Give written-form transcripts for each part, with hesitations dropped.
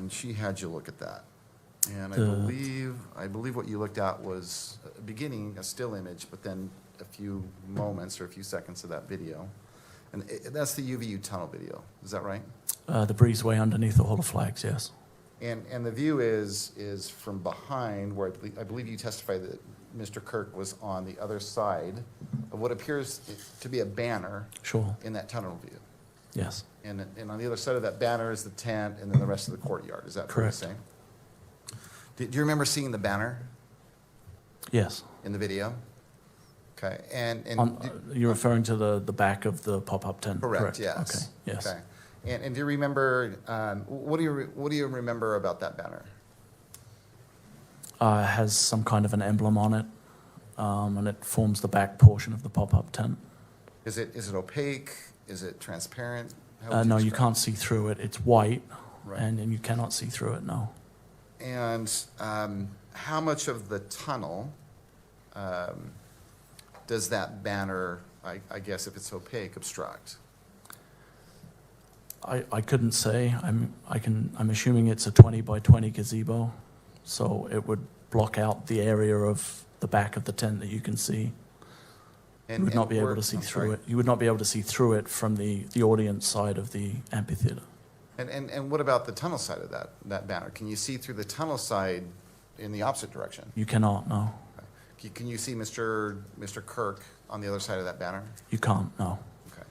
and she had you look at that. And I believe what you looked at was beginning a still image, but then a few moments or a few seconds of that video. And that's the UVU tunnel video. Is that right? The breezeway underneath the Hall of Flags, yes. And the view is from behind, where I believe you testified that Mr. Kirk was on the other side of what appears to be a banner. Sure. In that tunnel view. Yes. And on the other side of that banner is the tent, and then the rest of the courtyard. Is that correct? Fair to say? Do you remember seeing the banner? Yes. In the video? Okay. You're referring to the back of the pop-up tent? Correct. Yes. Okay. Yes. Okay. And do you remember, what do you remember about that banner? It has some kind of an emblem on it, and it forms the back portion of the pop-up tent. Is it opaque? Is it transparent? No, you can't see through it. It's white, right. and you cannot see through it, no. And how much of the tunnel does that banner, I guess if it's opaque, obstruct? I couldn't say. I'm assuming it's a 20 by 20 gazebo, so it would block out the area of the back of the tent that you can see. You would not be able to see through it. You would not be able to see through it from the audience side of the amphitheater. And what about the tunnel side of that banner? Can you see through the tunnel side in the opposite direction? You cannot, no. Okay. Can you see Mr. Kirk on the other side of that banner? You can't, no. Okay.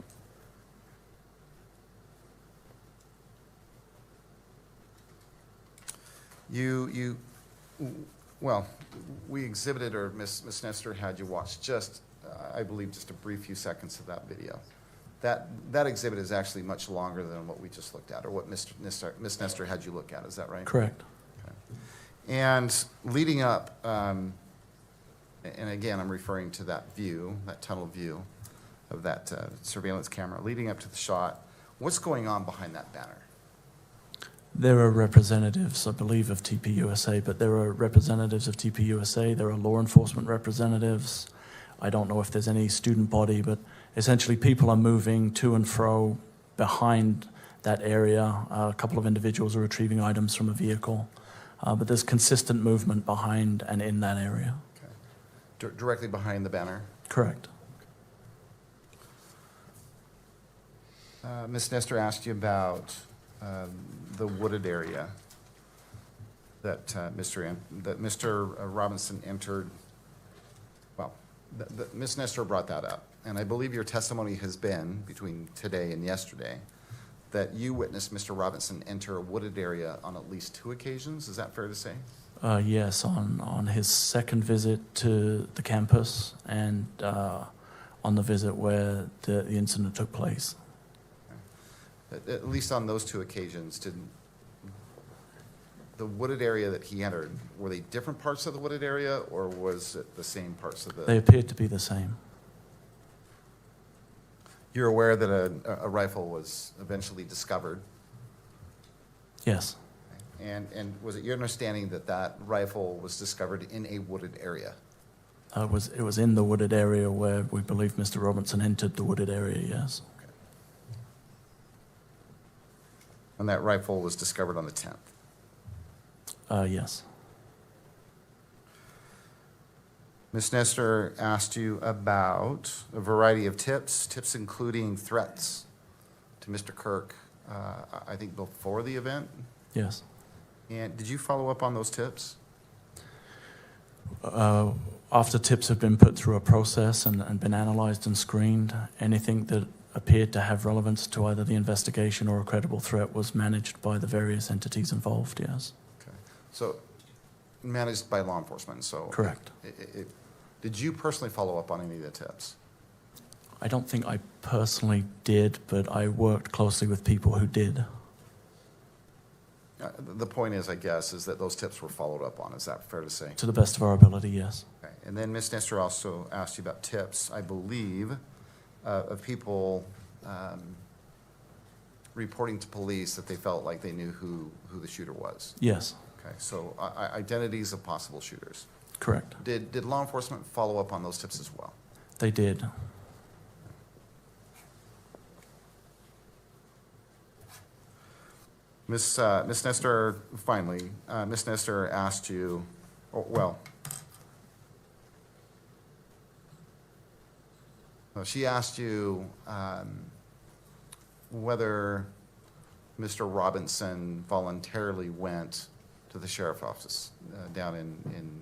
Well, we exhibited, or Ms. Nestor had you watch just, I believe, just a brief few seconds of that video. That exhibit is actually much longer than what we just looked at, or what Ms. Nestor had you look at. Is that right? Correct. Okay. And leading up, and again, I'm referring to that view, that tunnel view of that surveillance camera, leading up to the shot, what's going on behind that banner? There are representatives, I believe, of TPUSA, but there are representatives of TPUSA. There are law enforcement representatives. I don't know if there's any student body, but essentially people are moving to and fro behind that area. A couple of individuals are retrieving items from a vehicle, but there's consistent movement behind and in that area. Okay. Directly behind the banner? Correct. Ms. Nestor asked you about the wooded area that Mr. Robinson entered. Well, Ms. Nestor brought that up, and I believe your testimony has been, between today and yesterday, that you witnessed Mr. Robinson enter a wooded area on at least 2 occasions. Is that fair to say? Yes, on his second visit to the campus and on the visit where the incident took place. At least on those 2 occasions, did the wooded area that he entered, were they different parts of the wooded area, or was it the same parts of the... They appeared to be the same. You're aware that a rifle was eventually discovered? Yes. And was it your understanding that that rifle was discovered in a wooded area? It was in the wooded area where we believe Mr. Robinson entered the wooded area, yes. And that rifle was discovered on the 10th? Yes. Ms. Nestor asked you about a variety of tips including threats to Mr. Kirk, I think before the event? Yes. And did you follow up on those tips? After tips have been put through a process and been analyzed and screened, anything that appeared to have relevance to either the investigation or a credible threat was managed by the various entities involved, yes. Okay. So managed by law enforcement, so... Correct. Did you personally follow up on any of the tips? I don't think I personally did, but I worked closely with people who did. The point is, I guess, is that those tips were followed up on. Is that fair to say? To the best of our ability, yes. Okay. And then Ms. Nestor also asked you about tips, I believe, of people reporting to police that they felt like they knew who the shooter was. Yes. Okay, so identities of possible shooters. Correct. Did law enforcement follow up on those tips as well? They did. Miss Nestor, finally, Miss Nestor asked you, she asked you whether Mr. Robinson voluntarily went to the sheriff's office down in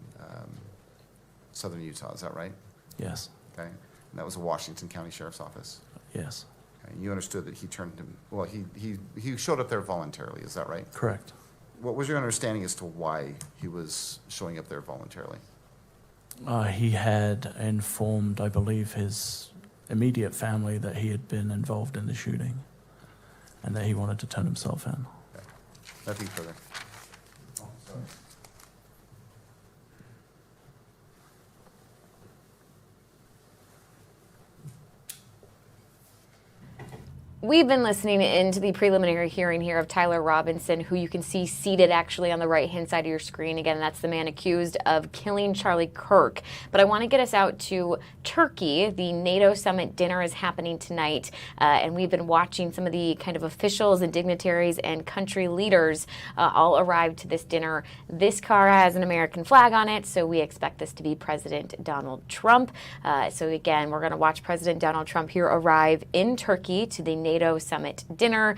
southern Utah. Is that right? Yes. Okay. And that was the Washington County Sheriff's Office. Yes. Okay. You understood that he turned him. Well, he showed up there voluntarily. Is that right? Correct. What was your understanding as to why he was showing up there voluntarily? He had informed, I believe, his immediate family that he had been involved in the shooting and that he wanted to turn himself in. Okay. Nothing further. Oh, sorry. We've been listening into the preliminary hearing here of Tyler Robinson, who you can see seated actually on the right-hand side of your screen. Again, that's the man accused of killing Charlie Kirk. But I want to get us out to Turkey. The NATO summit dinner is happening tonight, and we've been watching some of the kind of officials and dignitaries and country leaders all arrive to this dinner. This car has an American flag on it, so we expect this to be President Donald Trump. So again, we're going to watch President Donald Trump here arrive in Turkey to the NATO summit dinner.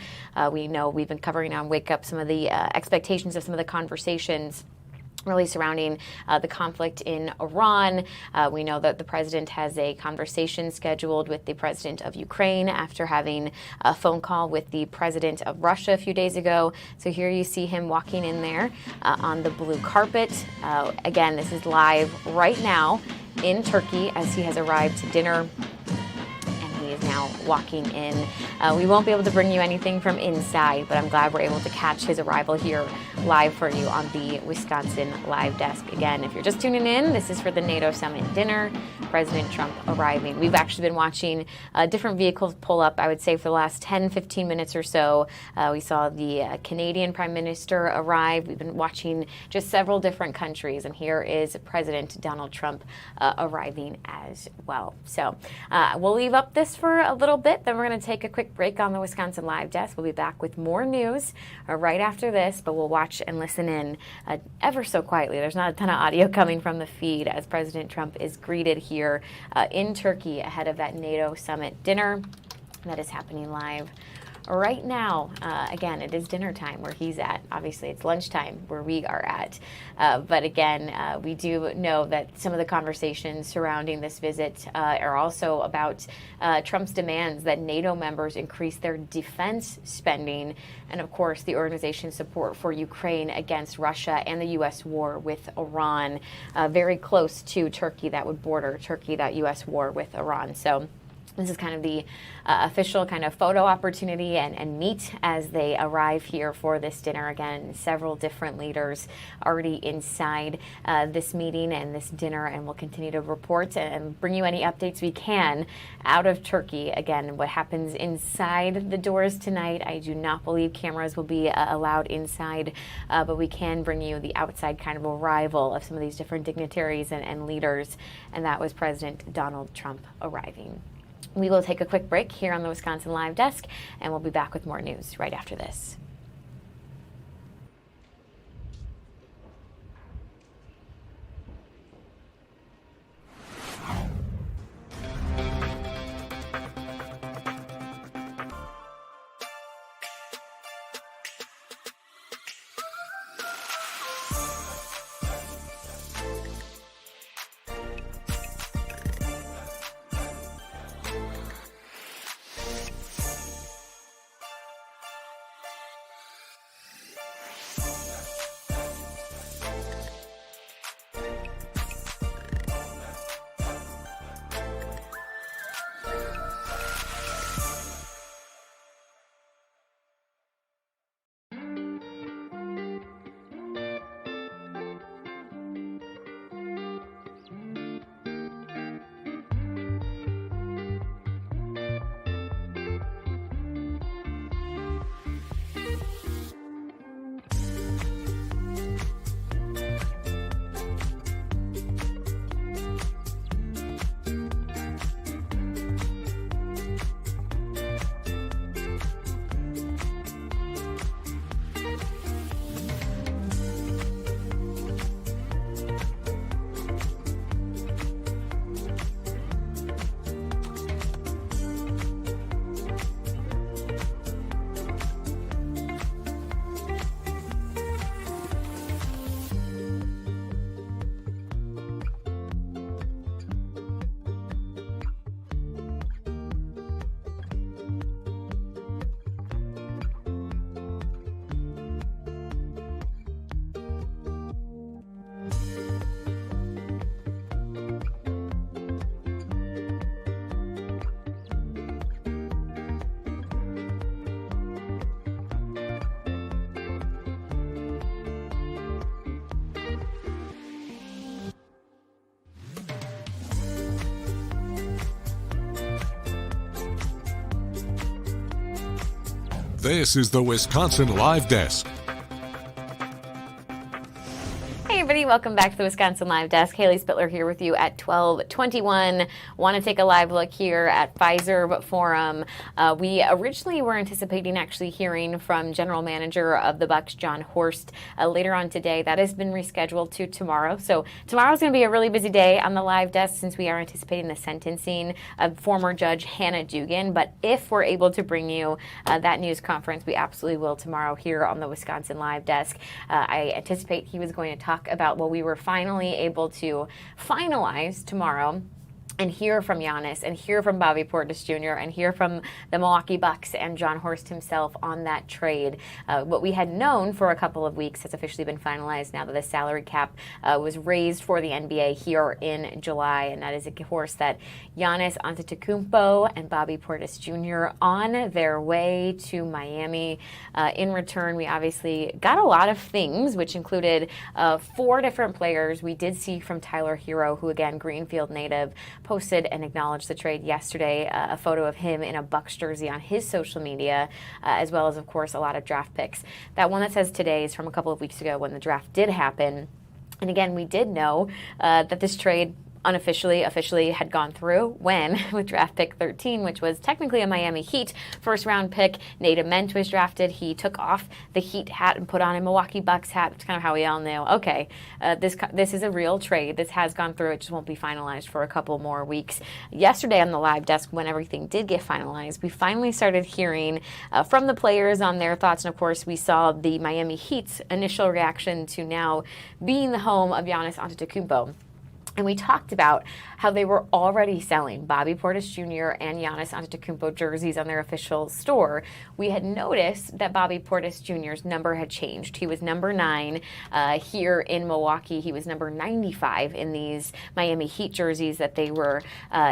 We know we've been covering on Wake Up some of the expectations of some of the conversations really surrounding the conflict in Iran. We know that the president has a conversation scheduled with the president of Ukraine after having a phone call with the president of Russia a few days ago. So here you see him walking in there on the blue carpet. Again, this is live right now in Turkey as he has arrived to dinner. He is now walking in. We won't be able to bring you anything from inside, but I'm glad we're able to catch his arrival here live for you on the Wisconsin Live Desk. Again, if you're just tuning in, this is for the NATO summit dinner. President Trump arriving. We've actually been watching different vehicles pull up, I would say, for the last 10, 15 minutes or so. We saw the Canadian Prime Minister arrive. We've been watching just several different countries, and here is President Donald Trump arriving as well. So we'll leave up this for a little bit, then we're going to take a quick break on the Wisconsin Live Desk. We'll be back with more news right after this, but we'll watch and listen in ever so quietly. There's not a ton of audio coming from the feed as President Trump is greeted here in Turkey ahead of that NATO summit dinner that is happening live right now. Again, it is dinner time where he's at. Obviously, it's lunchtime where we are at. But again, we do know that some of the conversations surrounding this visit are also about Trump's demands that NATO members increase their defense spending and, of course, the organization's support for Ukraine against Russia and the U.S. war with Iran, very close to Turkey that would border Turkey, that U.S. war with Iran. So this is kind of the official kind of photo opportunity and meet as they arrive here for this dinner. Again, several different leaders already inside this meeting and this dinner, and we'll continue to report and bring you any updates we can out of Turkey. Again, what happens inside the doors tonight, I do not believe cameras will be allowed inside, but we can bring you the outside kind of arrival of some of these different dignitaries and leaders, and that was President Donald Trump arriving. We will take a quick break here on the Wisconsin Live Desk, and we'll be back with more news right after this. This is the Wisconsin Live Desk. Hey everybody, welcome back to the Wisconsin Live Desk. Haley Spittler here with you at 12:21. Want to take a live look here at Pfizer Forum. We originally were anticipating actually hearing from General Manager of the Bucs, John Horst, later on today. That has been rescheduled to tomorrow. So tomorrow's going to be a really busy day on the Live Desk since we are anticipating the sentencing of former Judge Hannah Dugan. But if we're able to bring you that news conference, we absolutely will tomorrow here on the Wisconsin Live Desk. I anticipate he was going to talk about what we were finally able to finalize tomorrow and hear from Giannis and hear from Bobby Portis Jr. and hear from the Milwaukee Bucks and John Horst himself on that trade. What we had known for a couple of weeks has officially been finalized now that the salary cap was raised for the NBA here in July, and that is, of course, that Giannis Antetokounmpo and Bobby Portis Jr. on their way to Miami. In return, we obviously got a lot of things, which included 4 different players. We did see from Tyler Hero, who, again, Greenfield native, posted and acknowledged the trade yesterday, a photo of him in a Bucs jersey on his social media, as well as, of course, a lot of draft picks. That one that says today is from a couple of weeks ago when the draft did happen. And again, we did know that this trade officially had gone through when, with draft pick 13, which was technically a Miami Heat first-round pick, Nate Ament was drafted. He took off the Heat hat and put on a Milwaukee Bucks hat. That's kind of how we all knew, okay, this is a real trade. This has gone through. It just won't be finalized for a couple more weeks. Yesterday on the Live Desk, when everything did get finalized, we finally started hearing from the players on their thoughts. And, of course, we saw the Miami Heat's initial reaction to now being the home of Giannis Antetokounmpo. And we talked about how they were already selling Bobby Portis Jr. and Giannis Antetokounmpo jerseys on their official store. We had noticed that Bobby Portis Jr.'s number had changed. He was number 9 here in Milwaukee. He was number 95 in these Miami Heat jerseys that they were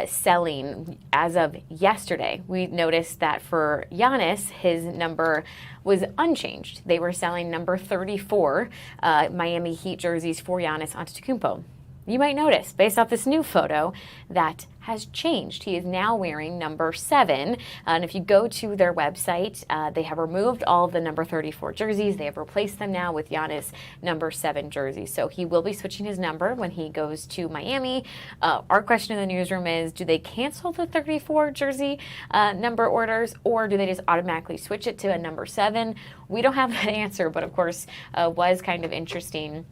selling as of yesterday. We noticed that for Giannis, his number was unchanged. They were selling number 34 Miami Heat jerseys for Giannis Antetokounmpo. You might notice, based off this new photo, that has changed. He is now wearing number 7. And if you go to their website, they have removed all of the number 34 jerseys. They have replaced them now with Giannis number 7 jerseys. So he will be switching his number when he goes to Miami. Our question in the newsroom is, do they cancel the 34 jersey number orders, or do they just automatically switch it to a number 7? We don't have that answer, but of course, was kind of interesting.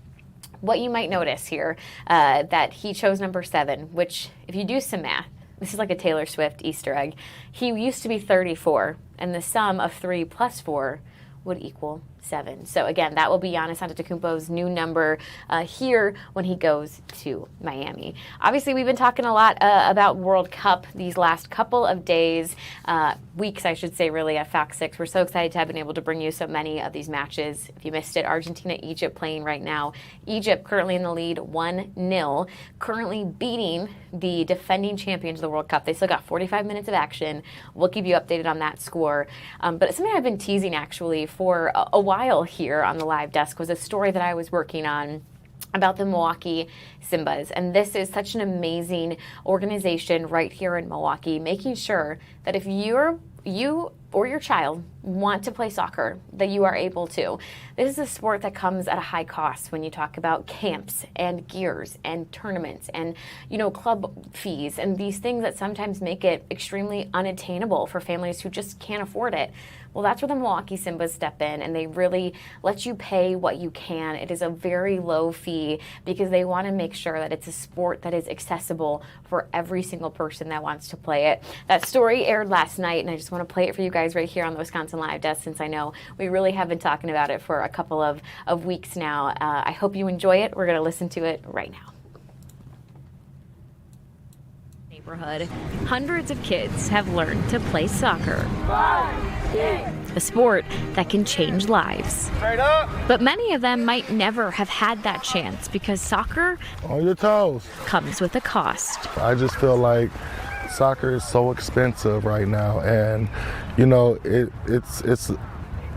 What you might notice here, that he chose number 7, which, if you do some math, this is like a Taylor Swift Easter egg. He used to be 34, and the sum of 3 plus 4 would equal 7. So again, that will be Giannis Antetokounmpo's new number here when he goes to Miami. Obviously, we've been talking a lot about World Cup these last couple of days, weeks, I should say, really, at FOX 6. We're so excited to have been able to bring you so many of these matches. If you missed it, Argentina, Egypt playing right now. Egypt currently in the lead 1-0, currently beating the defending champions of the World Cup. They still got 45 minutes of action. We'll keep you updated on that score. But it's something I've been teasing, actually, for a while here on the Live Desk, was a story that I was working on about the Milwaukee Simbas. And this is such an amazing organization right here in Milwaukee, making sure that if you or your child want to play soccer, that you are able to. This is a sport that comes at a high cost when you talk about camps and gears and tournaments and, club fees and these things that sometimes make it extremely unattainable for families who just can't afford it. Well, that's where the Milwaukee Simbas step in, and they really let you pay what you can. It is a very low fee because they want to make sure that it's a sport that is accessible for every single person that wants to play it. That story aired last night, and I just want to play it for you guys right here on the Wisconsin Live Desk, since I know we really have been talking about it for a couple of weeks now. I hope you enjoy it. We're going to listen to it right now. Neighborhood, hundreds of kids have learned to play soccer. A sport that can change lives. But many of them might never have had that chance because soccer on your toes comes with a cost. I just feel like soccer is so expensive right now, and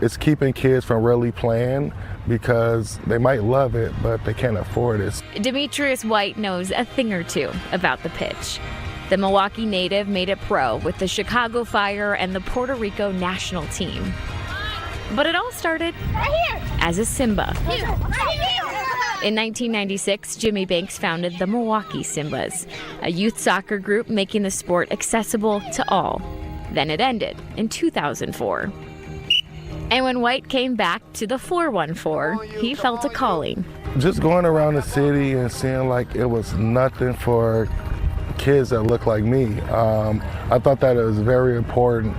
it's keeping kids from really playing because they might love it, but they can't afford it. Demetrius White knows a thing or two about the pitch. The Milwaukee native made it pro with the Chicago Fire and the Puerto Rico national team. But it all started as a Simba. In 1996, Jimmy Banks founded the Milwaukee Simbas, a youth soccer group making the sport accessible to all. Then it ended in 2004. And when White came back to the 414, he felt a calling. Just going around the city and seeing like it was nothing for kids that look like me. I thought that it was very important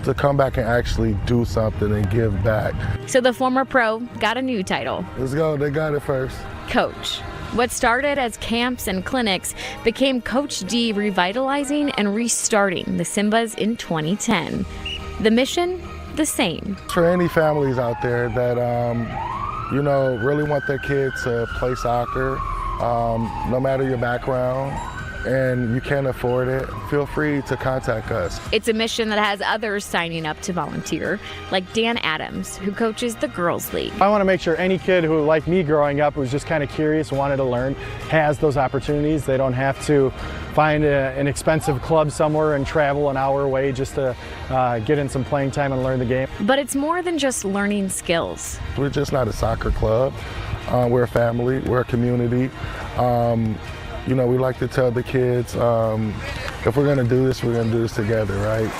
to come back and actually do something and give back. So the former pro got a new title. Let's go, they got it first. Coach. What started as camps and clinics became Coach D revitalizing and restarting the Simbas in 2010. The mission, the same. For any families out there that, really want their kids to play soccer, no matter your background, and you can't afford it, feel free to contact us. It's a mission that has others signing up to volunteer, like Dan Adams, who coaches the Girls League. I want to make sure any kid who, like me growing up, was just kind of curious and wanted to learn, has those opportunities. They don't have to find an expensive club somewhere and travel an hour away just to get in some playing time and learn the game. But it's more than just learning skills. We're just not a soccer club. We're a family, we're a community. We like to tell the kids, if we're gonna do this, we're gonna do this together, right?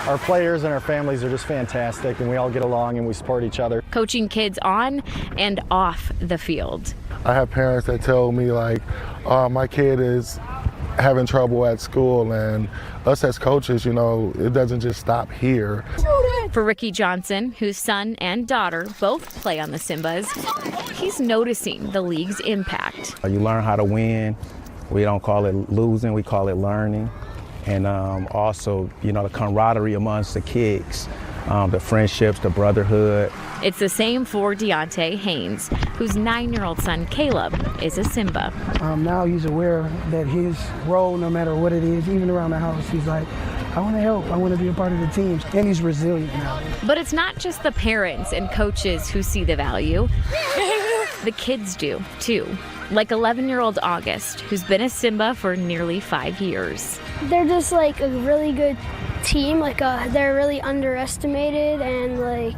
Our players and our families are just fantastic, and we all get along and we support each other. Coaching kids on and off the field. I have parents that tell me like, my kid is having trouble at school, and us as coaches, it doesn't just stop here. For Ricky Johnson, whose son and daughter both play on the Simbas, he's noticing the league's impact. You learn how to win. We don't call it losing, we call it learning. And also, the camaraderie amongst the kids, the friendships, the brotherhood. It's the same for Deontay Haynes, whose 9-year-old son Caleb is a Simba. Now he's aware that his role, no matter what it is, even around the house, he's like, I want to help, I want to be a part of the team, and he's resilient now. But it's not just the parents and coaches who see the value. The kids do, too. Like 11-year-old August, who's been a Simba for nearly 5 years. They're just like a really good team, they're really underestimated, and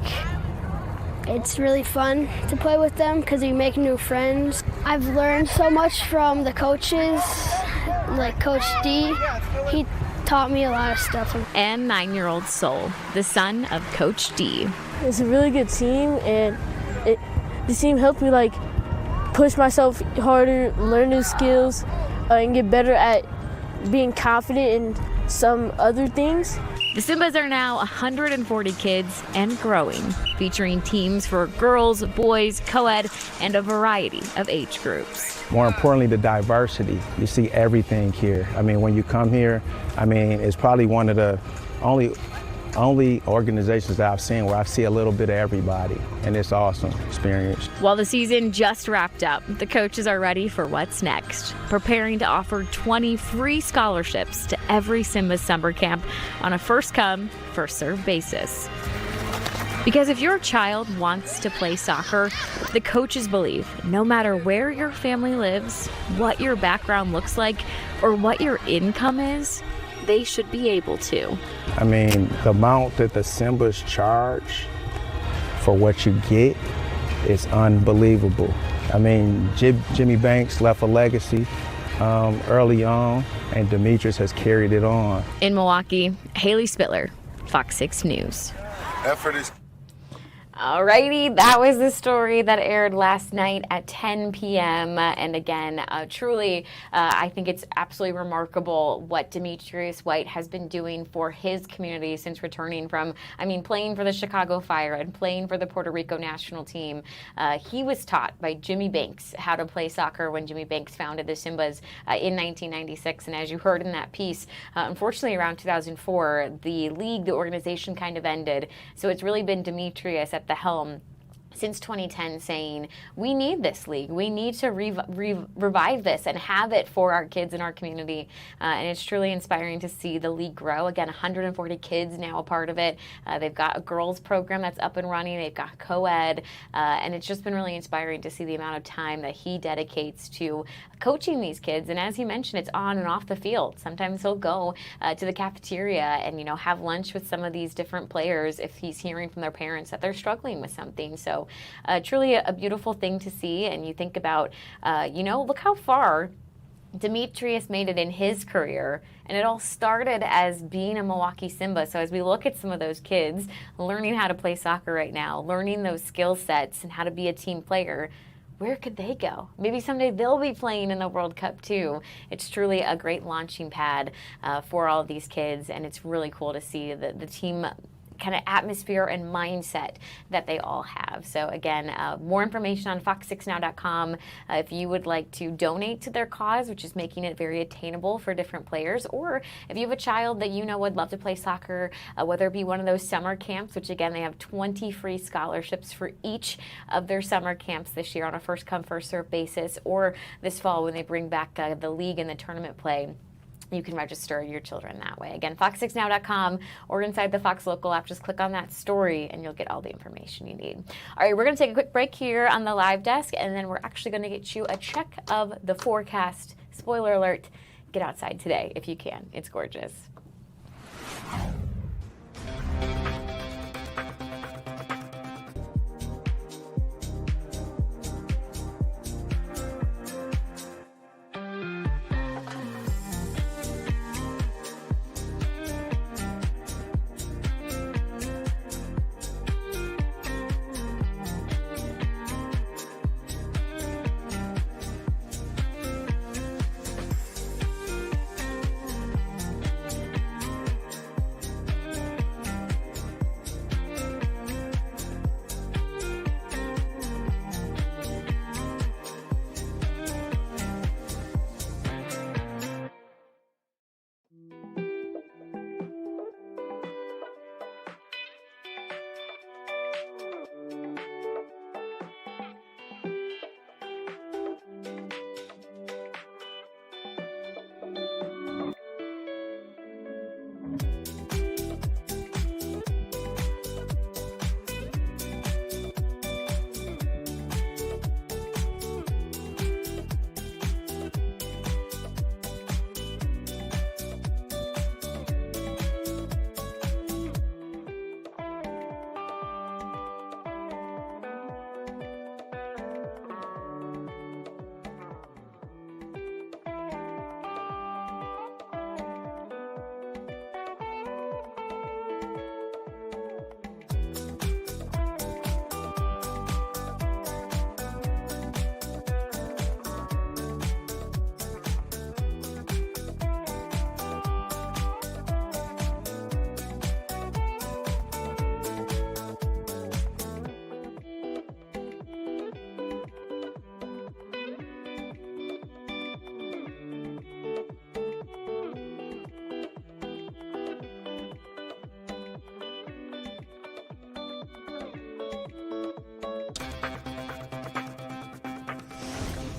it's really fun to play with them because we make new friends. I've learned so much from the coaches, like Coach D. He taught me a lot of stuff. And 9-year-old Sol, the son of Coach D. It's a really good team, and the team helped me push myself harder, learn new skills, and get better at being confident in some other things. The Simbas are now 140 kids and growing, featuring teams for girls, boys, co-ed, and a variety of age groups. More importantly, the diversity. You see everything here. When you come here, it's probably one of the only organizations that I've seen where I see a little bit of everybody, and it's awesome experience. While the season just wrapped up, the coaches are ready for what's next, preparing to offer 20 free scholarships to every Simba summer camp on a first-come, first-served basis. Because if your child wants to play soccer, the coaches believe no matter where your family lives, what your background looks like, or what your income is, they should be able to. The amount that the Simbas charge for what you get is unbelievable. Jimmy Banks left a legacy early on, and Demetrius has carried it on. In Milwaukee, Haley Spittler, FOX 6 News. Effort is Alrighty, that was the story that aired last night at 10 p.m. And again, truly, I think it's absolutely remarkable what Demetrius White has been doing for his community since returning from, playing for the Chicago Fire and playing for the Puerto Rico national team. He was taught by Jimmy Banks how to play soccer when Jimmy Banks founded the Simbas in 1996. And as you heard in that piece, unfortunately around 2004, the league, the organization kind of ended. So it's really been Demetrius at the helm since 2010 saying we need this league. We need to revive this and have it for our kids in our community. And it's truly inspiring to see the league grow. Again, 140 kids now a part of it. They've got a girls program that's up and running. They've got co-ed. And it's just been really inspiring to see the amount of time that he dedicates to coaching these kids. And as he mentioned, it's on and off the field. Sometimes he'll go to the cafeteria and, have lunch with some of these different players if he's hearing from their parents that they're struggling with something. So truly a beautiful thing to see. And you think about, look how far Demetrius made it in his career, and it all started as being a Milwaukee Simba. So as we look at some of those kids learning how to play soccer right now, learning those skill sets and how to be a team player, where could they go? Maybe someday they'll be playing in the World Cup too. It's truly a great launching pad for all of these kids, and it's really cool to see the team kind of atmosphere and mindset that they all have. So again, more information on fox6now.com if you would like to donate to their cause, which is making it very attainable for different players, or if you have a child that would love to play soccer, whether it be one of those summer camps, which again, they have 20 free scholarships for each of their summer camps this year on a first come, first serve basis, or this fall when they bring back the league and the tournament play. You can register your children that way. Again, fox6now.com or inside the Fox Local app. Just click on that story and you'll get all the information you need. All right, we're going to take a quick break here on the live desk, and then we're actually going to get you a check of the forecast. Spoiler alert, get outside today if you can. It's gorgeous.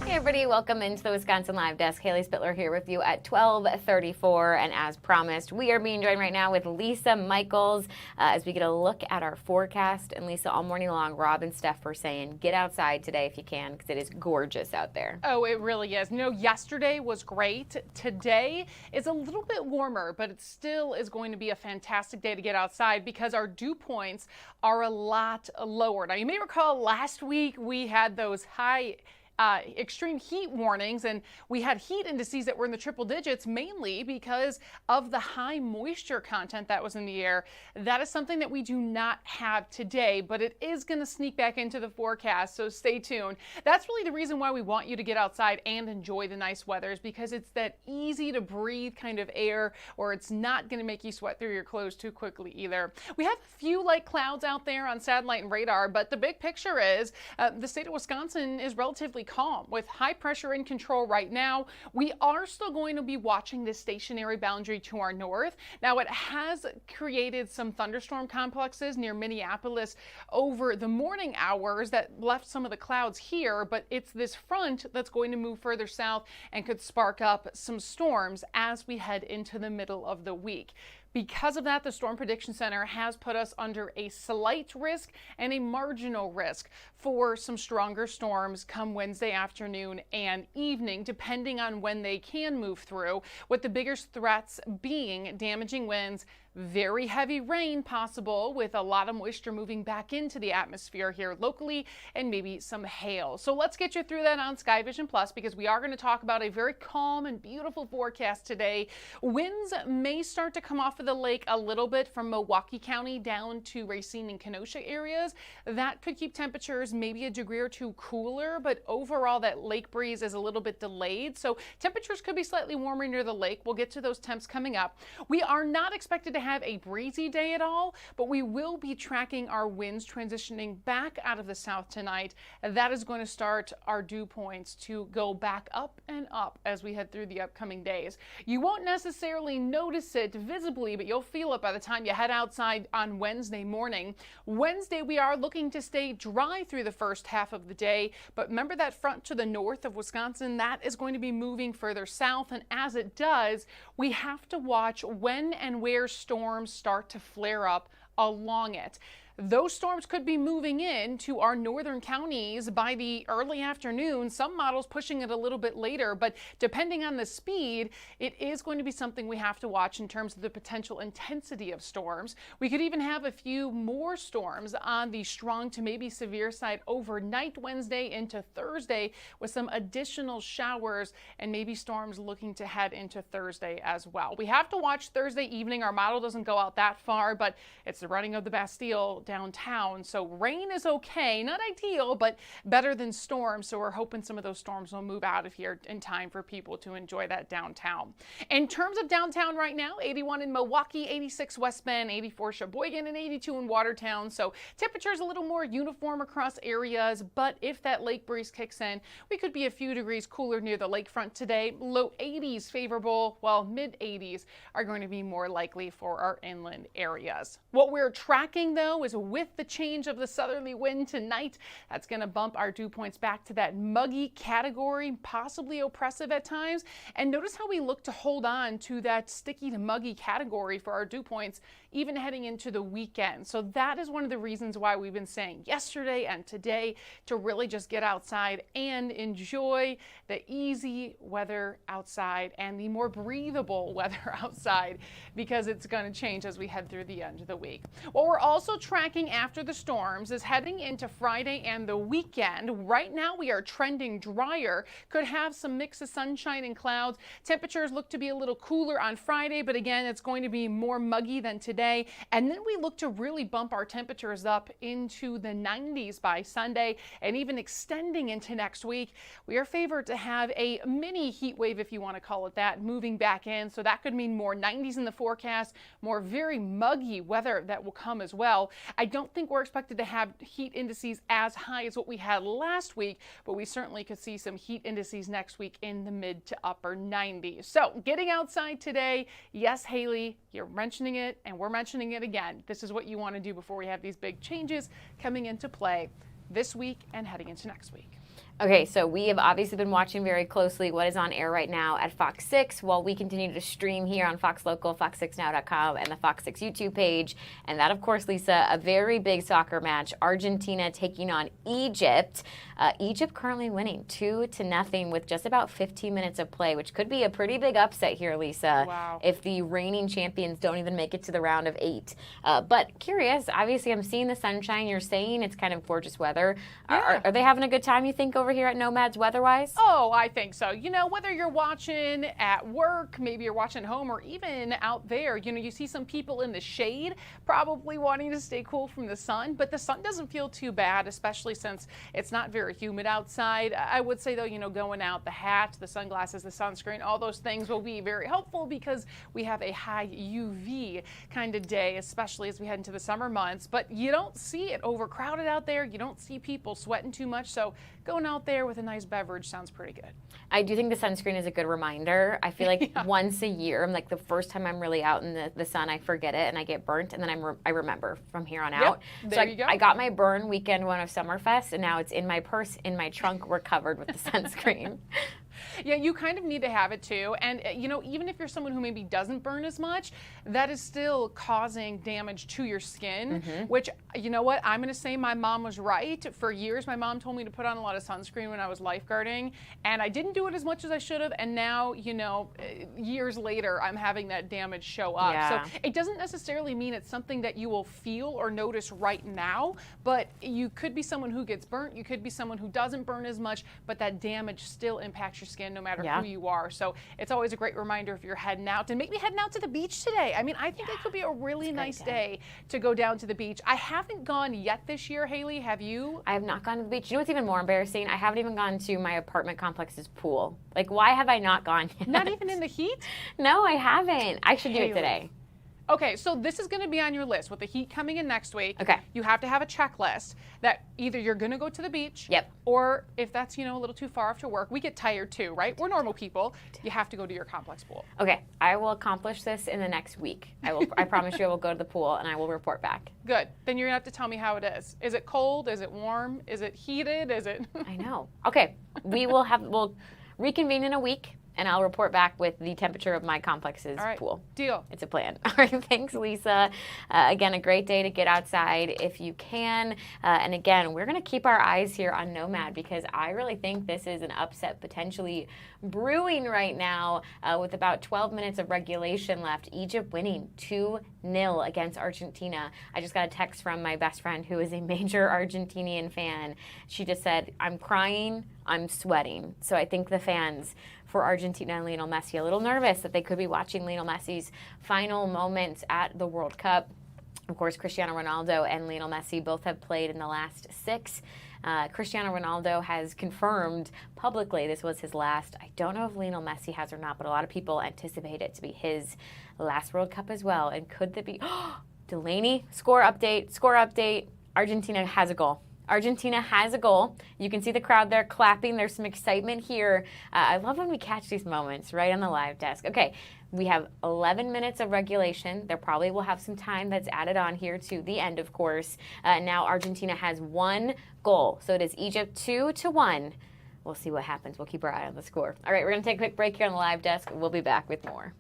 Hey everybody, welcome into the Wisconsin Live Desk. Haley Spittler here with you at 12:34, and as promised, we are being joined right now with Lisa Michaels as we get a look at our forecast. And Lisa, all morning long, Rob and Steph were saying, get outside today if you can, because it is gorgeous out there. Oh, it really is. Yesterday was great. Today is a little bit warmer, but it still is going to be a fantastic day to get outside because our dew points are a lot lower. Now, you may recall last week we had those high extreme heat warnings, and we had heat indices that were in the triple digits mainly because of the high moisture content that was in the air. That is something that we do not have today, but it is going to sneak back into the forecast, so stay tuned. That's really the reason why we want you to get outside and enjoy the nice weather, is because it's that easy to breathe kind of air, or it's not going to make you sweat through your clothes too quickly either. We have a few light clouds out there on satellite and radar, but the big picture is the state of Wisconsin is relatively calm with high pressure in control right now. We are still going to be watching this stationary boundary to our north. Now, it has created some thunderstorm complexes near Minneapolis over the morning hours that left some of the clouds here, but it's this front that's going to move further south and could spark up some storms as we head into the middle of the week. Because of that, the Storm Prediction Center has put us under a slight risk and a marginal risk for some stronger storms come Wednesday afternoon and evening, depending on when they can move through, with the biggest threats being damaging winds, very heavy rain possible with a lot of moisture moving back into the atmosphere here locally, and maybe some hail. So let's get you through that on Sky Vision Plus, because we are going to talk about a very calm and beautiful forecast today. Winds may start to come off of the lake a little bit from Milwaukee County down to Racine and Kenosha areas. That could keep temperatures maybe a degree or two cooler, but overall that lake breeze is a little bit delayed. So temperatures could be slightly warmer near the lake. We'll get to those temps coming up. We are not expected to have a breezy day at all, but we will be tracking our winds transitioning back out of the south tonight. That is going to start our dew points to go back up and up as we head through the upcoming days. You won't necessarily notice it visibly, but you'll feel it by the time you head outside on Wednesday morning. Wednesday, we are looking to stay dry through the first half of the day, but remember that front to the north of Wisconsin, that is going to be moving further south, and as it does, we have to watch when and where storms start to flare up along it. Those storms could be moving in to our northern counties by the early afternoon. Some models pushing it a little bit later, but depending on the speed, it is going to be something we have to watch in terms of the potential intensity of storms. We could even have a few more storms on the strong to maybe severe side overnight Wednesday into Thursday, with some additional showers and maybe storms looking to head into Thursday as well. We have to watch Thursday evening. Our model doesn't go out that far, but it's the running of the Bastille downtown, so rain is okay, not ideal, but better than storms. So we're hoping some of those storms will move out of here in time for people to enjoy that downtown. In terms of downtown right now, 81 in Milwaukee, 86 West Bend, 84 Sheboygan, and 82 in Watertown. So temperatures a little more uniform across areas, but if that lake breeze kicks in, we could be a few degrees cooler near the lakefront today. Low 80s favorable, while mid 80s are going to be more likely for our inland areas. What we're tracking though is with the change of the southerly wind tonight, that's going to bump our dew points back to that muggy category, possibly oppressive at times. And notice how we look to hold on to that sticky to muggy category for our dew points, even heading into the weekend. So that is one of the reasons why we've been saying yesterday and today to really just get outside and enjoy the easy weather outside and the more breathable weather outside, because it's going to change as we head through the end of the week. What we're also tracking after the storms is heading into Friday and the weekend. Right now we are trending drier, could have some mix of sunshine and clouds. Temperatures look to be a little cooler on Friday, but again, it's going to be more muggy than today. And then we look to really bump our temperatures up into the 90s by Sunday, and even extending into next week. We are favored to have a mini heat wave, if you want to call it that, moving back in. So that could mean more 90s in the forecast, more very muggy weather that will come as well. I don't think we're expected to have heat indices as high as what we had last week, but we certainly could see some heat indices next week in the mid to upper 90s. So getting outside today, yes, Haley, you're mentioning it and we're mentioning it again. This is what you want to do before we have these big changes coming into play this week and heading into next week. Okay, so we have obviously been watching very closely what is on air right now at Fox 6 while we continue to stream here on Fox Local, fox6now.com, and the Fox 6 YouTube page. And that, of course, Lisa, a very big soccer match, Argentina taking on Egypt. Egypt currently winning 2-0 with just about 15 minutes of play, which could be a pretty big upset here, Lisa, wow, if the reigning champions don't even make it to the round of 8. But curious, obviously I'm seeing the sunshine. You're saying it's kind of gorgeous weather. Yeah. Are they having a good time, you think, over here at Nomads weather-wise? Oh, I think so. You know, whether you're watching at work, maybe you're watching home, or even out there, you know, you see some people in the shade probably wanting to stay cool from the sun, but the sun doesn't feel too bad, especially since it's not very humid outside. I would say, though, you know, going out, the hat, the sunglasses, the sunscreen, all those things will be very helpful because we have a high UV kind of day, especially as we head into the summer months. But you don't see it overcrowded out there. You don't see people sweating too much. So going out out there with a nice beverage sounds pretty good. I do think the sunscreen is a good reminder. I feel like once a year, I'm like the first time I'm really out in the sun, I forget it and I get burnt, and then I remember from here on out. There So you go. I got my burn weekend one of Summerfest, and now it's in my purse, in my trunk. We're covered with the sunscreen. Yeah, you kind of need to have it too. And, you know, even if you're someone who maybe doesn't burn as much, that is still causing damage to your skin, which, you know what, I'm going to say my mom was right. For years, my mom told me to put on a lot of sunscreen when I was lifeguarding, and I didn't do it as much as I should have. And now, you know, years later, I'm having that damage show up. Yeah. So it doesn't necessarily mean it's something that you will feel or notice right now, but you could be someone who gets burnt. You could be someone who doesn't burn as much, but that damage still impacts your skin no matter who you are. So it's always a great reminder if you're heading out, and maybe heading out to the beach today. I mean, I think it could be a really nice day to go down to the beach. I haven't gone yet this year. Haley, have you? I have not gone to the beach. You know what's even more embarrassing? I haven't even gone to my apartment complex's pool. Like, why have I not gone yet? Not even in the heat? No, I haven't. I should do it today. Okay, so this is going to be on your list with the heat coming in next week. Okay. You have to have a checklist that either you're going to go to the beach, or if that's, you know, a little too far after work, we get tired too, right? We're normal people. You have to go to your complex pool. Okay, I will accomplish this in the next week. I promise you I will go to the pool and I will report back. Good. Then you're going to have to tell me how it is. Is it cold? Is it warm? Is it heated? Is it? I know. Okay, we'll reconvene in a week, and I'll report back with the temperature of my complex's pool. Deal. It's a plan. All right, thanks, Lisa. Again, a great day to get outside if you can. And again, we're going to keep our eyes here on Nomad, because I really think this is an upset potentially brewing right now with about 12 minutes of regulation left. Egypt winning 2-0 against Argentina. I just got a text from my best friend who is a major Argentinian fan. She just said, I'm crying, I'm sweating. So I think the fans for Argentina and Lionel Messi a little nervous that they could be watching Lionel Messi's final moments at the World Cup. Of course, Cristiano Ronaldo and Lionel Messi both have played in the last 6. Cristiano Ronaldo has confirmed publicly this was his last. I don't know if Lionel Messi has or not, but a lot of people anticipate it to be his last World Cup as well. And could that be Delaney? Score update. Argentina has a goal. Argentina has a goal. You can see the crowd there clapping. There's some excitement here. I love when we catch these moments right on the live desk. Okay, we have 11 minutes of regulation. There probably will have some time that's added on here to the end, of course. Now Argentina has 1 goal. So it is Egypt 2-1. We'll see what happens. We'll keep our eye on the score. All right, we're going to take a quick break here on the live desk. We'll be back with more.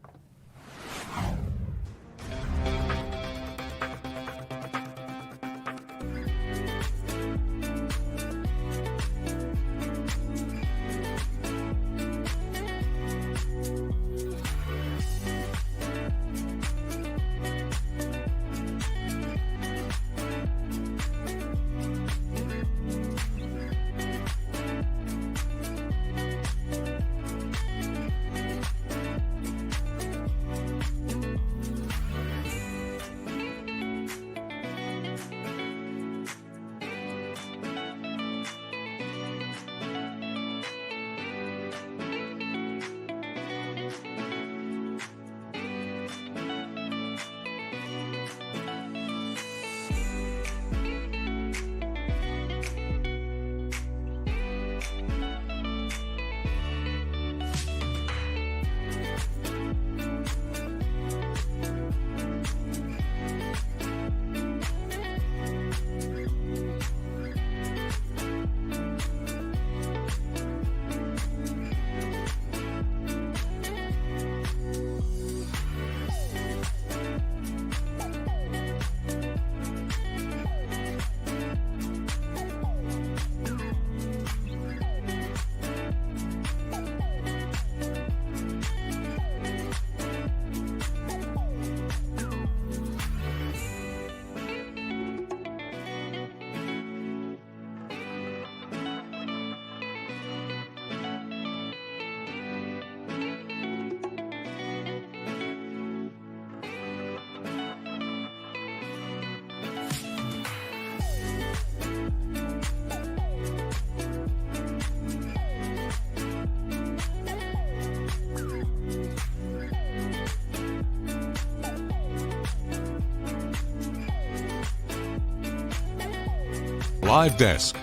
Live Desk.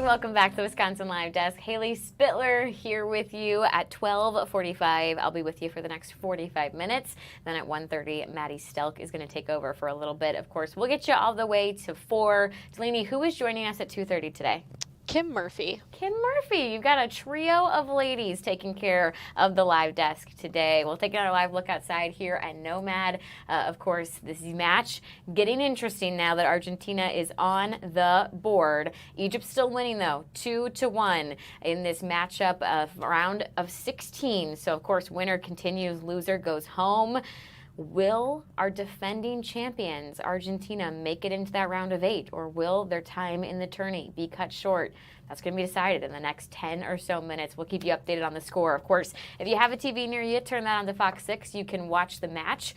welcome back to the Wisconsin Live Desk. Haley Spittler here with you at 12:45. I'll be with you for the next 45 minutes. Then at 1:30, Maddie Stelk is going to take over for a little bit. Of course, we'll get you all the way to 4. Delaney, who is joining us at 2:30 today? Kim Murphy. Kim Murphy. You've got a trio of ladies taking care of the live desk today. We'll take another live look outside here at Nomad. Of course, this match getting interesting now that Argentina is on the board. Egypt's still winning, though, 2-1 in this matchup of round of 16. So, of course, winner continues, loser goes home. Will our defending champions, Argentina, make it into that round of 8, or will their time in the tourney be cut short? That's going to be decided in the next 10 or so minutes. We'll keep you updated on the score. Of course, if you have a TV near you, turn that on to Fox 6. You can watch the match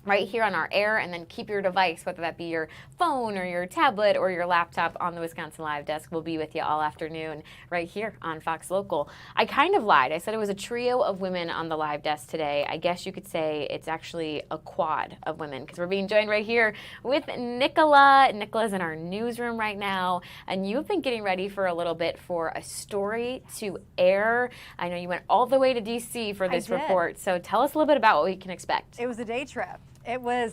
right here on our air, and then keep your device, whether that be your phone or your tablet or your laptop, on the Wisconsin Live Desk. We'll be with you all afternoon right here on Fox Local. I kind of lied. I said it was a trio of women on the live desk today. I guess you could say it's actually a quad of women, because we're being joined right here with Nicola. Nicola's in our newsroom right now, and you've been getting ready for a little bit for a story to air. I know you went all the way to D.C. for this report, so tell us a little bit about what we can expect. It was a day trip. It was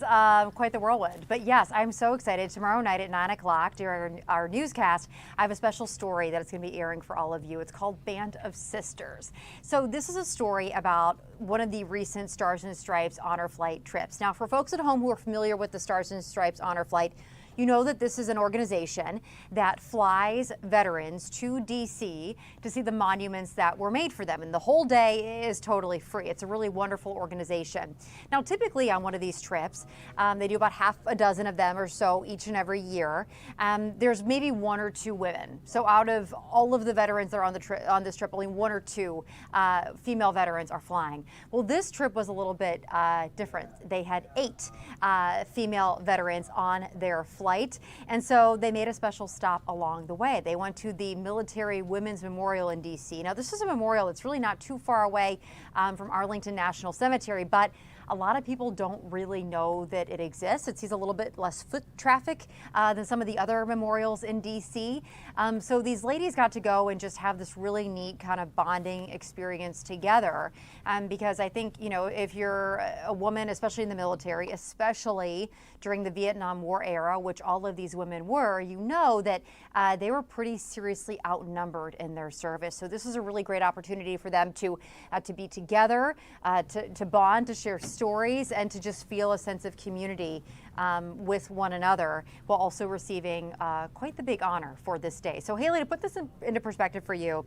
quite the whirlwind. But yes, I'm so excited. Tomorrow night at 9 o'clock during our newscast, I have a special story that it's going to be airing for all of you. It's called Band of Sisters. So this is a story about one of the recent Stars and Stripes Honor Flight trips. Now, for folks at home who are familiar with the Stars and Stripes Honor Flight, you know that this is an organization that flies veterans to D.C. to see the monuments that were made for them. And the whole day is totally free. It's a really wonderful organization. Now, typically on one of these trips, they do about half a dozen of them or so each and every year. There's maybe 1 or 2 women. So out of all of the veterans that are on this trip, only 1 or 2 female veterans are flying. Well, this trip was a little bit different. They had 8 female veterans on their flight. And so they made a special stop along the way. They went to the Military Women's Memorial in D.C. Now, this is a memorial that's really not too far away from Arlington National Cemetery, but a lot of people don't really know that it exists. It sees a little bit less foot traffic than some of the other memorials in D.C. So these ladies got to go and just have this really neat kind of bonding experience together. Because I think, you know, if you're a woman, especially in the military, especially during the Vietnam War era, which all of these women were, you know that they were pretty seriously outnumbered in their service. So this is a really great opportunity for them to be together, to bond, to share stories, and to just feel a sense of community with one another, while also receiving quite the big honor for this day. So Haley, to put this into perspective for you,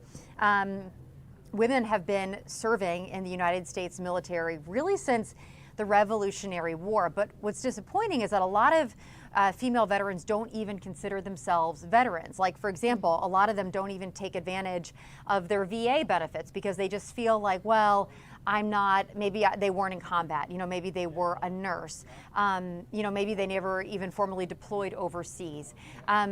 women have been serving in the United States military really since the Revolutionary War. But what's disappointing is that a lot of female veterans don't even consider themselves veterans. Like, for example, a lot of them don't even take advantage of their VA benefits because they just feel like, well, I'm not, maybe they weren't in combat, you know, maybe they were a nurse, you know, maybe they never even formally deployed overseas.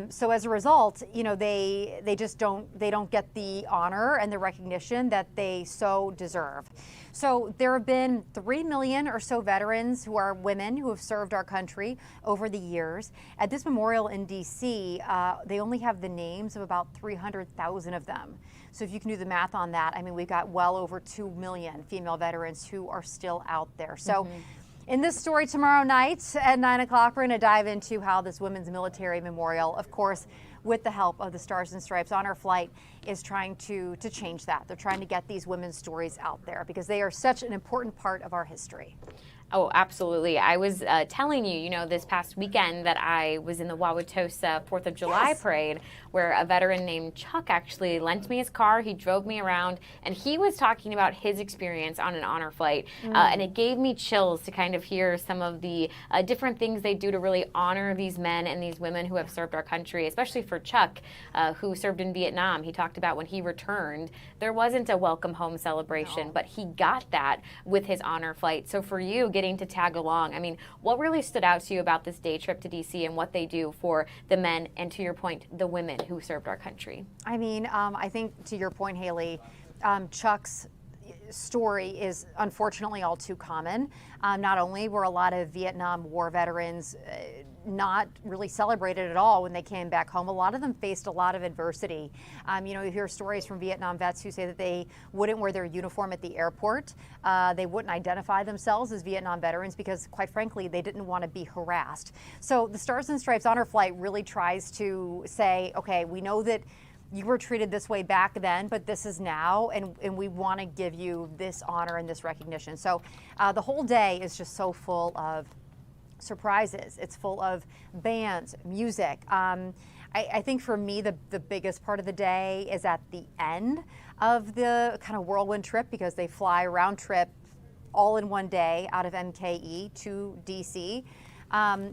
So as a result, you know, they just don't get the honor and the recognition that they so deserve. So there have been 3 million or so veterans who are women who have served our country over the years. At this memorial in D.C., they only have the names of about 300,000 of them. So if you can do the math on that, I mean, we've got well over 2 million female veterans who are still out there. So in this story tomorrow night at 9 o'clock, we're going to dive into how this Women's Military Memorial, of course, with the help of the Stars and Stripes Honor Flight, is trying to change that. They're trying to get these women's stories out there because they are such an important part of our history. Oh, absolutely. I was telling you, you know, this past weekend that I was in the Wauwatosa 4th of July parade, where a veteran named Chuck actually lent me his car. He drove me around, and he was talking about his experience on an honor flight. And it gave me chills to kind of hear some of the different things they do to really honor these men and these women who have served our country, especially for Chuck, who served in Vietnam. He talked about when he returned, there wasn't a welcome home celebration, but he got that with his honor flight. So for you, getting to tag along, I mean, what really stood out to you about this day trip to D.C. and what they do for the men and, to your point, the women who served our country? I mean, I think to your point, Haley, Chuck's story is unfortunately all too common. Not only were a lot of Vietnam War veterans not really celebrated at all when they came back home. A lot of them faced a lot of adversity. You hear stories from Vietnam vets who say that they wouldn't wear their uniform at the airport. They wouldn't identify themselves as Vietnam veterans because, quite frankly, they didn't want to be harassed. So the Stars and Stripes Honor Flight really tries to say, okay, we know that you were treated this way back then, but this is now, and we want to give you this honor and this recognition. So the whole day is just so full of surprises. It's full of bands, music. I think for me, the biggest part of the day is at the end of the kind of whirlwind trip, because they fly round trip all in one day out of MKE to DC.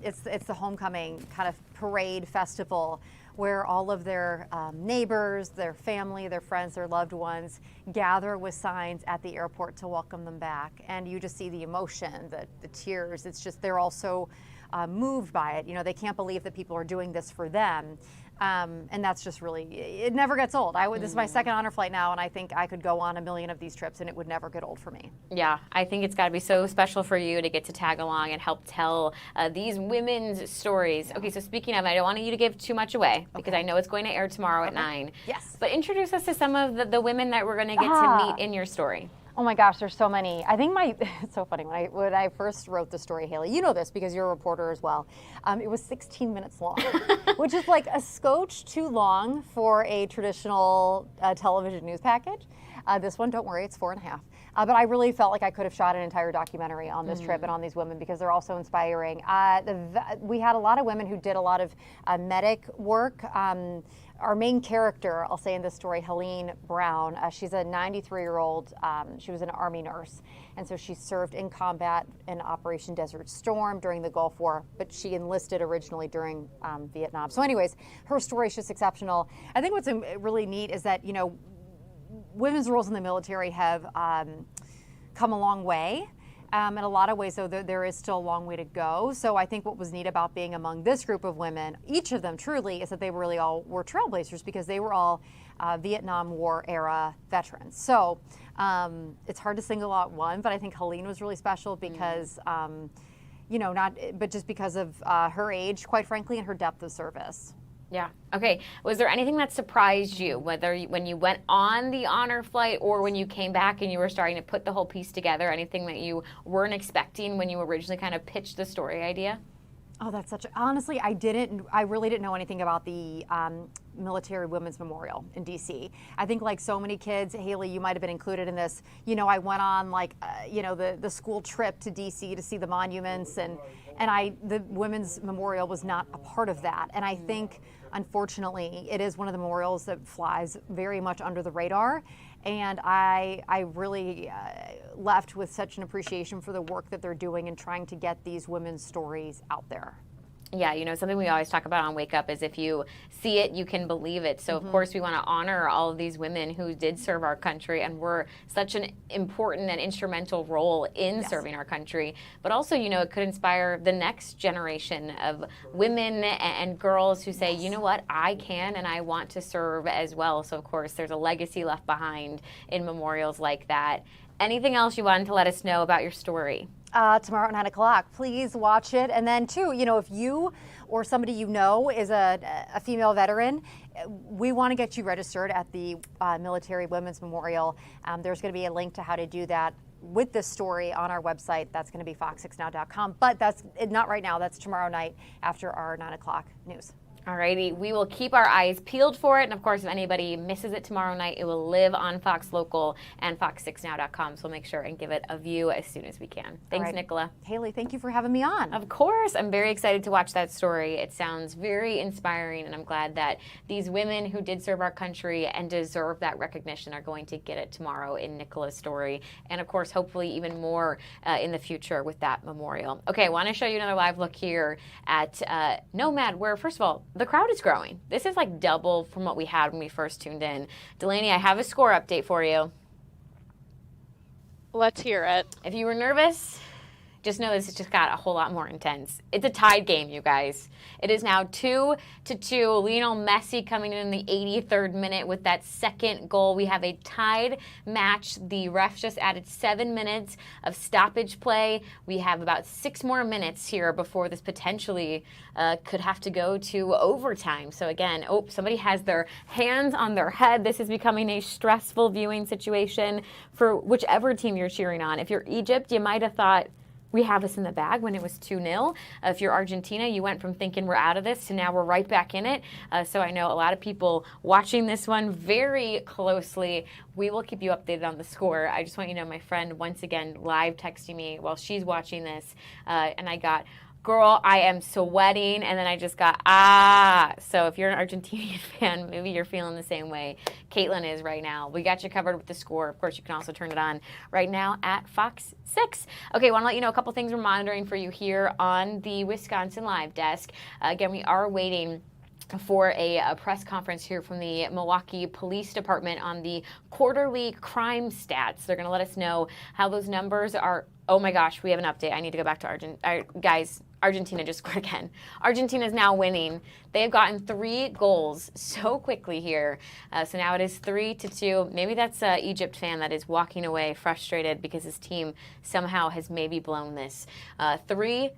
It's the homecoming kind of parade festival where all of their neighbors, their family, their friends, their loved ones gather with signs at the airport to welcome them back. And you just see the emotion, the tears. It's just, they're all so moved by it. They can't believe that people are doing this for them. And that's just really, it never gets old. This is my second honor flight now, and I think I could go on a million of these trips and it would never get old for me. Yeah, I think it's got to be so special for you to get to tag along and help tell these women's stories. Okay, so speaking of, I don't want you to give too much away because I know it's going to air tomorrow at 9. Yes. But introduce us to some of the women that we're going to get to meet in your story. Oh my gosh, there's so many. I think it's so funny, when I first wrote the story, Haley, you know this because you're a reporter as well, it was 16 minutes long, which is like a scotch too long for a traditional television news package. This one, don't worry, it's 4.5. But I really felt like I could have shot an entire documentary on this trip and on these women because they're all so inspiring. We had a lot of women who did a lot of medic work. Our main character, I'll say in this story, Helene Brown, she's a 93-year-old, she was an Army nurse, and so she served in combat in Operation Desert Storm during the Gulf War, but she enlisted originally during Vietnam. So anyways, her story is just exceptional. I think what's really neat is that, women's roles in the military have come a long way. In a lot of ways, though, there is still a long way to go. So I think what was neat about being among this group of women, each of them truly, is that they really all were trailblazers because they were all Vietnam War era veterans. So it's hard to single out one, but I think Helene was really special because, but just because of her age, quite frankly, and her depth of service. Yeah. Okay. Was there anything that surprised you, whether when you went on the honor flight or when you came back and you were starting to put the whole piece together? Anything that you weren't expecting when you originally kind of pitched the story idea? Oh, that's honestly, I really didn't know anything about the Military Women's Memorial in DC. I think like so many kids, Haley, you might have been included in this. I went on the school trip to DC to see the monuments and the Women's Memorial was not a part of that. And I think, unfortunately, it is one of the memorials that flies very much under the radar. And I really left with such an appreciation for the work that they're doing in trying to get these women's stories out there. Yeah, something we always talk about on Wake Up is if you see it, you can believe it. So, of course, we want to honor all of these women who did serve our country and were such an important and instrumental role in serving our country. But also, it could inspire the next generation of women and girls who say, you know what, I can and I want to serve as well. So, of course, there's a legacy left behind in memorials like that. Anything else you wanted to let us know about your story? Tomorrow at 9 o'clock. Please watch it. And then, too, if you or somebody you know is a female veteran, we want to get you registered at the Military Women's Memorial. There's going to be a link to how to do that with this story on our website. That's going to be fox6now.com. But that's not right now. That's tomorrow night after our 9 o'clock news. Alrighty, we will keep our eyes peeled for it. And of course, if anybody misses it tomorrow night, it will live on Fox Local and fox6now.com. So make sure and give it a view as soon as we can. Thanks, right. Nicola. Haley, thank you for having me on. Of course. I'm very excited to watch that story. It sounds very inspiring, and I'm glad that these women who did serve our country and deserve that recognition are going to get it tomorrow in Nicola's story. And of course, hopefully even more in the future with that memorial. Okay, I want to show you another live look here at Nomad, where, first of all, the crowd is growing. This is like double from what we had when we first tuned in. Delaney, I have a score update for you. Let's hear it. If you were nervous, just know this has just got a whole lot more intense. It's a tied game, you guys. It is now 2-2. Lionel Messi coming in the 83rd minute with that second goal. We have a tied match. The refs just added 7 minutes of stoppage play. We have about 6 more minutes here before this potentially could have to go to overtime. So again, somebody has their hands on their head. This is becoming a stressful viewing situation for whichever team you're cheering on. If you're Egypt, you might have thought, we have this in the bag when it was 2-0. If you're Argentina, you went from thinking we're out of this to now we're right back in it. So I know a lot of people watching this one very closely. We will keep you updated on the score. I just want you to know my friend, once again, live texting me while she's watching this, and I got, girl, I am sweating, and then I just got, So if you're an Argentinian fan, maybe you're feeling the same way Caitlin is right now. We got you covered with the score. Of course, you can also turn it on right now at Fox 6. Okay, I want to let you know a couple things we're monitoring for you here on the Wisconsin Live Desk. Again, we are waiting for a press conference here from the Milwaukee Police Department on the quarterly crime stats. They're going to let us know how those numbers are. Oh my gosh, we have an update. I need to go back to Argentina just scored again. Argentina is now winning. They have gotten 3 goals so quickly here. So now it is 3-2. Maybe that's an Egypt fan that is walking away frustrated because his team somehow has maybe blown this. 3-2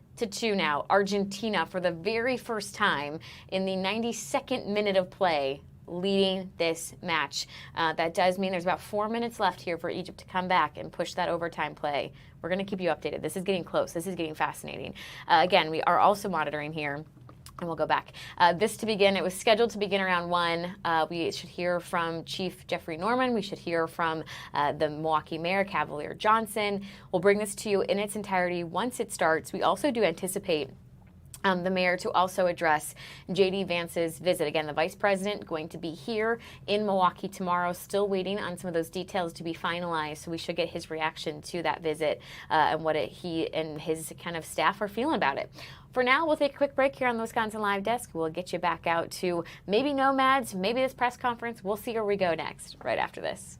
now. Argentina, for the very first time in the 92nd minute of play, leading this match. That does mean there's about 4 minutes left here for Egypt to come back and push that overtime play. We're going to keep you updated. This is getting close. This is getting fascinating. Again, we are also monitoring here. And we'll go back. This to begin, it was scheduled to begin around 1. We should hear from Chief Jeffrey Norman. We should hear from the Milwaukee Mayor, Cavalier Johnson. We'll bring this to you in its entirety once it starts. We also do anticipate the mayor to also address J.D. Vance's visit. Again, the vice president going to be here in Milwaukee tomorrow, still waiting on some of those details to be finalized, so we should get his reaction to that visit and what he and his kind of staff are feeling about it. For now, we'll take a quick break here on the Wisconsin Live Desk. We'll get you back out to maybe Nomads, maybe this press conference. We'll see where we go next, right after this.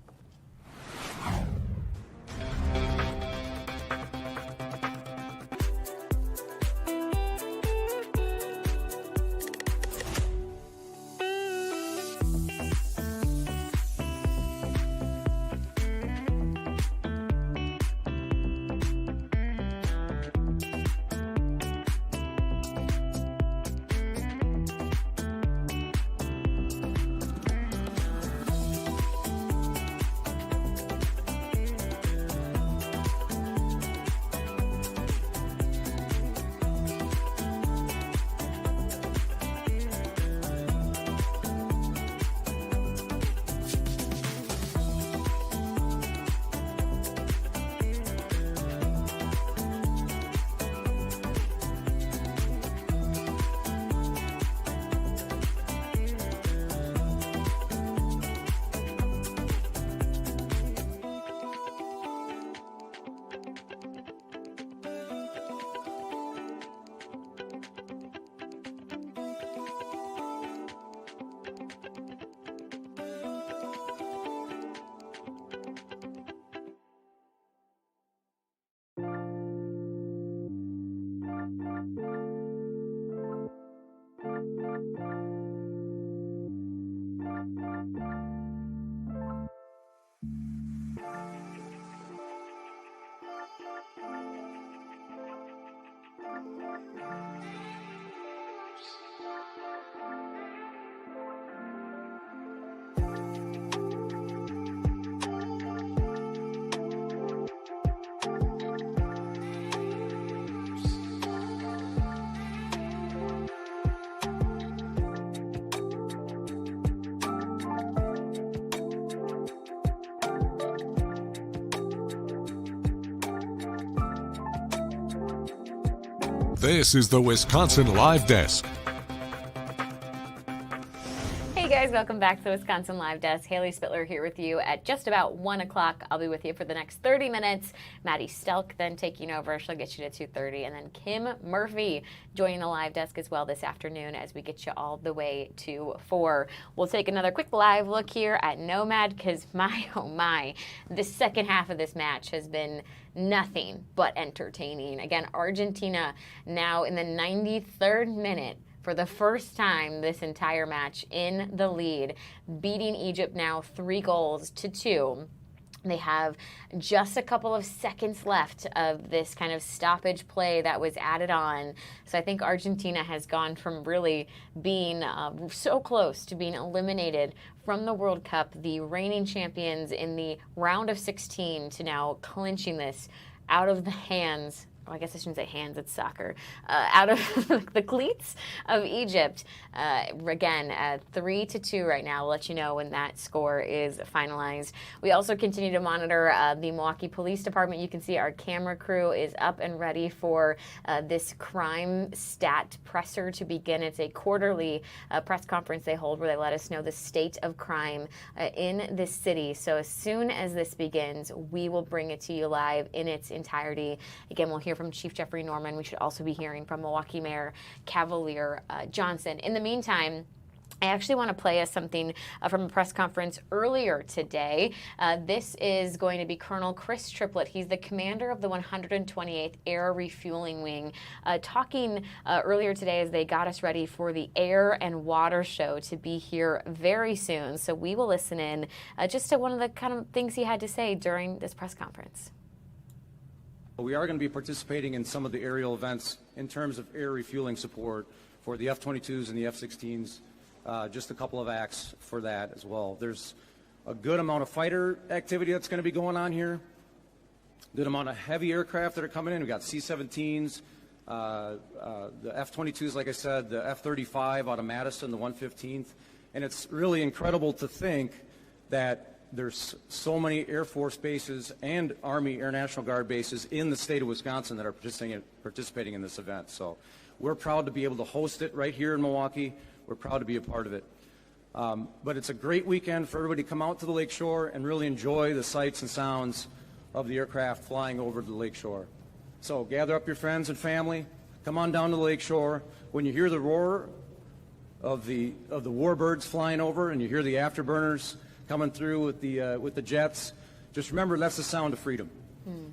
This is the Wisconsin Live Desk. Hey guys, welcome back to the Wisconsin Live Desk. Haley Spittler here with you at just about 1 o'clock. I'll be with you for the next 30 minutes. Maddie Stelk then taking over. She'll get you to 2:30. And then Kim Murphy joining the live desk as well this afternoon as we get you all the way to 4. We'll take another quick live look here at Nomad because my, oh my, the second half of this match has been nothing but entertaining. Again, Argentina now in the 93rd minute for the first time this entire match in the lead, beating Egypt now 3-2. They have just a couple of seconds left of this kind of stoppage play that was added on. So I think Argentina has gone from really being so close to being eliminated from the World Cup, the reigning champions in the round of 16, to now clinching this out of the hands, well, I guess I shouldn't say hands, it's soccer, out of the cleats of Egypt. Again, 3-2 right now. We'll let you know when that score is finalized. We also continue to monitor the Milwaukee Police Department. You can see our camera crew is up and ready for this crime stat presser to begin. It's a quarterly press conference they hold where they let us know the state of crime in this city. So as soon as this begins, we will bring it to you live in its entirety. Again, we'll hear from Chief Jeffrey Norman. We should also be hearing from Milwaukee Mayor Cavalier Johnson. In the meantime, I actually want to play us something from a press conference earlier today. This is going to be Colonel Chris Triplett. He's the commander of the 128th Air Refueling Wing, talking earlier today as they got us ready for the Air and Water Show to be here very soon. So we will listen in just to one of the kind of things he had to say during this press conference. We are going to be participating in some of the aerial events in terms of air refueling support for the F-22s and the F-16s, just a couple of acts for that as well. There's a good amount of fighter activity that's going to be going on here, good amount of heavy aircraft that are coming in. We've got C-17s, the F-22s, like I said, the F-35 out of Madison, the 115th, and it's really incredible to think that there's so many Air Force bases and Army Air National Guard bases in the state of Wisconsin that are participating in this event. So we're proud to be able to host it right here in Milwaukee. We're proud to be a part of it. But it's a great weekend for everybody to come out to the lakeshore and really enjoy the sights and sounds of the aircraft flying over the lakeshore. So gather up your friends and family, come on down to the lakeshore. When you hear the roar of the warbirds flying over and you hear the afterburners coming through with the jets, just remember that's the sound of freedom.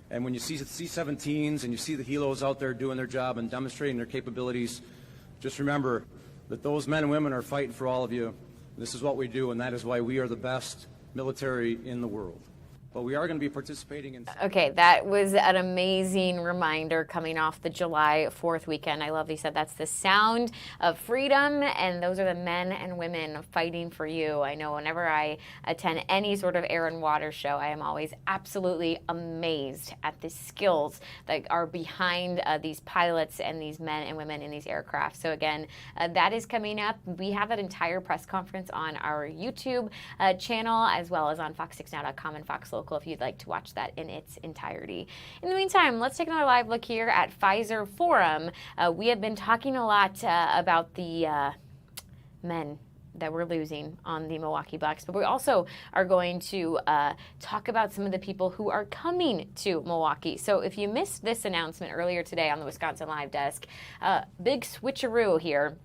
And when you see the C-17s and you see the helos out there doing their job and demonstrating their capabilities, just remember that those men and women are fighting for all of you. This is what we do, and that is why we are the best military in the world. But we are going to be participating in... Okay, that was an amazing reminder coming off the July 4th weekend. I love he said that's the sound of freedom, and those are the men and women fighting for you. I know whenever I attend any sort of air and water show, I am always absolutely amazed at the skills that are behind these pilots and these men and women in these aircraft. So again, that is coming up. We have an entire press conference on our YouTube channel, as well as on fox6now.com and Fox Local if you'd like to watch that in its entirety. In the meantime, let's take another live look here at Pfizer Forum. We have been talking a lot about the men that we're losing on the Milwaukee Bucks, but we also are going to talk about some of the people who are coming to Milwaukee. So if you missed this announcement earlier today on the Wisconsin Live Desk, big switcheroo here.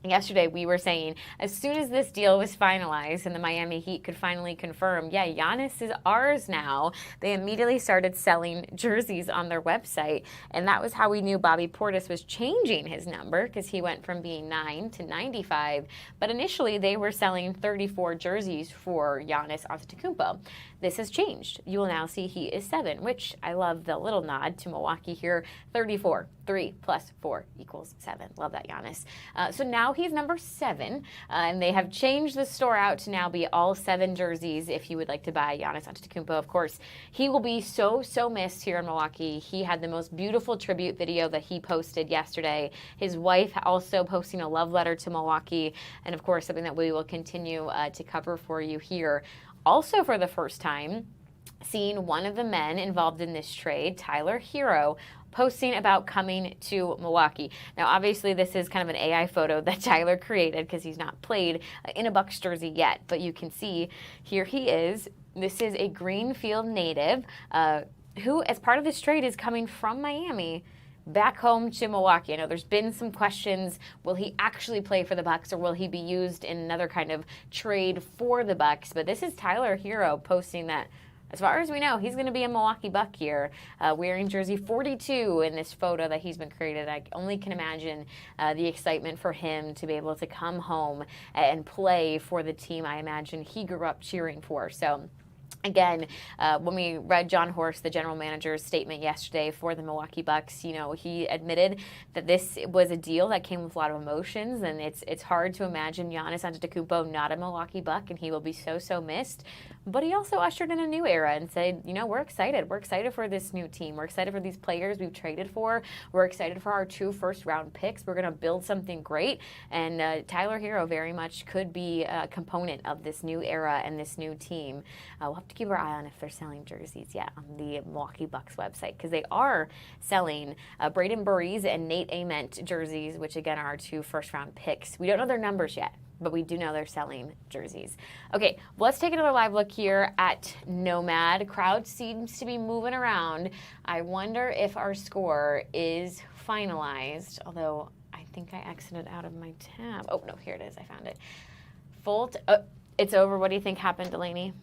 Yesterday, we were saying as soon as this deal was finalized and the Miami Heat could finally confirm, yeah, Giannis is ours now, they immediately started selling jerseys on their website. And that was how we knew Bobby Portis was changing his number, because he went from being 9 to 95. But initially, they were selling 34 jerseys for Giannis Antetokounmpo. This has changed. You will now see he is 7, which I love the little nod to Milwaukee here. 34. 3 plus 4 equals 7. Love that, Giannis. So now he's number 7, and they have changed the store out to now be all 7 jerseys if you would like to buy Giannis Antetokounmpo. Of course, he will be so missed here in Milwaukee. He had the most beautiful tribute video that he posted yesterday. His wife also posting a love letter to Milwaukee, and of course, something that we will continue to cover for you here. Also, for the first time, seeing one of the men involved in this trade, Tyler Hero, posting about coming to Milwaukee. Now, obviously, this is kind of an AI photo that Tyler created because he's not played in a Bucks jersey yet, but you can see here he is. This is a Greenfield native who, as part of this trade, is coming from Miami back home to Milwaukee. I know there's been some questions. Will he actually play for the Bucks, or will he be used in another kind of trade for the Bucks? But this is Tyler Hero posting that, as far as we know, he's going to be a Milwaukee Buck here, wearing jersey 42 in this photo that he's been created. I only can imagine the excitement for him to be able to come home and play for the team I imagine he grew up cheering for. So again, when we read John Horst, the general manager's statement yesterday for the Milwaukee Bucks, you know, he admitted that this was a deal that came with a lot of emotions, and it's hard to imagine Giannis Antetokounmpo not a Milwaukee Buck, and he will be so missed. But he also ushered in a new era and said, you know, we're excited. We're excited for this new team. We're excited for these players we've traded for. We're excited for our 2 first-round picks. We're going to build something great. And Tyler Hero very much could be a component of this new era and this new team. We'll have to keep our eye on if they're selling jerseys yet on the Milwaukee Bucks website, because they are selling Braden Burries and Nate Ament jerseys, which, again, are our 2 first-round picks. We don't know their numbers yet, but we do know they're selling jerseys. Okay, well, let's take another live look here at Nomad. Crowd seems to be moving around. I wonder if our score is finalized, although I think I exited out of my tab. Oh, no, here it is. I found it. It's over. What do you think happened, Delaney?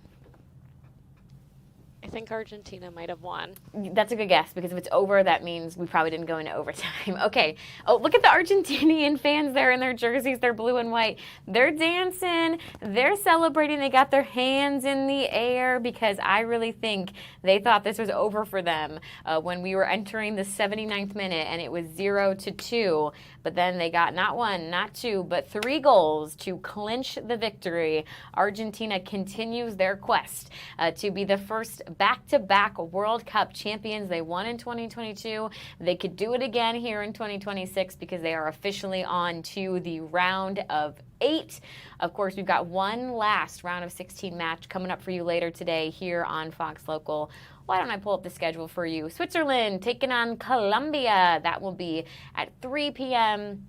I think Argentina might have won. That's a good guess, because if it's over, that means we probably didn't go into overtime. Okay. Oh, look at the Argentinian fans there in their jerseys. They're blue and white. They're dancing. They're celebrating. They got their hands in the air, because I really think they thought this was over for them when we were entering the 79th minute and it was 0-2. But then they got not 1, not 2, but 3 goals to clinch the victory. Argentina continues their quest to be the first back-to-back World Cup champions. They won in 2022. They could do it again here in 2026, because they are officially on to the round of 8. Of course, we've got one last round of 16 match coming up for you later today here on Fox Local. Why don't I pull up the schedule for you? Switzerland taking on Colombia. That will be at 3 p.m.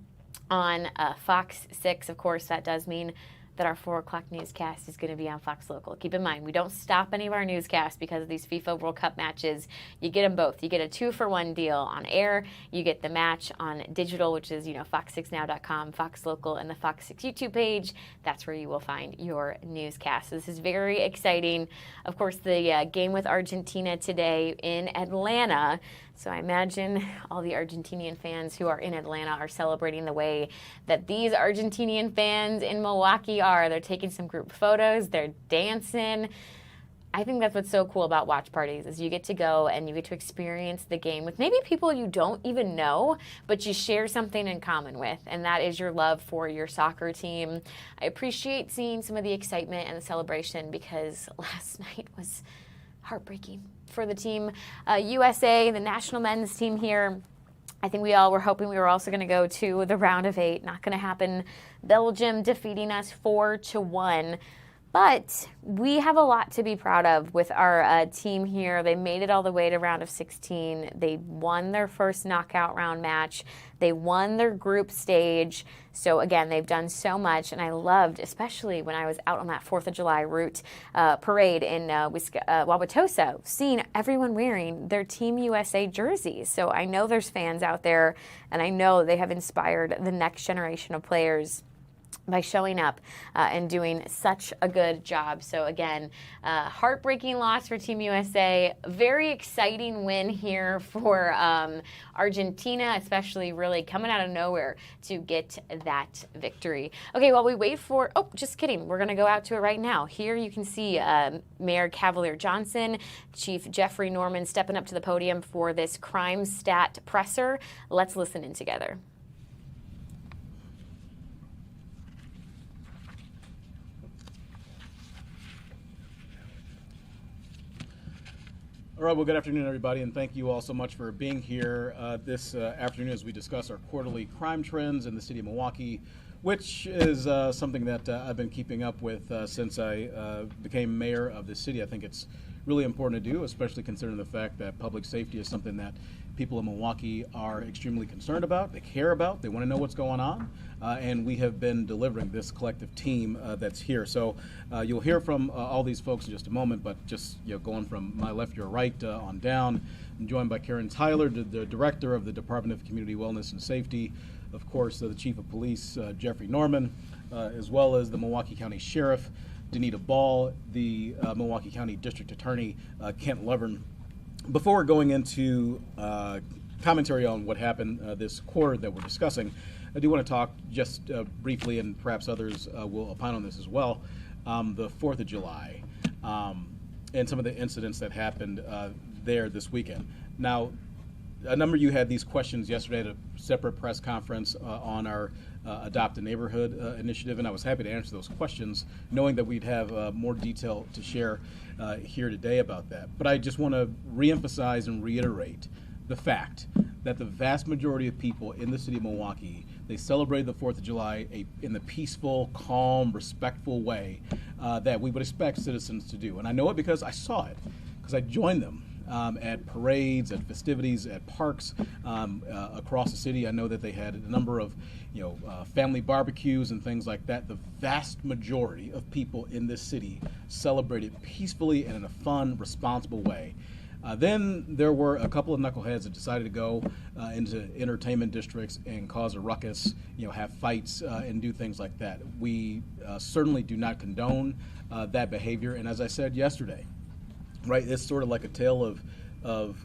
on Fox 6. Of course, that does mean that our 4 o'clock newscast is going to be on Fox Local. Keep in mind, we don't stop any of our newscasts because of these FIFA World Cup matches. You get them both. You get a 2-for-1 deal on air. You get the match on digital, which is, fox6now.com, Fox Local, and the Fox 6 YouTube page. That's where you will find your newscast. This is very exciting. Of course, the game with Argentina today in Atlanta. So I imagine all the Argentinian fans who are in Atlanta are celebrating the way that these Argentinian fans in Milwaukee are. They're taking some group photos. They're dancing. I think that's what's so cool about watch parties, is you get to go and you get to experience the game with maybe people you don't even know, but you share something in common with, and that is your love for your soccer team. I appreciate seeing some of the excitement and the celebration, because last night was heartbreaking for the team USA, the national men's team here. I think we all were hoping we were also going to go to the round of 8. Not going to happen. Belgium defeating us 4-1. But we have a lot to be proud of with our team here. They made it all the way to round of 16. They won their first knockout round match. They won their group stage. So, again, they've done so much. And I loved, especially when I was out on that 4th of July route parade in Wauwatosa, seeing everyone wearing their Team USA jerseys. So I know there's fans out there, and I know they have inspired the next generation of players by showing up and doing such a good job. So again, heartbreaking loss for Team USA. Very exciting win here for Argentina, especially really coming out of nowhere to get that victory. Okay, while we wait for, just kidding, we're going to go out to it right now. Here you can see Mayor Cavalier Johnson, Chief Jeffrey Norman stepping up to the podium for this crime stat presser. Let's listen in together. All right, well, good afternoon, everybody, and thank you all so much for being here this afternoon as we discuss our quarterly crime trends in the city of Milwaukee, which is something that I've been keeping up with since I became mayor of the city. I think it's really important to do, especially considering the fact that public safety is something that people in Milwaukee are extremely concerned about, they care about, they want to know what's going on, and we have been delivering this collective team that's here. So you'll hear from all these folks in just a moment, but just going from my left to your right on down, I'm joined by Karen Tyler, the Director of the Department of Community Wellness and Safety, of course, the Chief of Police, Jeffrey Norman, as well as the Milwaukee County Sheriff, Danita Ball, the Milwaukee County District Attorney, Kent Lovern. Before going into commentary on what happened this quarter that we're discussing, I do want to talk just briefly, and perhaps others will opine on this as well, the 4th of July and some of the incidents that happened there this weekend. Now, a number of you had these questions yesterday at a separate press conference on our Adopt a Neighborhood initiative, and I was happy to answer those questions, knowing that we'd have more detail to share here today about that. But I just want to reemphasize and reiterate the fact that the vast majority of people in the city of Milwaukee, they celebrated the 4th of July in the peaceful, calm, respectful way that we would expect citizens to do. And I know it because I saw it, because I joined them at parades, at festivities, at parks across the city. I know that they had a number of family barbecues and things like that. The vast majority of people in this city celebrated peacefully and in a fun, responsible way. Then there were a couple of knuckleheads that decided to go into entertainment districts and cause a ruckus, have fights and do things like that. We certainly do not condone that behavior. And as I said yesterday, right, it's sort of like a tale of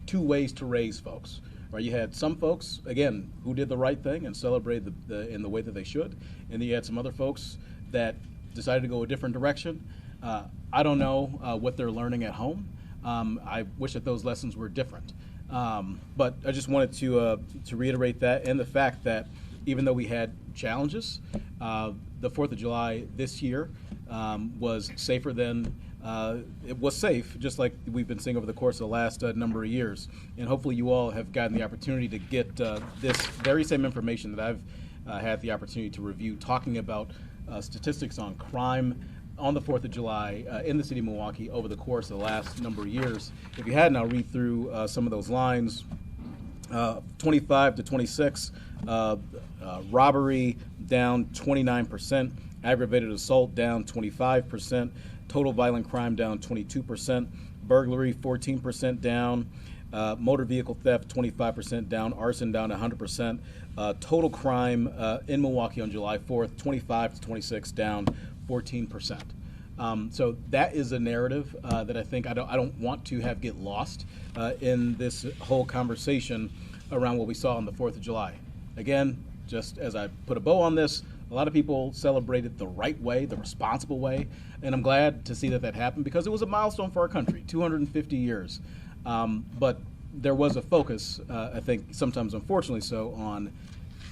two ways to raise folks. Right, you had some folks, again, who did the right thing and celebrated in the way that they should, and then you had some other folks that decided to go a different direction. I don't know what they're learning at home. I wish that those lessons were different. But I just wanted to reiterate that, and the fact that even though we had challenges, the 4th of July this year was safer than it was safe, just like we've been seeing over the course of the last number of years. And hopefully you all have gotten the opportunity to get this very same information that I've had the opportunity to review, talking about statistics on crime on the 4th of July in the city of Milwaukee over the course of the last number of years. If you hadn't, I'll read through some of those lines. 25 to 26, robbery down 29%, aggravated assault down 25%, total violent crime down 22%, burglary 14% down, motor vehicle theft 25% down, arson down 100%, total crime in Milwaukee on July 4th, 25 to 26 down 14%. So that is a narrative that I think I don't want to have get lost in this whole conversation around what we saw on the 4th of July. Again, just as I put a bow on this, a lot of people celebrated the right way, the responsible way, and I'm glad to see that happened because it was a milestone for our country, 250 years. But there was a focus, I think sometimes unfortunately so, on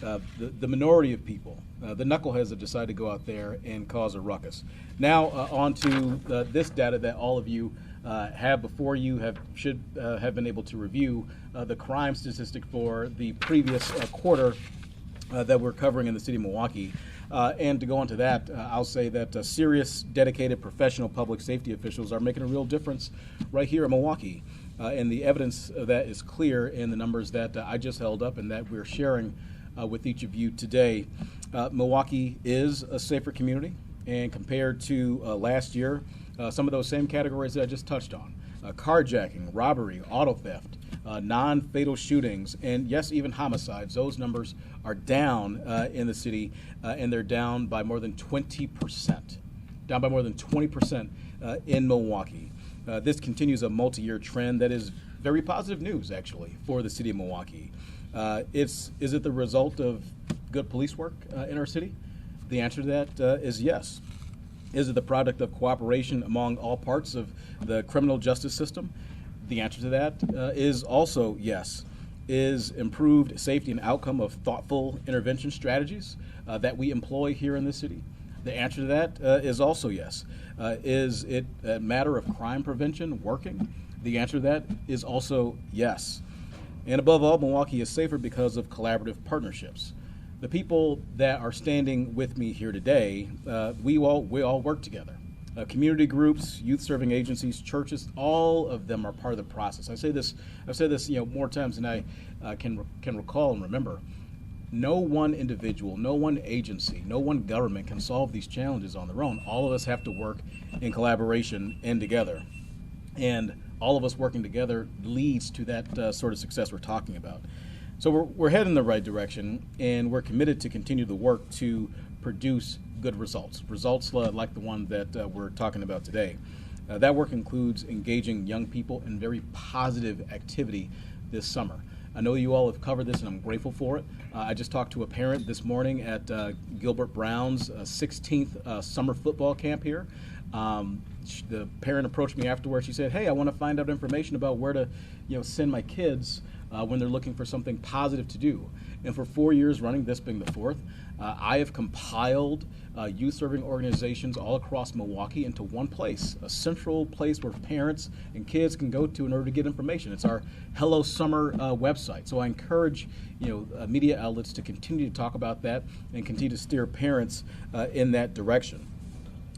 the minority of people, the knuckleheads that decide to go out there and cause a ruckus. Now on to this data that all of you have before you, should have been able to review the crime statistic for the previous quarter that we're covering in the city of Milwaukee. And to go on to that, I'll say that serious, dedicated, professional public safety officials are making a real difference right here in Milwaukee. And the evidence of that is clear in the numbers that I just held up and that we're sharing with each of you today. Milwaukee is a safer community, and compared to last year, some of those same categories that I just touched on, carjacking, robbery, auto theft, non-fatal shootings, and yes, even homicides, those numbers are down in the city, and they're down by more than 20%, down by more than 20% in Milwaukee. This continues a multi-year trend that is very positive news, actually, for the city of Milwaukee. Is it the result of good police work in our city? The answer to that is yes. Is it the product of cooperation among all parts of the criminal justice system? The answer to that is also yes. Is improved safety and outcome of thoughtful intervention strategies that we employ here in this city? The answer to that is also yes. Is it a matter of crime prevention working? The answer to that is also yes. And above all, Milwaukee is safer because of collaborative partnerships. The people that are standing with me here today, we all work together. Community groups, youth-serving agencies, churches, all of them are part of the process. I've said this, more times than I can recall and remember. No one individual, no one agency, no one government can solve these challenges on their own. All of us have to work in collaboration and together. And all of us working together leads to that sort of success we're talking about. So we're heading in the right direction, and we're committed to continue the work to produce good results like the one that we're talking about today. That work includes engaging young people in very positive activity this summer. I know you all have covered this, and I'm grateful for it. I just talked to a parent this morning at Gilbert Brown's 16th summer football camp here. The parent approached me afterwards. She said, "Hey, I want to find out information about where to, send my kids when they're looking for something positive to do." And for 4 years running, this being the fourth, I have compiled youth-serving organizations all across Milwaukee into one place, a central place where parents and kids can go to in order to get information. It's our Hello Summer website. So I encourage media outlets to continue to talk about that and continue to steer parents in that direction.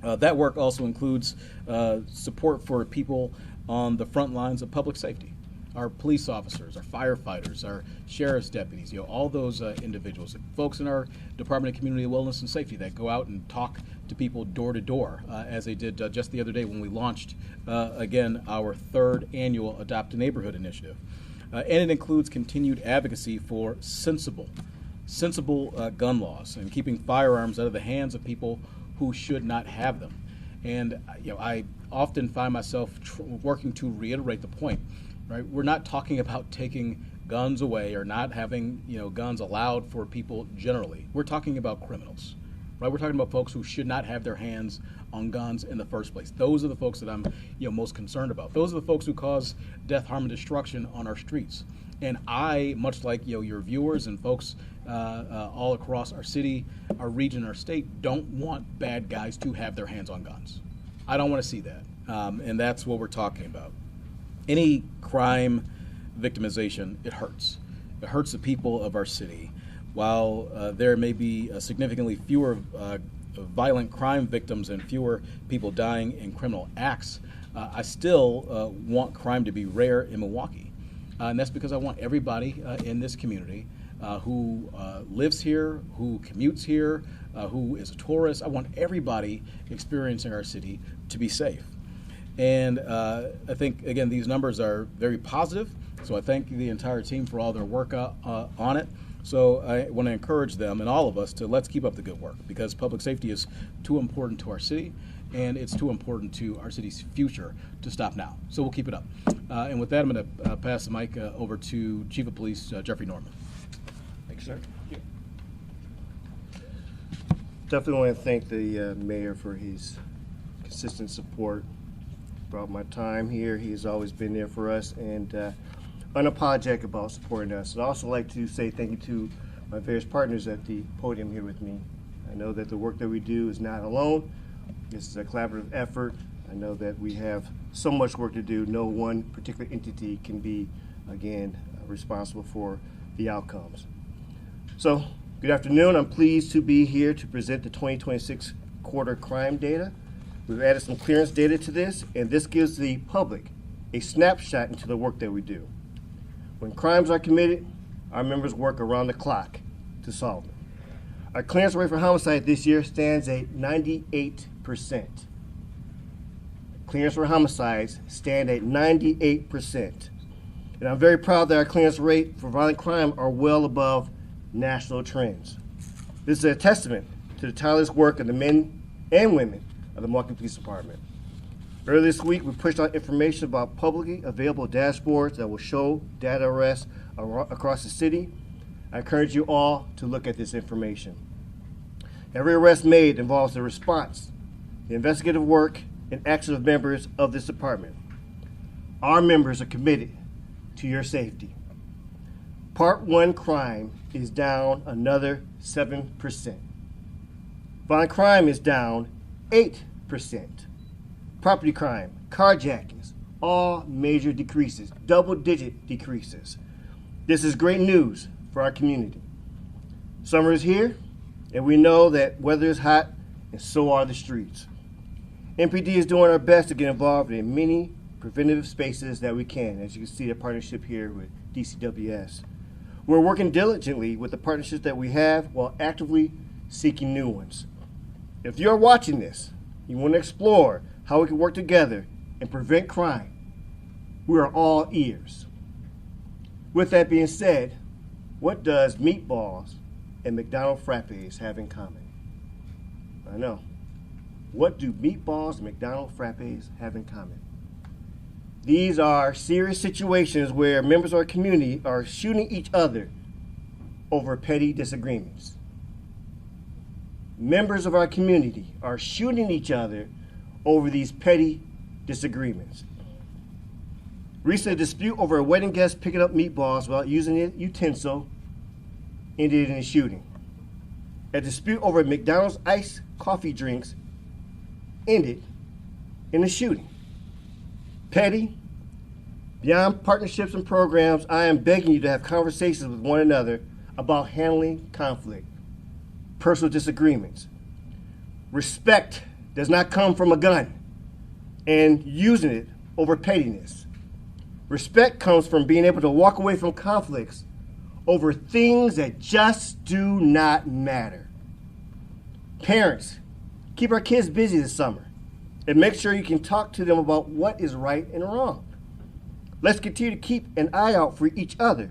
That work also includes support for people on the front lines of public safety. Our police officers, our firefighters, our sheriff's deputies, all those individuals, folks in our Department of Community Wellness and Safety that go out and talk to people door to door, as they did just the other day when we launched, again, our third annual Adopt a Neighborhood initiative. And it includes continued advocacy for sensible gun laws and keeping firearms out of the hands of people who should not have them. And I often find myself working to reiterate the point. Right? We're not talking about taking guns away or not having guns allowed for people generally. We're talking about criminals. Right? We're talking about folks who should not have their hands on guns in the first place. Those are the folks that I'm most concerned about. Those are the folks who cause death, harm, and destruction on our streets. And I, much like your viewers and folks all across our city, our region, our state, don't want bad guys to have their hands on guns. I don't want to see that. And that's what we're talking about. Any crime victimization, it hurts. It hurts the people of our city. While there may be significantly fewer violent crime victims and fewer people dying in criminal acts, I still want crime to be rare in Milwaukee. And that's because I want everybody in this community who lives here, who commutes here, who is a tourist, I want everybody experiencing our city to be safe. And I think, again, these numbers are very positive, so I thank the entire team for all their work on it. So I want to encourage them and all of us to let's keep up the good work, because public safety is too important to our city, and it's too important to our city's future to stop now. So we'll keep it up. And with that, I'm going to pass the mic over to Chief of Police Jeffrey Norman. Thank you, sir. Definitely want to thank the mayor for his consistent support throughout my time here. He has always been there for us and unapologetic about supporting us. I'd also like to say thank you to my various partners at the podium here with me. I know that the work that we do is not alone. This is a collaborative effort. I know that we have so much work to do. No one particular entity can be, again, responsible for the outcomes. So, good afternoon. I'm pleased to be here to present the 2026 quarter crime data. We've added some clearance data to this, and this gives the public a snapshot into the work that we do. When crimes are committed, our members work around the clock to solve them. Our clearance rate for homicide this year stands at 98%. Clearance for homicides stand at 98%. And I'm very proud that our clearance rate for violent crime are well above national trends. This is a testament to the tireless work of the men and women of the Milwaukee Police Department. Earlier this week, we pushed out information about publicly available dashboards that will show data arrests across the city. I encourage you all to look at this information. Every arrest made involves the response, the investigative work, and action of members of this department. Our members are committed to your safety. Part 1 crime is down another 7%. Violent crime is down 8%. Property crime, carjackings, all major decreases, double-digit decreases. This is great news for our community. Summer is here, and we know that weather is hot, and so are the streets. MPD is doing our best to get involved in many preventative spaces that we can, as you can see the partnership here with DCWS. We're working diligently with the partnerships that we have while actively seeking new ones. If you're watching this, you want to explore how we can work together and prevent crime, we are all ears. With that being said, what does meatballs and McDonald's frappes have in common? I know. What do meatballs and McDonald's frappes have in common? These are serious situations where members of our community are shooting each other over petty disagreements. Members of our community are shooting each other over these petty disagreements. Recently, a dispute over a wedding guest picking up meatballs without using a utensil ended in a shooting. A dispute over McDonald's iced coffee drinks ended in a shooting. Petty, beyond partnerships and programs, I am begging you to have conversations with one another about handling conflict, personal disagreements. Respect does not come from a gun and using it over pettiness. Respect comes from being able to walk away from conflicts over things that just do not matter. Parents, keep our kids busy this summer and make sure you can talk to them about what is right and wrong. Let's continue to keep an eye out for each other.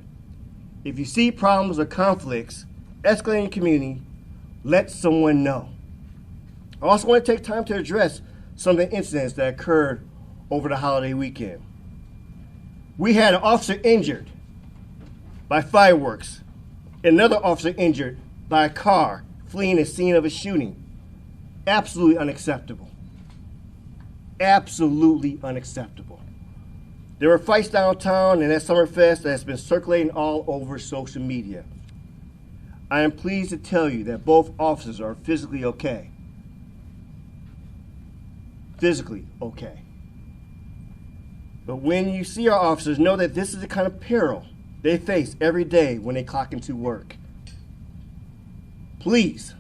If you see problems or conflicts escalating in the community, let someone know. I also want to take time to address some of the incidents that occurred over the holiday weekend. We had an officer injured by fireworks, another officer injured by a car fleeing the scene of a shooting. Absolutely unacceptable. Absolutely unacceptable. There were fights downtown and at Summerfest that has been circulating all over social media. I am pleased to tell you that both officers are physically okay. Physically okay. But when you see our officers, know that this is the kind of peril they face every day when they clock into work. Please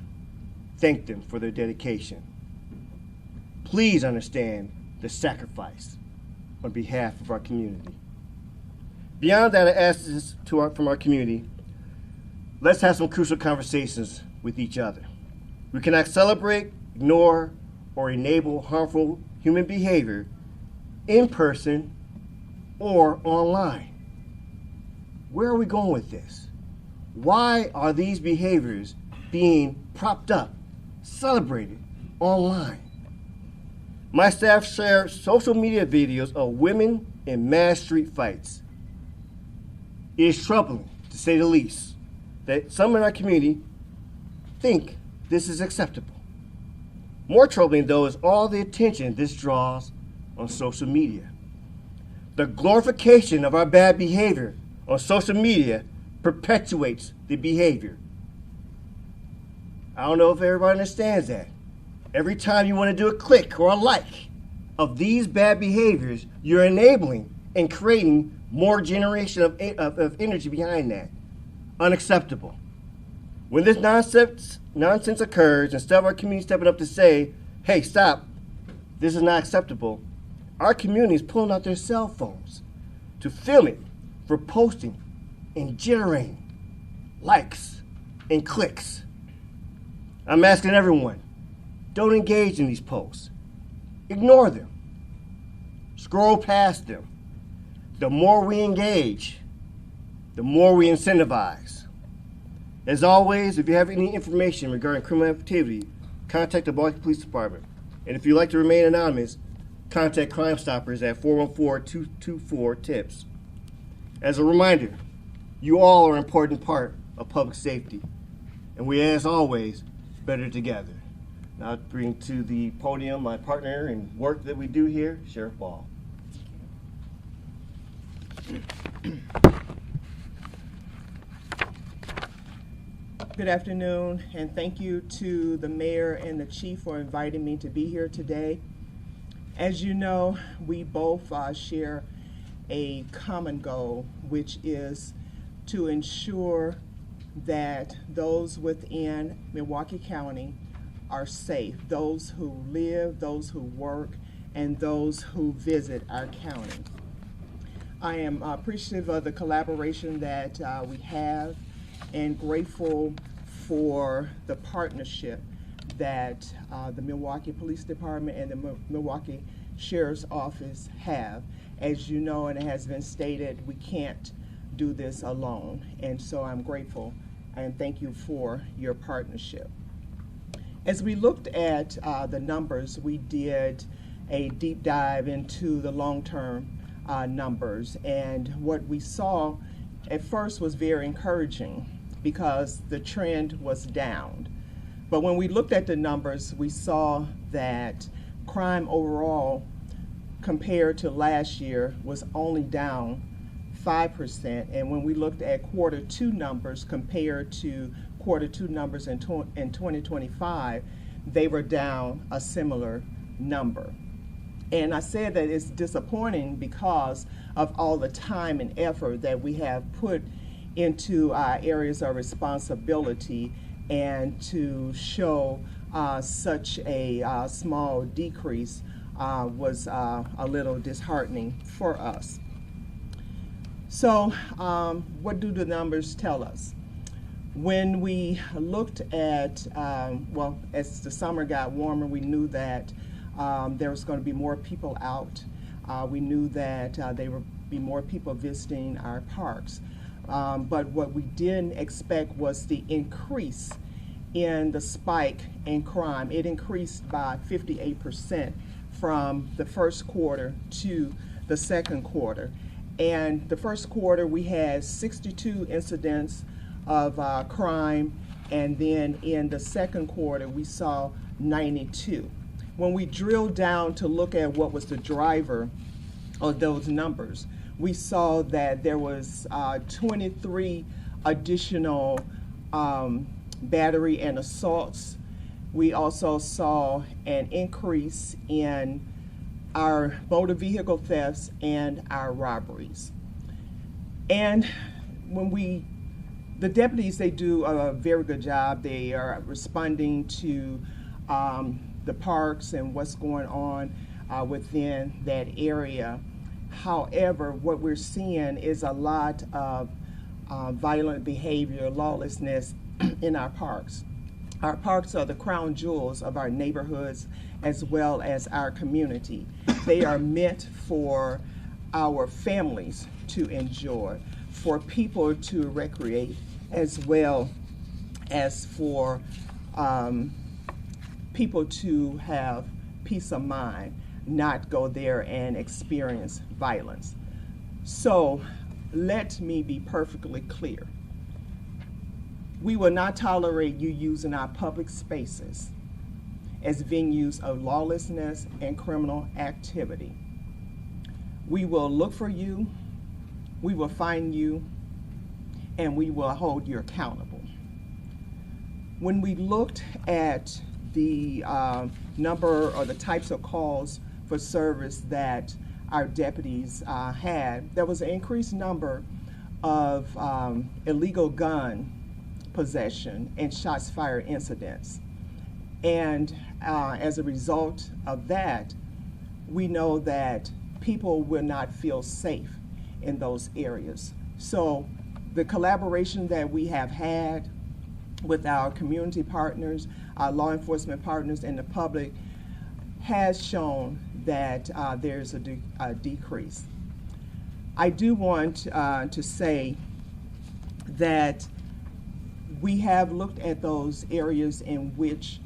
thank them for their dedication. Please understand the sacrifice on behalf of our community. Beyond that, I ask this from our community, let's have some crucial conversations with each other. We cannot celebrate, ignore, or enable harmful human behavior in person or online. Where are we going with this? Why are these behaviors being propped up, celebrated online? My staff share social media videos of women in mass street fights. It is troubling, to say the least, that some in our community think this is acceptable. More troubling, though, is all the attention this draws on social media. The glorification of our bad behavior on social media perpetuates the behavior. I don't know if everybody understands that. Every time you want to do a click or a like of these bad behaviors, you're enabling and creating more generation of energy behind that. Unacceptable. When this nonsense occurs, instead of our community stepping up to say, hey, stop, this is not acceptable, our community is pulling out their cell phones to film it for posting and generating likes and clicks. I'm asking everyone, don't engage in these posts. Ignore them. Scroll past them. The more we engage, the more we incentivize. As always, if you have any information regarding criminal activity, contact the Milwaukee Police Department. And if you'd like to remain anonymous, contact Crime Stoppers at 414-224-TIPS. As a reminder, you all are an important part of public safety. And we, as always, better together. Now I bring to the podium my partner in work that we do here, Sheriff Ball. Good afternoon, and thank you to the mayor and the chief for inviting me to be here today. As you know, we both share a common goal, which is to ensure that those within Milwaukee County are safe, those who live, those who work, and those who visit our county. I am appreciative of the collaboration that we have and grateful for the partnership that the Milwaukee Police Department and the Milwaukee Sheriff's Office have. As you know, and it has been stated, we can't do this alone, and so I'm grateful and thank you for your partnership. As we looked at the numbers, we did a deep dive into the long-term numbers, and what we saw at first was very encouraging because the trend was down. But when we looked at the numbers, we saw that crime overall compared to last year was only down 5%, and when we looked at Q2 numbers compared to Q2 numbers in 2025, they were down a similar number. And I said that it's disappointing because of all the time and effort that we have put into our areas of responsibility, and to show such a small decrease was a little disheartening for us. So what do the numbers tell us? When we looked at, well, as the summer got warmer, we knew that there was going to be more people out. We knew that there would be more people visiting our parks. But what we didn't expect was the increase in the spike in crime. It increased by 58% from the first quarter to the second quarter. And the first quarter we had 62 incidents of crime, and then in the second quarter we saw 92. When we drilled down to look at what was the driver of those numbers, we saw that there was 23 additional battery and assaults. We also saw an increase in our motor vehicle thefts and our robberies. And when the deputies, they do a very good job. They are responding to the parks and what's going on within that area. However, what we're seeing is a lot of violent behavior, lawlessness in our parks. Our parks are the crown jewels of our neighborhoods as well as our community. They are meant for our families to enjoy, for people to recreate, as well as for people to have peace of mind, not go there and experience violence. So let me be perfectly clear. We will not tolerate you using our public spaces as venues of lawlessness and criminal activity. We will look for you, we will find you, and we will hold you accountable. When we looked at the number or the types of calls for service that our deputies had, there was an increased number of illegal gun possession and shots fired incidents. And as a result of that, we know that people will not feel safe in those areas. So the collaboration that we have had with our community partners, our law enforcement partners, and the public has shown that there's a decrease. I do want to say that we have looked at those areas in which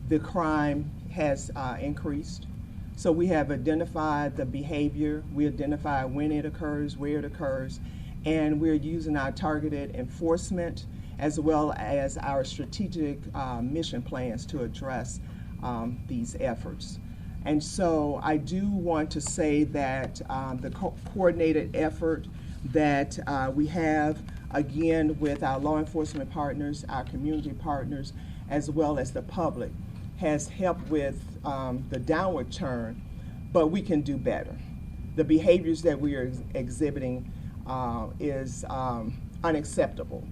the crime has increased. So we have identified the behavior, we identify when it occurs, where it occurs, and we're using our targeted enforcement as well as our strategic mission plans to address these efforts. And so I do want to say that the coordinated effort that we have, again, with our law enforcement partners, our community partners, as well as the public, has helped with the downward turn, but we can do better. The behaviors that we are exhibiting is unacceptable.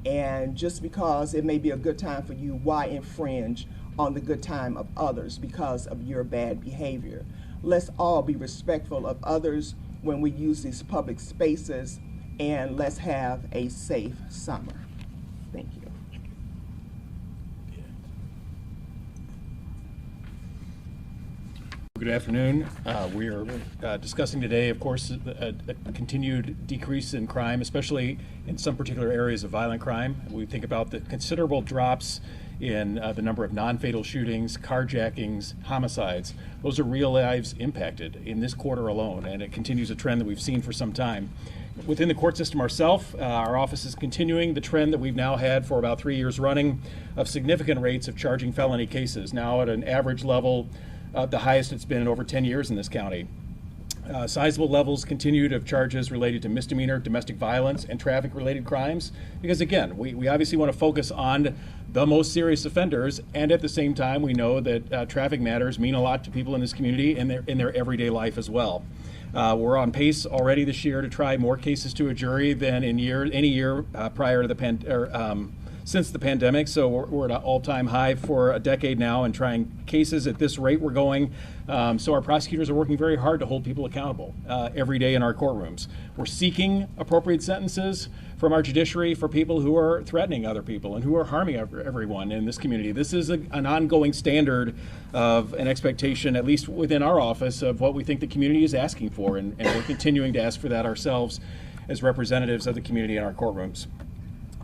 And just because it may be a good time for you, why infringe on the good time of others because of your bad behavior. Let's all be respectful of others when we use these public spaces, and let's have a safe summer. Thank you. Good afternoon. We are discussing today, of course, a continued decrease in crime, especially in some particular areas of violent crime. We think about the considerable drops in the number of non-fatal shootings, carjackings, homicides. Those are real lives impacted in this quarter alone, and it continues a trend that we've seen for some time. Within the court system ourselves, our office is continuing the trend that we've now had for about 3 years running of significant rates of charging felony cases, now at an average level the highest it's been in over 10 years in this county. Sizable levels continued of charges related to misdemeanor, domestic violence, and traffic-related crimes, because again, we obviously want to focus on the most serious offenders, and at the same time we know that traffic matters mean a lot to people in this community and in their everyday life as well. We're on pace already this year to try more cases to a jury than in any year prior to the since the pandemic, so we're at an all-time high for a decade now and trying cases at this rate we're going. So our prosecutors are working very hard to hold people accountable every day in our courtrooms. We're seeking appropriate sentences from our judiciary for people who are threatening other people and who are harming everyone in this community. This is an ongoing standard of an expectation, at least within our office, of what we think the community is asking for, and we're continuing to ask for that ourselves as representatives of the community in our courtrooms.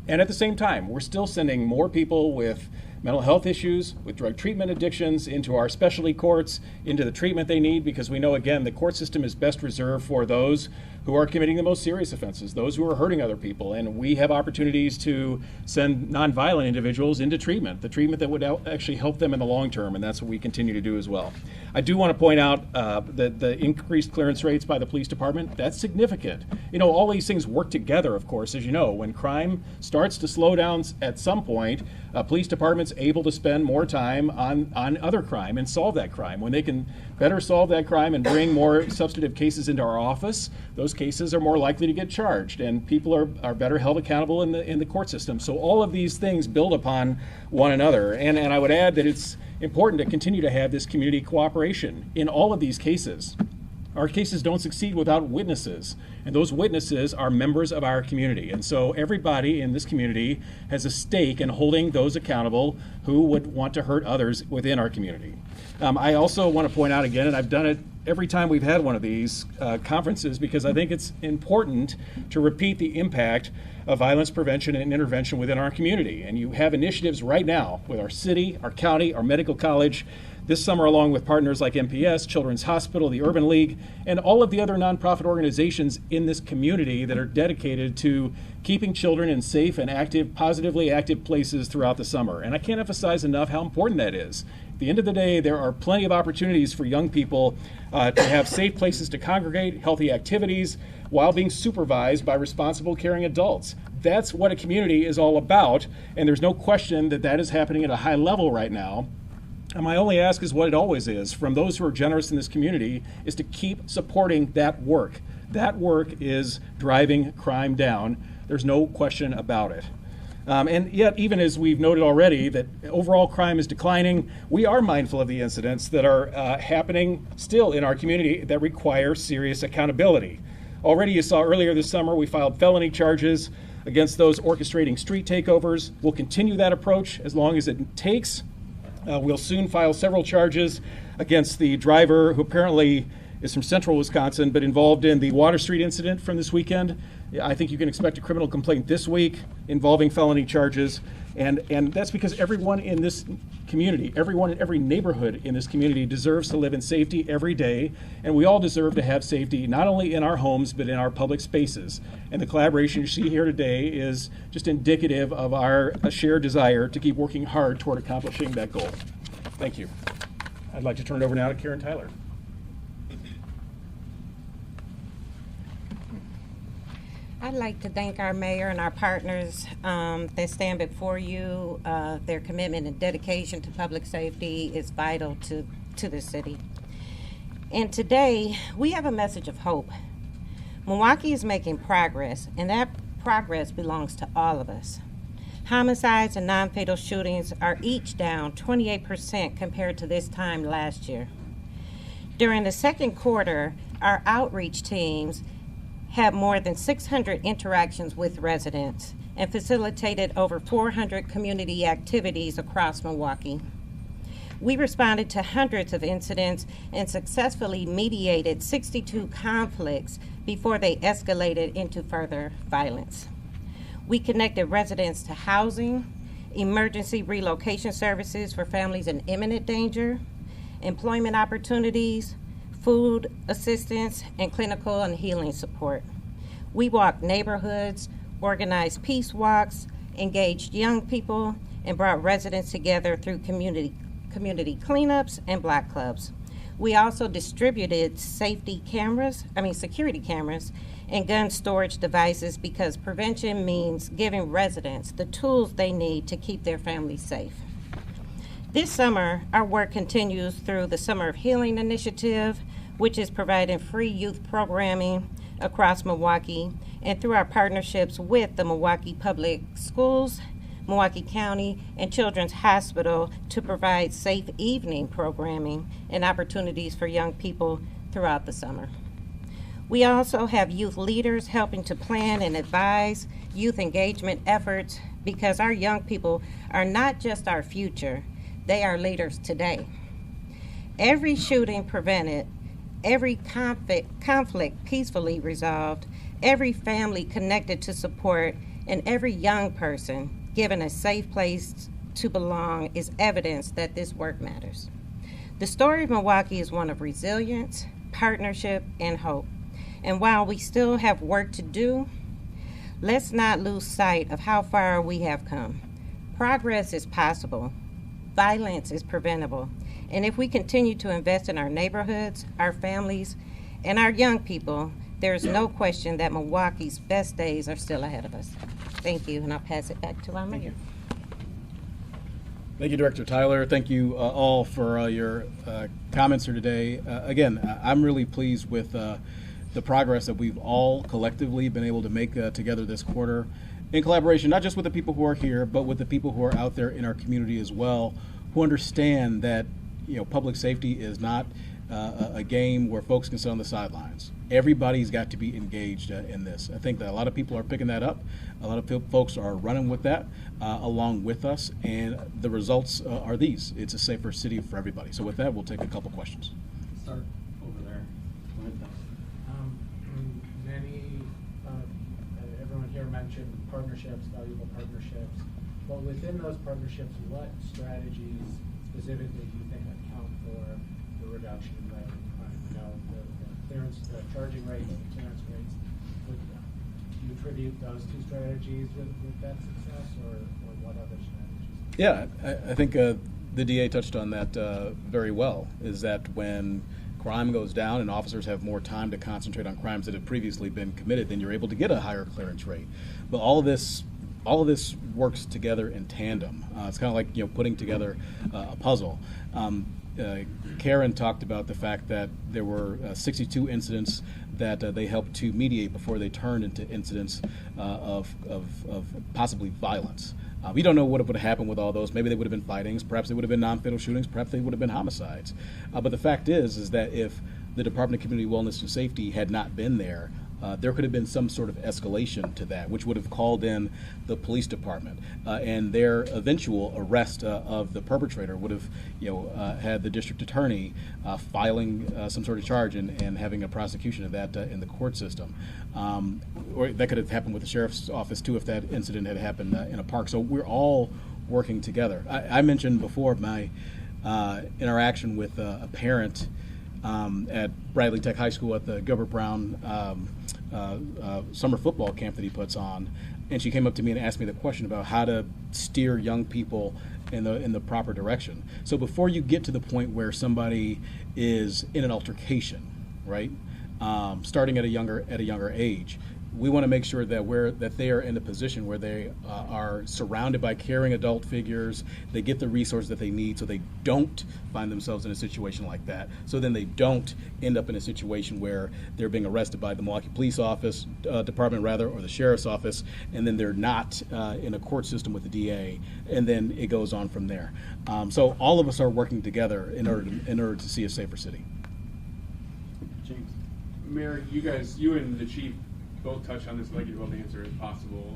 And at the same time, we're still sending more people with mental health issues, with drug treatment addictions into our specialty courts, into the treatment they need, because we know, again, the court system is best reserved for those who are committing the most serious offenses, those who are hurting other people. And we have opportunities to send nonviolent individuals into treatment, the treatment that would actually help them in the long term, and that's what we continue to do as well. I do want to point out that the increased clearance rates by the police department, that's significant. You know, all these things work together, of course, as you know. When crime starts to slow down at some point, police department's able to spend more time on other crime and solve that crime. When they can better solve that crime and bring more substantive cases into our office, those cases are more likely to get charged, and people are better held accountable in the court system. So all of these things build upon one another, and I would add that it's important to continue to have this community cooperation in all of these cases. Our cases don't succeed without witnesses, and those witnesses are members of our community. And so everybody in this community has a stake in holding those accountable who would want to hurt others within our community. I also want to point out again, and I've done it every time we've had one of these conferences, because I think it's important to repeat the impact of violence prevention and intervention within our community. And you have initiatives right now with our city, our county, our medical college, this summer, along with partners like MPS, Children's Hospital, the Urban League, and all of the other nonprofit organizations in this community that are dedicated to keeping children in safe and active, positively active places throughout the summer. And I can't emphasize enough how important that is. At the end of the day, there are plenty of opportunities for young people to have safe places to congregate, healthy activities, while being supervised by responsible, caring adults. That's what a community is all about, and there's no question that that is happening at a high level right now. And my only ask is what it always is from those who are generous in this community, is to keep supporting that work. That work is driving crime down. There's no question about it. And yet, even as we've noted already, that overall crime is declining, we are mindful of the incidents that are happening still in our community that require serious accountability. Already, you saw earlier this summer, we filed felony charges against those orchestrating street takeovers. We'll continue that approach as long as it takes. We'll soon file several charges against the driver who apparently is from central Wisconsin, but involved in the Water Street incident from this weekend. I think you can expect a criminal complaint this week involving felony charges. And that's because everyone in this community, everyone in every neighborhood in this community deserves to live in safety every day. And we all deserve to have safety, not only in our homes, but in our public spaces. And the collaboration you see here today is just indicative of our shared desire to keep working hard toward accomplishing that goal. Thank you. I'd like to turn it over now to Karen Tyler. I'd like to thank our mayor and our partners that stand before you. Their commitment and dedication to public safety is vital to the city. And today, we have a message of hope. Milwaukee is making progress, and that progress belongs to all of us. Homicides and non-fatal shootings are each down 28% compared to this time last year. During the second quarter, our outreach teams had more than 600 interactions with residents and facilitated over 400 community activities across Milwaukee. We responded to hundreds of incidents and successfully mediated 62 conflicts before they escalated into further violence. We connected residents to housing, emergency relocation services for families in imminent danger, employment opportunities, food assistance, and clinical and healing support. We walked neighborhoods, organized peace walks, engaged young people, and brought residents together through community cleanups and block clubs. We also distributed security cameras and gun storage devices because prevention means giving residents the tools they need to keep their families safe. This summer, our work continues through the Summer of Healing initiative, which is providing free youth programming across Milwaukee, and through our partnerships with the Milwaukee Public Schools, Milwaukee County, and Children's Hospital to provide safe evening programming and opportunities for young people throughout the summer. We also have youth leaders helping to plan and advise youth engagement efforts because our young people are not just our future, they are leaders today. Every shooting prevented, every conflict peacefully resolved, every family connected to support, and every young person given a safe place to belong is evidence that this work matters. The story of Milwaukee is one of resilience, partnership, and hope. And while we still have work to do, let's not lose sight of how far we have come. Progress is possible. Violence is preventable. And if we continue to invest in our neighborhoods, our families, and our young people, there is no question that Milwaukee's best days are still ahead of us. Thank you, and I'll pass it back to our mayor. Thank you, Director Tyler. Thank you all for your comments here today. Again, I'm really pleased with the progress that we've all collectively been able to make together this quarter in collaboration, not just with the people who are here, but with the people who are out there in our community as well, who understand that public safety is not a game where folks can sit on the sidelines. Everybody's got to be engaged in this. I think that a lot of people are picking that up. A lot of folks are running with that along with us, and the results are these. It's a safer city for everybody. So with that, we'll take a couple questions. Start over there. Everyone here mentioned partnerships, valuable partnerships. But within those partnerships, what strategies specifically do you think account for the reduction in violent crime? The charging rates, the clearance rates. Do you attribute those two strategies with that success, or what other strategies? Yeah, I think the DA touched on that very well, is that when crime goes down and officers have more time to concentrate on crimes that have previously been committed, then you're able to get a higher clearance rate. But all of this works together in tandem. It's kind of like putting together a puzzle. Karen talked about the fact that there were 62 incidents that they helped to mediate before they turned into incidents of possibly violence. We don't know what would have happened with all those. Maybe they would have been fightings. Perhaps they would have been non-fatal shootings. Perhaps they would have been homicides. But the fact is that if the Department of Community Wellness and Safety had not been there, there could have been some sort of escalation to that, which would have called in the police department, and their eventual arrest of the perpetrator would have, had the district attorney filing some sort of charge and having a prosecution of that in the court system. Or that could have happened with the sheriff's office too if that incident had happened in a park. So we're all working together. I mentioned before my interaction with a parent at Bradley Tech High School at the Gilbert Brown summer football camp that he puts on, and she came up to me and asked me the question about how to steer young people in the proper direction. So before you get to the point where somebody is in an altercation, right, starting at a younger age, we want to make sure that they are in a position where they are surrounded by caring adult figures. They get the resources that they need so they don't find themselves in a situation like that. So then they don't end up in a situation where they're being arrested by the Milwaukee Police Department, or the Sheriff's Office, and then they're not in a court system with the DA, and then it goes on from there. So all of us are working together in order to see a safer city. James. Mayor, you and the chief both touched on this. I'd like you to both answer as possible.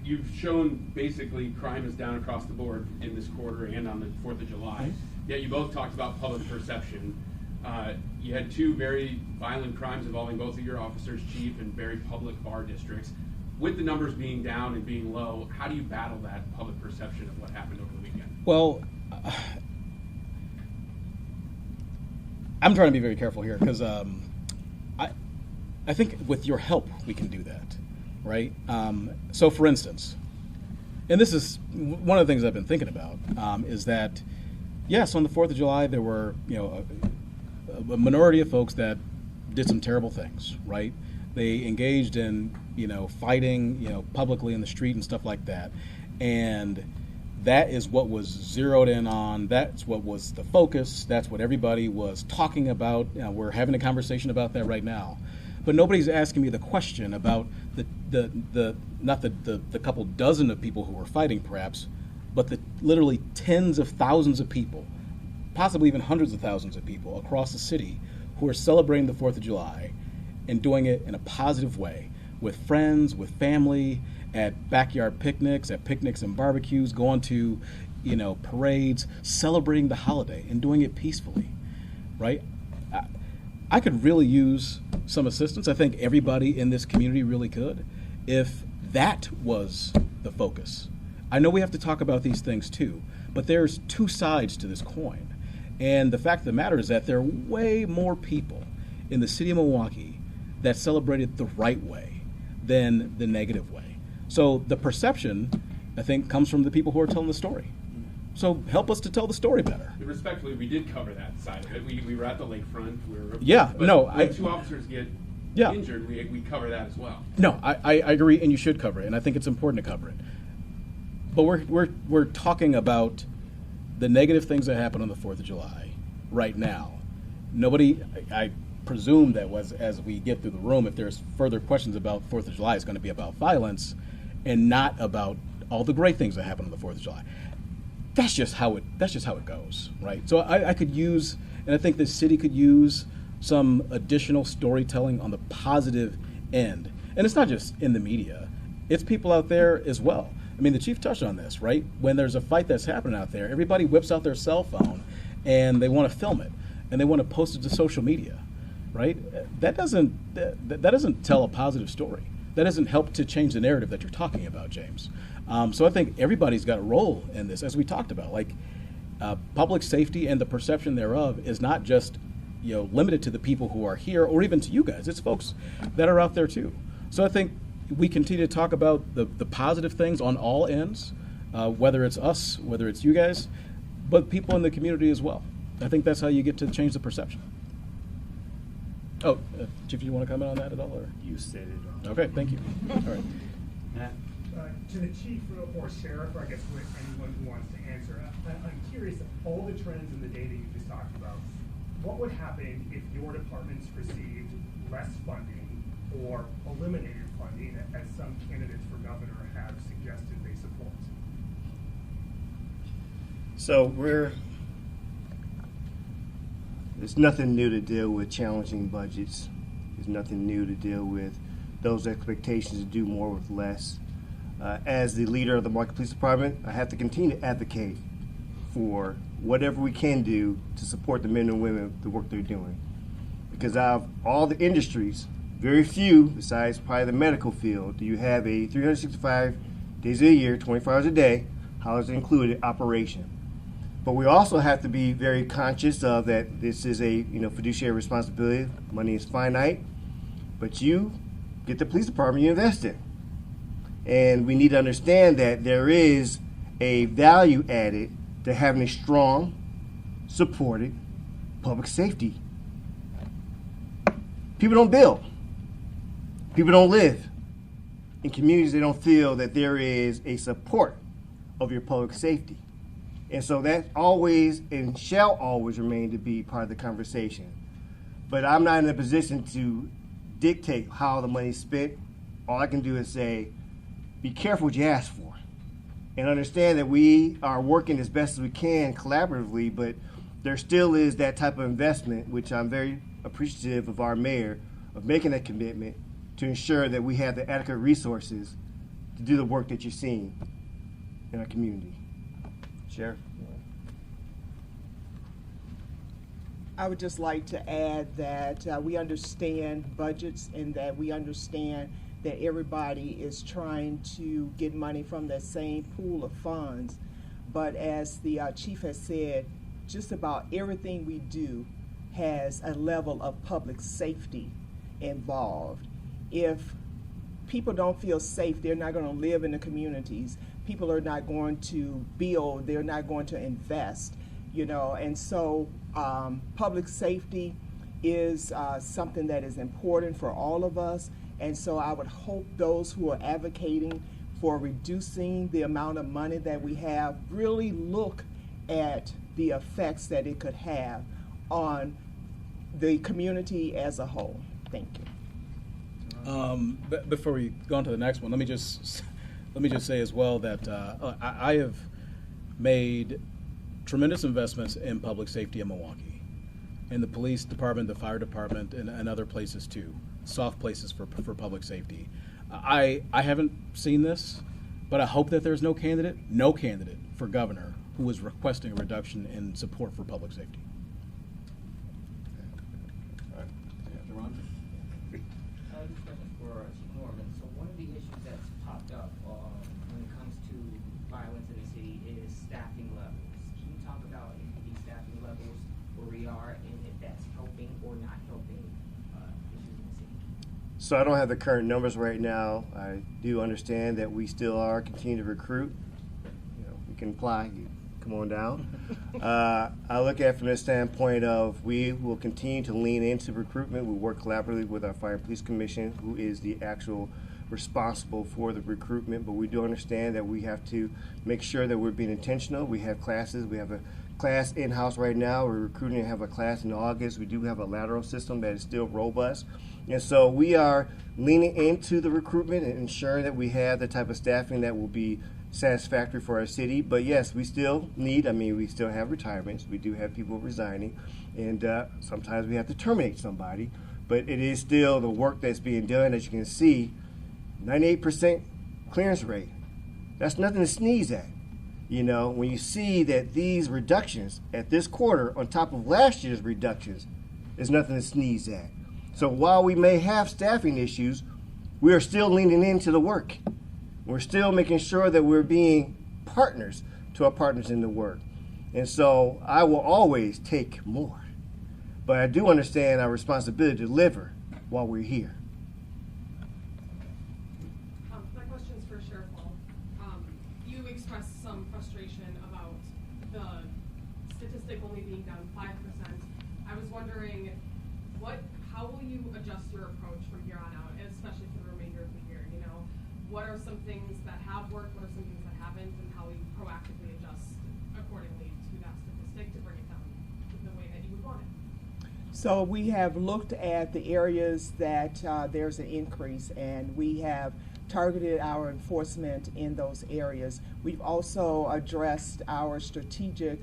You've shown basically crime is down across the board in this quarter and on the 4th of July. Yet you both talked about public perception. You had two very violent crimes involving both of your officers, chief, in very public bar districts. With the numbers being down and being low, how do you battle that public perception of what happened over the weekend? Well, I'm trying to be very careful here because I think with your help we can do that, right? So, for instance, and this is one of the things I've been thinking about, is that yes, on the 4th of July there were a minority of folks that did some terrible things, right? They engaged in fighting publicly in the street and stuff like that, and that is what was zeroed in on. That's what was the focus. That's what everybody was talking about. We're having a conversation about that right now. But nobody's asking me the question about not the couple dozen of people who were fighting perhaps, but the literally tens of thousands of people, possibly even hundreds of thousands of people across the city who are celebrating the 4th of July and doing it in a positive way with friends, with family, at backyard picnics, at picnics and barbecues, going to, parades, celebrating the holiday and doing it peacefully, right? I could really use some assistance. I think everybody in this community really could, if that was the focus. I know we have to talk about these things too, but there's two sides to this coin. And the fact of the matter is that there are way more people in the city of Milwaukee that celebrated the right way than the negative way. So the perception, I think, comes from the people who are telling the story. So help us to tell the story better. Respectfully, we did cover that side of it. We were at the lakefront. When two officers get injured, we cover that as well. No, I agree, and you should cover it, and I think it's important to cover it. But we're talking about the negative things that happened on the 4th of July right now. I presume that as we get through the room, if there's further questions about 4th of July, it's going to be about violence and not about all the great things that happened on the 4th of July. That's just how it goes, right? So I could use, and I think the city could use, some additional storytelling on the positive end. And it's not just in the media. It's people out there as well. I mean, the chief touched on this, right? When there's a fight that's happening out there, everybody whips out their cell phone and they want to film it and they want to post it to social media, right? That doesn't tell a positive story. That doesn't help to change the narrative that you're talking about, James. So I think everybody's got a role in this, as we talked about. Public safety and the perception thereof is not just limited to the people who are here or even to you guys. It's folks that are out there too. So I think we continue to talk about the positive things on all ends, whether it's us, whether it's you guys, but people in the community as well. I think that's how you get to change the perception. Oh, Chief, you want to comment on that at all? Or? You stated it. Okay, thank you. All right. Matt? To the chief or sheriff, or I guess anyone who wants to answer, I'm curious, all the trends in the data you just talked about, what would happen if your departments received less funding or eliminated funding, as some candidates for governor have suggested they support? So there's nothing new to deal with challenging budgets. There's nothing new to deal with those expectations to do more with less. As the leader of the Milwaukee Police Department, I have to continue to advocate for whatever we can do to support the men and women, the work they're doing. Because out of all the industries, very few, besides probably the medical field, do you have a 365 days a year, 24 hours a day, holidays included, operation. But we also have to be very conscious of that this is a fiduciary responsibility. Money is finite, but you get the police department you invest in. And we need to understand that there is a value added to having a strong, supported public safety. People don't build. People don't live in communities they don't feel that there is a support of your public safety. And so that always and shall always remain to be part of the conversation. But I'm not in a position to dictate how the money's spent. All I can do is say, be careful what you ask for. And understand that we are working as best as we can collaboratively, but there still is that type of investment, which I'm very appreciative of our mayor, of making that commitment to ensure that we have the adequate resources to do the work that you're seeing in our community. Sheriff? I would just like to add that we understand budgets and that we understand that everybody is trying to get money from that same pool of funds. But as the chief has said, just about everything we do has a level of public safety involved. If people don't feel safe, they're not going to live in the communities. People are not going to build, they're not going to invest, you know, and so public safety is something that is important for all of us. And so I would hope those who are advocating for reducing the amount of money that we have really look at the effects that it could have on the community as a whole. Thank you. Before we go on to the next one, let me just say as well that I have made tremendous investments in public safety in Milwaukee, in the police department, the fire department, and other places too, soft places for public safety. I haven't seen this, but I hope that there's no candidate for governor who is requesting a reduction in support for public safety. So one of the issues that's popped up when it comes to violence in the city is staffing levels. Can you talk about these staffing levels, where we are, and if that's helping or not helping issues in the city? So I don't have the current numbers right now. I do understand that we still are continuing to recruit. You know, we can apply. You come on down. I look at it from the standpoint of we will continue to lean into recruitment. We work collaboratively with our Fire and Police Commission, who is the actual responsible for the recruitment, but we do understand that we have to make sure that we're being intentional. We have classes. We have a class in-house right now. We're recruiting to have a class in August. We do have a lateral system that is still robust. And so we are leaning into the recruitment and ensuring that we have the type of staffing that will be satisfactory for our city. But yes, we still need, we still have retirements. We do have people resigning, and sometimes we have to terminate somebody. But it is still the work that's being done. As you can see, 98% clearance rate. That's nothing to sneeze at. You know, when you see that these reductions at this quarter on top of last year's reductions is nothing to sneeze at. So while we may have staffing issues, we are still leaning into the work. We're still making sure that we're being partners to our partners in the work. And so I will always take more. But I do understand our responsibility to deliver while we're here. My question is for Sheriff Wall. You expressed some frustration about the statistic only being down 5%. I was wondering, how will you adjust your approach from here on out, and especially for the remainder of the year? You know, what are some things that have worked, what are some things that haven't, and how will you proactively adjust accordingly to that statistic to bring it down the way that you would want it? So we have looked at the areas that there's an increase, and we have targeted our enforcement in those areas. We've also addressed our strategic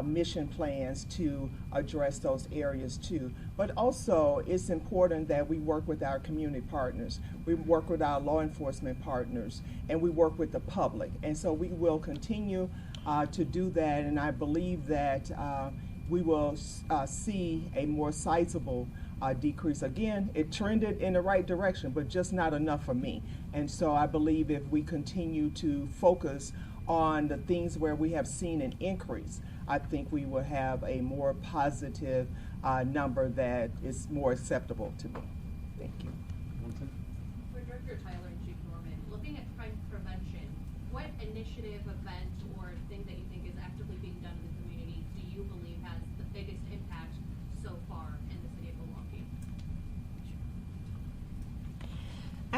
mission plans to address those areas too. But also, it's important that we work with our community partners. We work with our law enforcement partners, and we work with the public. And so we will continue to do that, and I believe that we will see a more sizable decrease. Again, it trended in the right direction, but just not enough for me. And so I believe if we continue to focus on the things where we have seen an increase, I think we will have a more positive number that is more acceptable to me. Thank you. For Director Tyler and Chief Norman, looking at crime prevention, what initiative, event, or thing that you think is actively being done in the community do you believe has the biggest impact so far in the city of Milwaukee?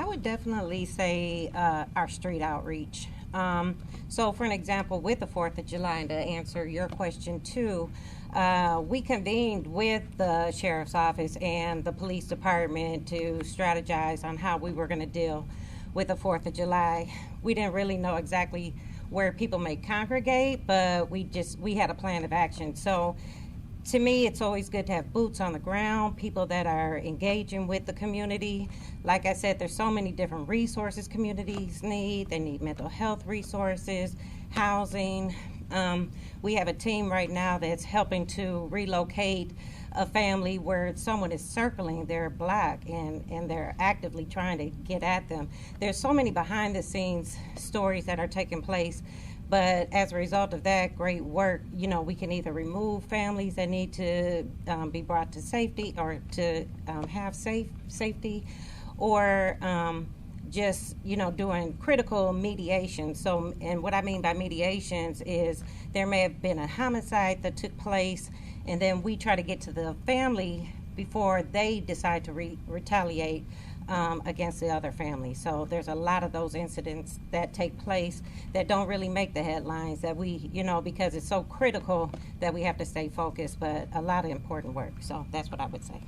I would definitely say our street outreach. So for an example, with the 4th of July, and to answer your question too, we convened with the Sheriff's Office and the Police Department to strategize on how we were going to deal with the 4th of July. We didn't really know exactly where people may congregate, but we had a plan of action. So to me, it's always good to have boots on the ground, people that are engaging with the community. Like I said, there's so many different resources communities need. They need mental health resources, housing. We have a team right now that's helping to relocate a family where someone is circling their block and they're actively trying to get at them. There's so many behind the scenes stories that are taking place. But as a result of that great work, we can either remove families that need to be brought to safety or to have safety, or just, doing critical mediation. So, and what I mean by mediations is there may have been a homicide that took place, and then we try to get to the family before they decide to retaliate against the other family. So there's a lot of those incidents that take place that don't really make the headlines, that we, because it's so critical that we have to stay focused, but a lot of important work. So that's what I would say.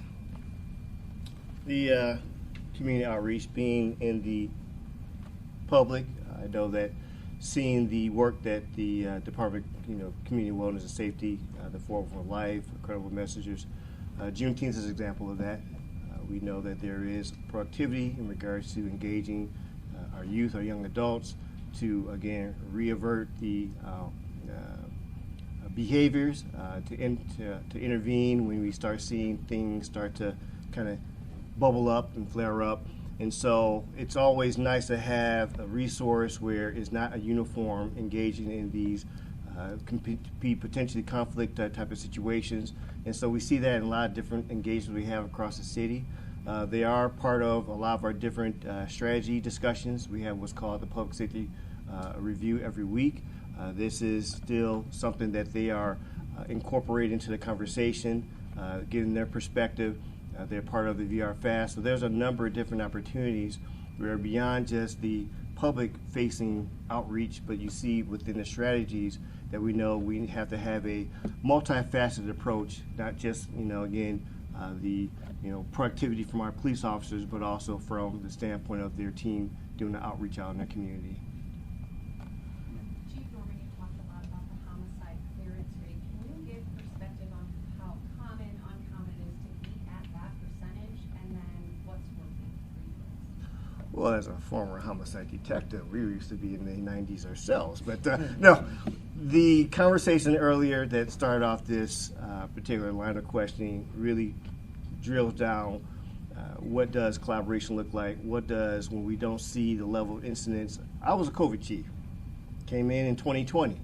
The community outreach, being in the public, I know that seeing the work that the Department of Community Wellness and Safety, the 404 Life, Credible Messengers, Juneteenth is an example of that. We know that there is productivity in regards to engaging our youth, our young adults, to again reavert the behaviors, to intervene when we start seeing things start to kind of bubble up and flare up. And so it's always nice to have a resource where it's not a uniform engaging in these potentially conflict type of situations. And so we see that in a lot of different engagements we have across the city. They are part of a lot of our different strategy discussions. We have what's called the Public Safety Review every week. This is still something that they are incorporating into the conversation, getting their perspective. They're part of the VR Fast. So there's a number of different opportunities where beyond just the public-facing outreach, but you see within the strategies that we know we have to have a multifaceted approach, not just, the productivity from our police officers, but also from the standpoint of their team doing the outreach out in their community. Chief Norman, you talked a lot about the homicide clearance rate. Can you give perspective on how common, uncommon it is to be at that percentage, and then what's working for you? Well, as a former homicide detective, we used to be in the 90s ourselves, but no. The conversation earlier that started off this particular line of questioning really drills down what does collaboration look like, what does when we don't see the level of incidents. I was a COVID chief, came in 2020.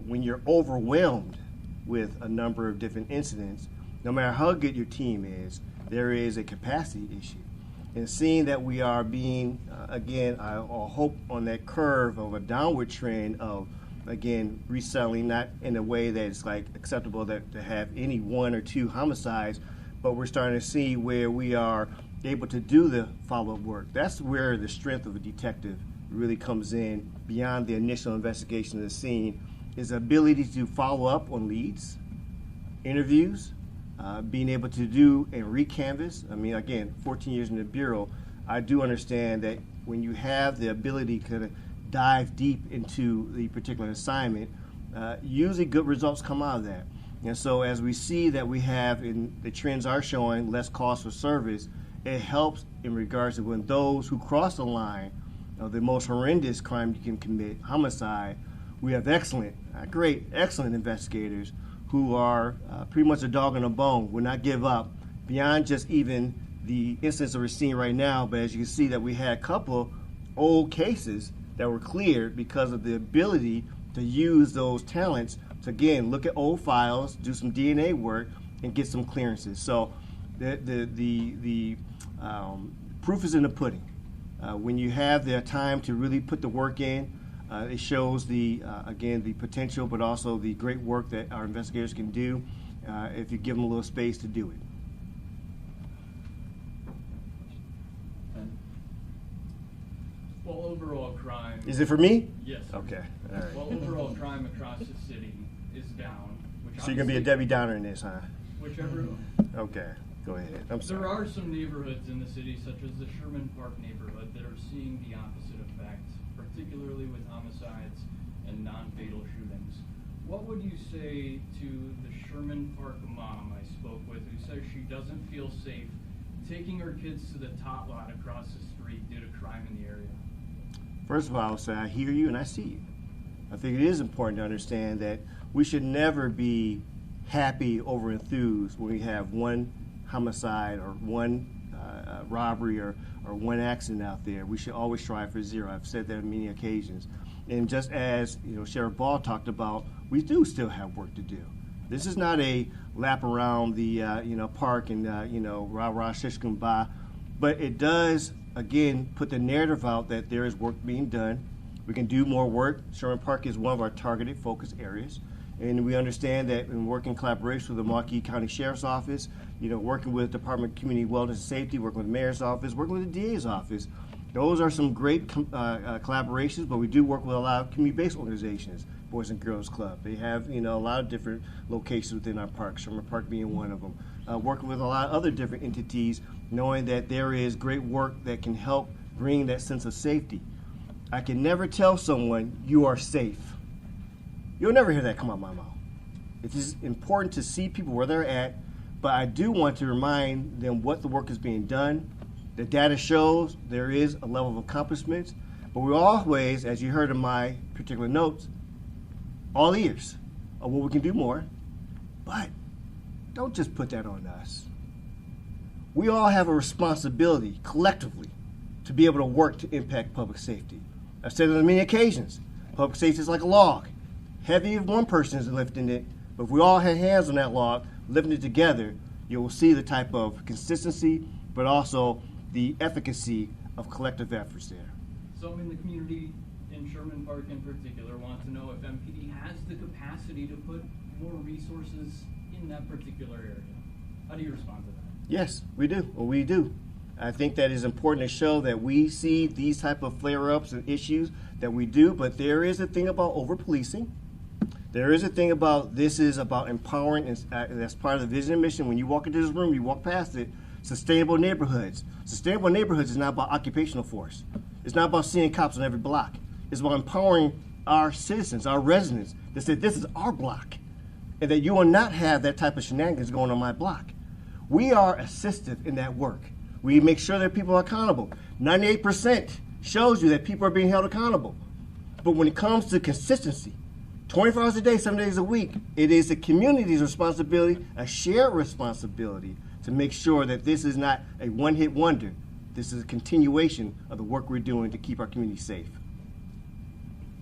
When you're overwhelmed with a number of different incidents, no matter how good your team is, there is a capacity issue. And seeing that we are being, again, I hope on that curve of a downward trend of, again, resettling, not in a way that it's like acceptable to have any one or two homicides, but we're starting to see where we are able to do the follow-up work. That's where the strength of a detective really comes in beyond the initial investigation of the scene, is the ability to follow up on leads, interviews, being able to do and recanvass. I mean, again, 14 years in the Bureau, I do understand that when you have the ability to kind of dive deep into the particular assignment, usually good results come out of that. And so as we see that we have, and the trends are showing less cost for service, it helps in regards to when those who cross the line of the most horrendous crime you can commit, homicide, we have excellent investigators who are pretty much a dog on a bone, will not give up beyond just even the incidents that we're seeing right now. But as you can see that we had a couple old cases that were cleared because of the ability to use those talents to, again, look at old files, do some DNA work, and get some clearances. So the proof is in the pudding. When you have the time to really put the work in, it shows again, the potential, but also the great work that our investigators can do if you give them a little space to do it. crime. Is it for me? Yes. Sir. Okay. All right. Well, overall crime across the city is down. So you're gonna be a Debbie Downer in this, huh? Whichever. Okay. Go ahead. I'm sorry. There are some neighborhoods in the city, such as the Sherman Park neighborhood, that are seeing the opposite effect, particularly with homicides and non-fatal shootings. What would you say to the Sherman Park mom I spoke with who says she doesn't feel safe taking her kids to the tot lot across the street due to crime in the area? First of all, I'll say I hear you and I see you. I think it is important to understand that we should never be happy over enthused when we have one homicide or one robbery or one accident out there. We should always strive for zero. I've said that on many occasions. And just as Sheriff Ball talked about, we do still have work to do. This is not a lap around the park and rah shish kumbaya, but it does again put the narrative out that there is work being done. We can do more work. Sherman Park is one of our targeted focus areas. And we understand that in working collaboration with the Milwaukee County Sheriff's Office, working with Department of Community Wellness and Safety, working with the Mayor's Office, working with the DA's office, those are some great collaborations, but we do work with a lot of community-based organizations, Boys and Girls Club. They have, a lot of different locations within our park, Sherman Park being one of them. Working with a lot of other different entities, knowing that there is great work that can help bring that sense of safety. I can never tell someone you are safe. You'll never hear that come out of my mouth. It is important to see people where they're at, but I do want to remind them what the work is being done. The data shows there is a level of accomplishments, but we always, as you heard in my particular notes, all ears of what we can do more, but don't just put that on us. We all have a responsibility collectively to be able to work to impact public safety. I've said it on many occasions, public safety is like a log. Heavy if one person is lifting it, but if we all had hands on that log, lifting it together, you will see the type of consistency, but also the efficacy of collective efforts there. Some in the community, in Sherman Park in particular, want to know if MPD has the capacity to put more resources in that particular area. How do you respond to that? Yes, we do. Well, we do. I think that is important to show that we see these type of flare-ups and issues that we do, but there is a thing about over-policing. There is a thing about this is about empowering, and that's part of the vision and mission. When you walk into this room, you walk past it, sustainable neighborhoods. Sustainable neighborhoods is not about occupational force. It's not about seeing cops on every block. It's about empowering our citizens, our residents, that say this is our block, and that you will not have that type of shenanigans going on my block. We are assistive in that work. We make sure that people are accountable. 98% shows you that people are being held accountable. But when it comes to consistency, 24 hours a day, 7 days a week, it is the community's responsibility, a shared responsibility, to make sure that this is not a one-hit wonder. This is a continuation of the work we're doing to keep our community safe.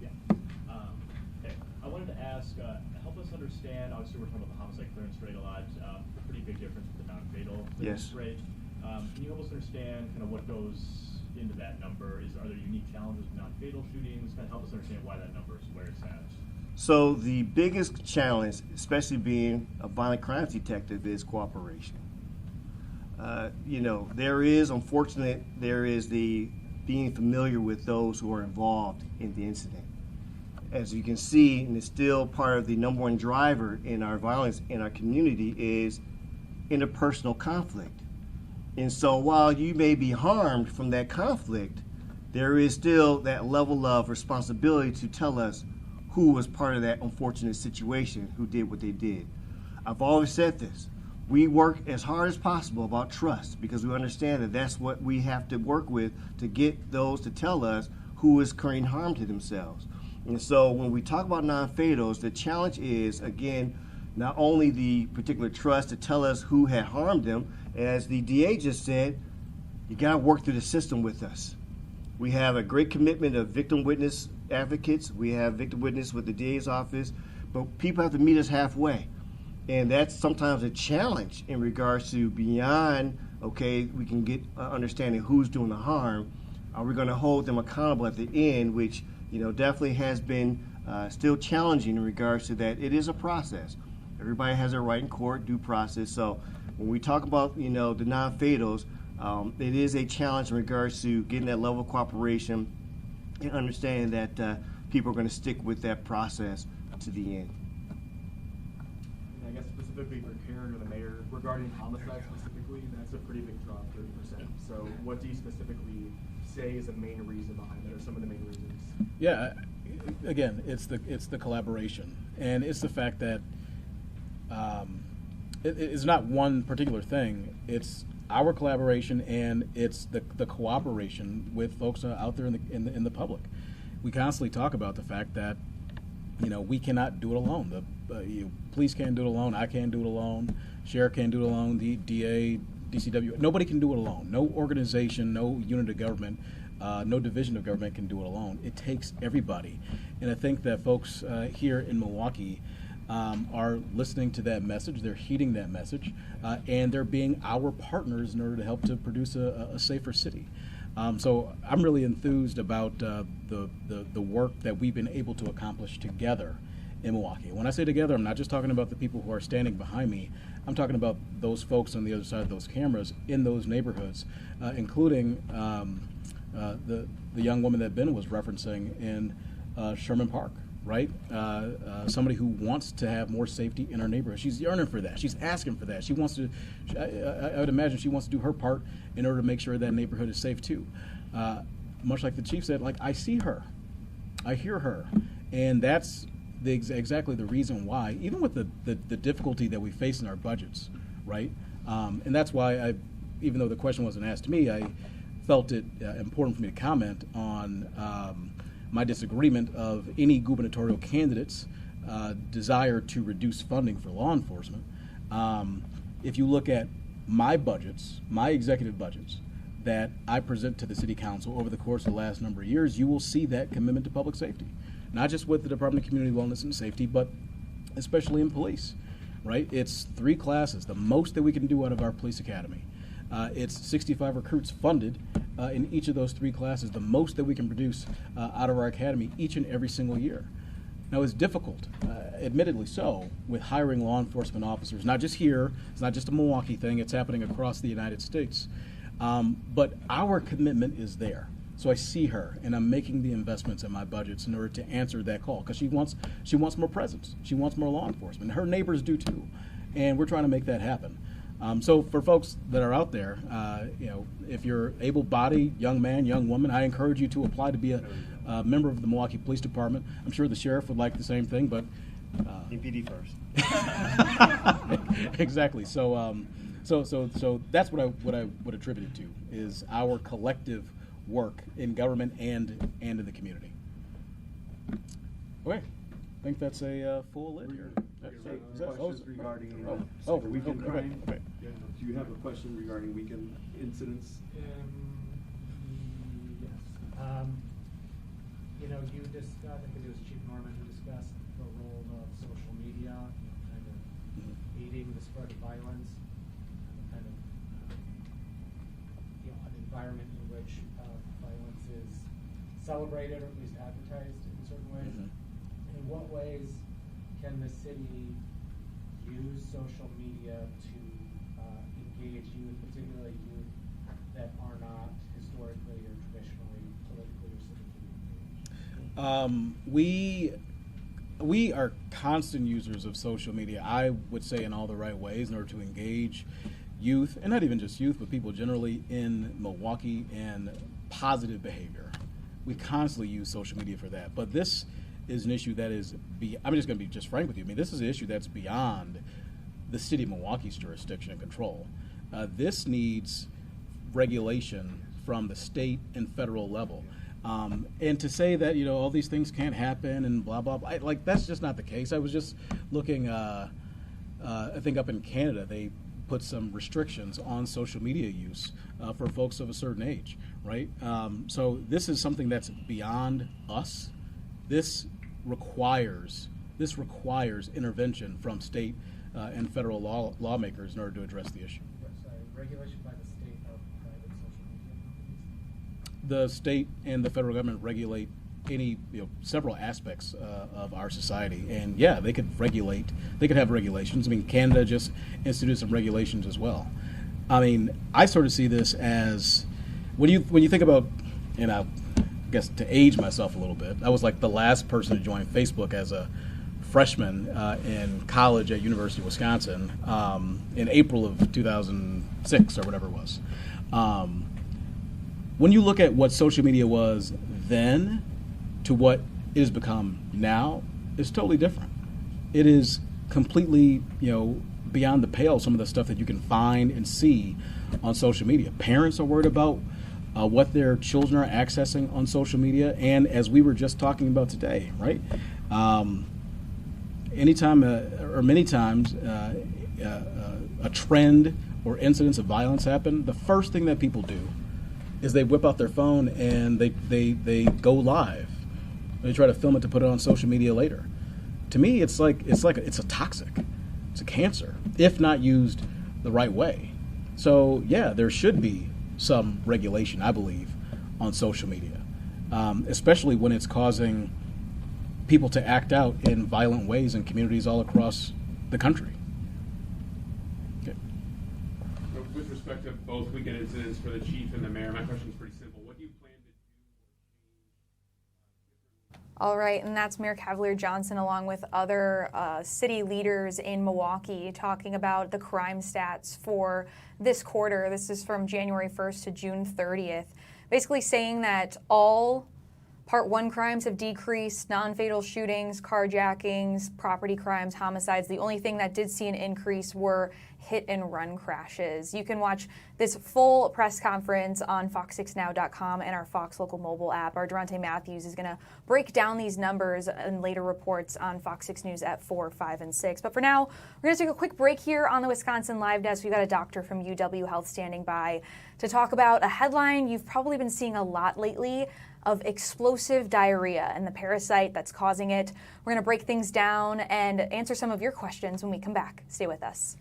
Yeah. Okay. I wanted to ask, help us understand, obviously we're talking about the homicide clearance rate a lot, pretty big difference with the non-fatal clearance rate. Can you help us understand kind of what goes into that number? Are there unique challenges with non-fatal shootings? Kind of help us understand why that number is where it's at. So the biggest challenge, especially being a violent crimes detective, is cooperation. There is the being familiar with those who are involved in the incident. As you can see, and it's still part of the number one driver in our violence in our community, is interpersonal conflict. And so while you may be harmed from that conflict, there is still that level of responsibility to tell us who was part of that unfortunate situation, who did what they did. I've always said this. We work as hard as possible about trust because we understand that that's what we have to work with to get those to tell us who is creating harm to themselves. And so when we talk about non-fatals, the challenge is, again, not only the particular trust to tell us who had harmed them, as the DA just said, you got to work through the system with us. We have a great commitment of victim witness advocates. We have victim witness with the DA's office, but people have to meet us halfway. And that's sometimes a challenge in regards to beyond, okay, we can get understanding who's doing the harm. Are we going to hold them accountable at the end, which, definitely has been still challenging in regards to that. It is a process. Everybody has a right in court, due process. So when we talk about, the non-fatals, it is a challenge in regards to getting that level of cooperation and understanding that people are going to stick with that process to the end. And I guess specifically for Karen or the mayor, regarding homicide specifically, that's a pretty big drop, 30%. So what do you specifically say is the main reason behind that, or some of the main reasons? Yeah, again, it's the collaboration, and it's the fact that it's not one particular thing. It's our collaboration, and it's the cooperation with folks out there in the public. We constantly talk about the fact that we cannot do it alone. The police can't do it alone. I can't do it alone. Sheriff can't do it alone. The DA, DCW, nobody can do it alone. No organization, no unit of government, no division of government can do it alone. It takes everybody, and I think that folks here in Milwaukee are listening to that message. They're heeding that message, and they're being our partners in order to help to produce a safer city. So I'm really enthused about the work that we've been able to accomplish together in Milwaukee. When I say together, I'm not just talking about the people who are standing behind me. I'm talking about those folks on the other side of those cameras in those neighborhoods, including the young woman that Ben was referencing in Sherman Park, right? Somebody who wants to have more safety in her neighborhood. She's yearning for that. She's asking for that. She wants to, I would imagine she wants to do her part in order to make sure that neighborhood is safe too. Much like the chief said, like, I see her, I hear her, and that's exactly the reason why, even with the difficulty that we face in our budgets, right? And that's why even though the question wasn't asked to me, I felt it important for me to comment on my disagreement of any gubernatorial candidate's desire to reduce funding for law enforcement. If you look at my budgets, my executive budgets, that I present to the City Council over the course of the last number of years, you will see that commitment to public safety. Not just with the Department of Community Wellness and Safety, but especially in police, right? It's 3 classes, the most that we can do out of our police academy. It's 65 recruits funded in each of those 3 classes, the most that we can produce out of our academy each and every single year. Now, it's difficult, admittedly so, with hiring law enforcement officers, not just here, it's not just a Milwaukee thing, it's happening across the United States. But our commitment is there. So I see her, and I'm making the investments in my budgets in order to answer that call, because she wants more presence. She wants more law enforcement. Her neighbors do too, and we're trying to make that happen. So for folks that are out there, if you're able-bodied, young man, young woman, I encourage you to apply to be a member of the Milwaukee Police Department. I'm sure the sheriff would like the same thing, but MPD first. Exactly. So that's what I would attribute it to, is our collective work in government and in the community. Okay, I think that's a full lid here. Questions regarding weekend crime? Okay. Yeah. Do you have a question regarding weekend incidents? Yes. You discussed, I think it was Chief Norman who discussed the role of social media, kind of aiding the spread of violence, kind of an environment in which violence is celebrated or at least advertised in certain ways. Mm-hmm. In what ways can the city use social media to engage youth, particularly youth that are not historically or traditionally politically or civically engaged? We are constant users of social media, I would say, in all the right ways in order to engage youth, and not even just youth, but people generally in Milwaukee, in positive behavior. We constantly use social media for that. But this is an issue that is, I'm just going to be just frank with you. I mean, this is an issue that's beyond the city of Milwaukee's jurisdiction and control. This needs regulation from the state and federal level. And to say that, all these things can't happen and blah, blah, blah, that's just not the case. I was just looking, I think up in Canada, they put some restrictions on social media use for folks of a certain age, right? So this is something that's beyond us. This requires intervention from state and federal lawmakers in order to address the issue. Sorry, regulation by the state of private social media companies? The state and the federal government regulate any, several aspects of our society, and yeah, they could have regulations. I mean, Canada just instituted some regulations as well. I mean, I sort of see this as when you think about, guess to age myself a little bit, I was like the last person to join Facebook as a freshman in college at University of Wisconsin in April of 2006 or whatever it was. When you look at what social media was then to what it has become now, it's totally different. It is completely, beyond the pale, some of the stuff that you can find and see on social media. Parents are worried about what their children are accessing on social media, and as we were just talking about today, right? Anytime or many times a trend or incidents of violence happen, the first thing that people do is they whip out their phone and they go live. They try to film it to put it on social media later. To me, it's a toxic. It's a cancer if not used the right way. So yeah, there should be some regulation, I believe, on social media, especially when it's causing people to act out in violent ways in communities all across the country. Okay. With respect to both weekend incidents for the chief and the mayor, my question is pretty simple. What do you plan to do? All right, and that's Mayor Cavalier Johnson along with other city leaders in Milwaukee talking about the crime stats for this quarter. This is from January 1st to June 30th. Basically saying that all Part 1 crimes have decreased, non-fatal shootings, carjackings, property crimes, homicides. The only thing that did see an increase were hit-and-run crashes. You can watch this full press conference on FOX6Now.com and our Fox Local mobile app. Our Durante Matthews is going to break down these numbers in later reports on Fox 6 News at 4, 5, and 6. But for now, we're going to take a quick break here on the Wisconsin Live Desk. We've got a doctor from UW Health standing by to talk about a headline you've probably been seeing a lot lately of explosive diarrhea and the parasite that's causing it. We're going to break things down and answer some of your questions when we come back. Stay with us.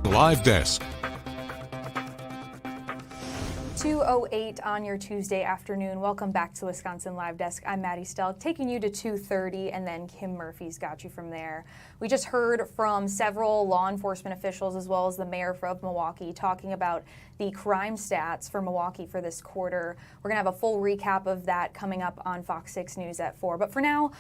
Live Desk. 2:08 on your Tuesday afternoon. Welcome back to Wisconsin Live Desk. I'm Maddie Stelk, taking you to 2:30, and then Kim Murphy's got you from there. We just heard from several law enforcement officials as well as the mayor of Milwaukee talking about the crime stats for Milwaukee for this quarter. We're going to have a full recap of that coming up on Fox 6 News at 4. But for now,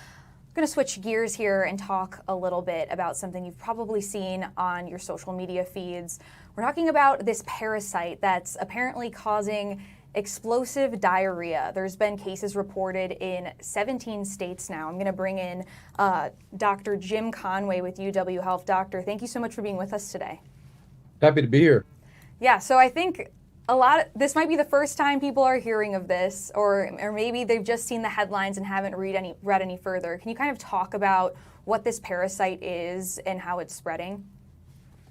I'm going to switch gears here and talk a little bit about something you've probably seen on your social media feeds. We're talking about this parasite that's apparently causing explosive diarrhea. There's been cases reported in 17 states now. I'm going to bring in Dr. Jim Conway with UW Health. Doctor, thank you so much for being with us today. Happy to be here. Yeah, so I think this might be the first time people are hearing of this, or maybe they've just seen the headlines and haven't read any further. Can you kind of talk about what this parasite is and how it's spreading?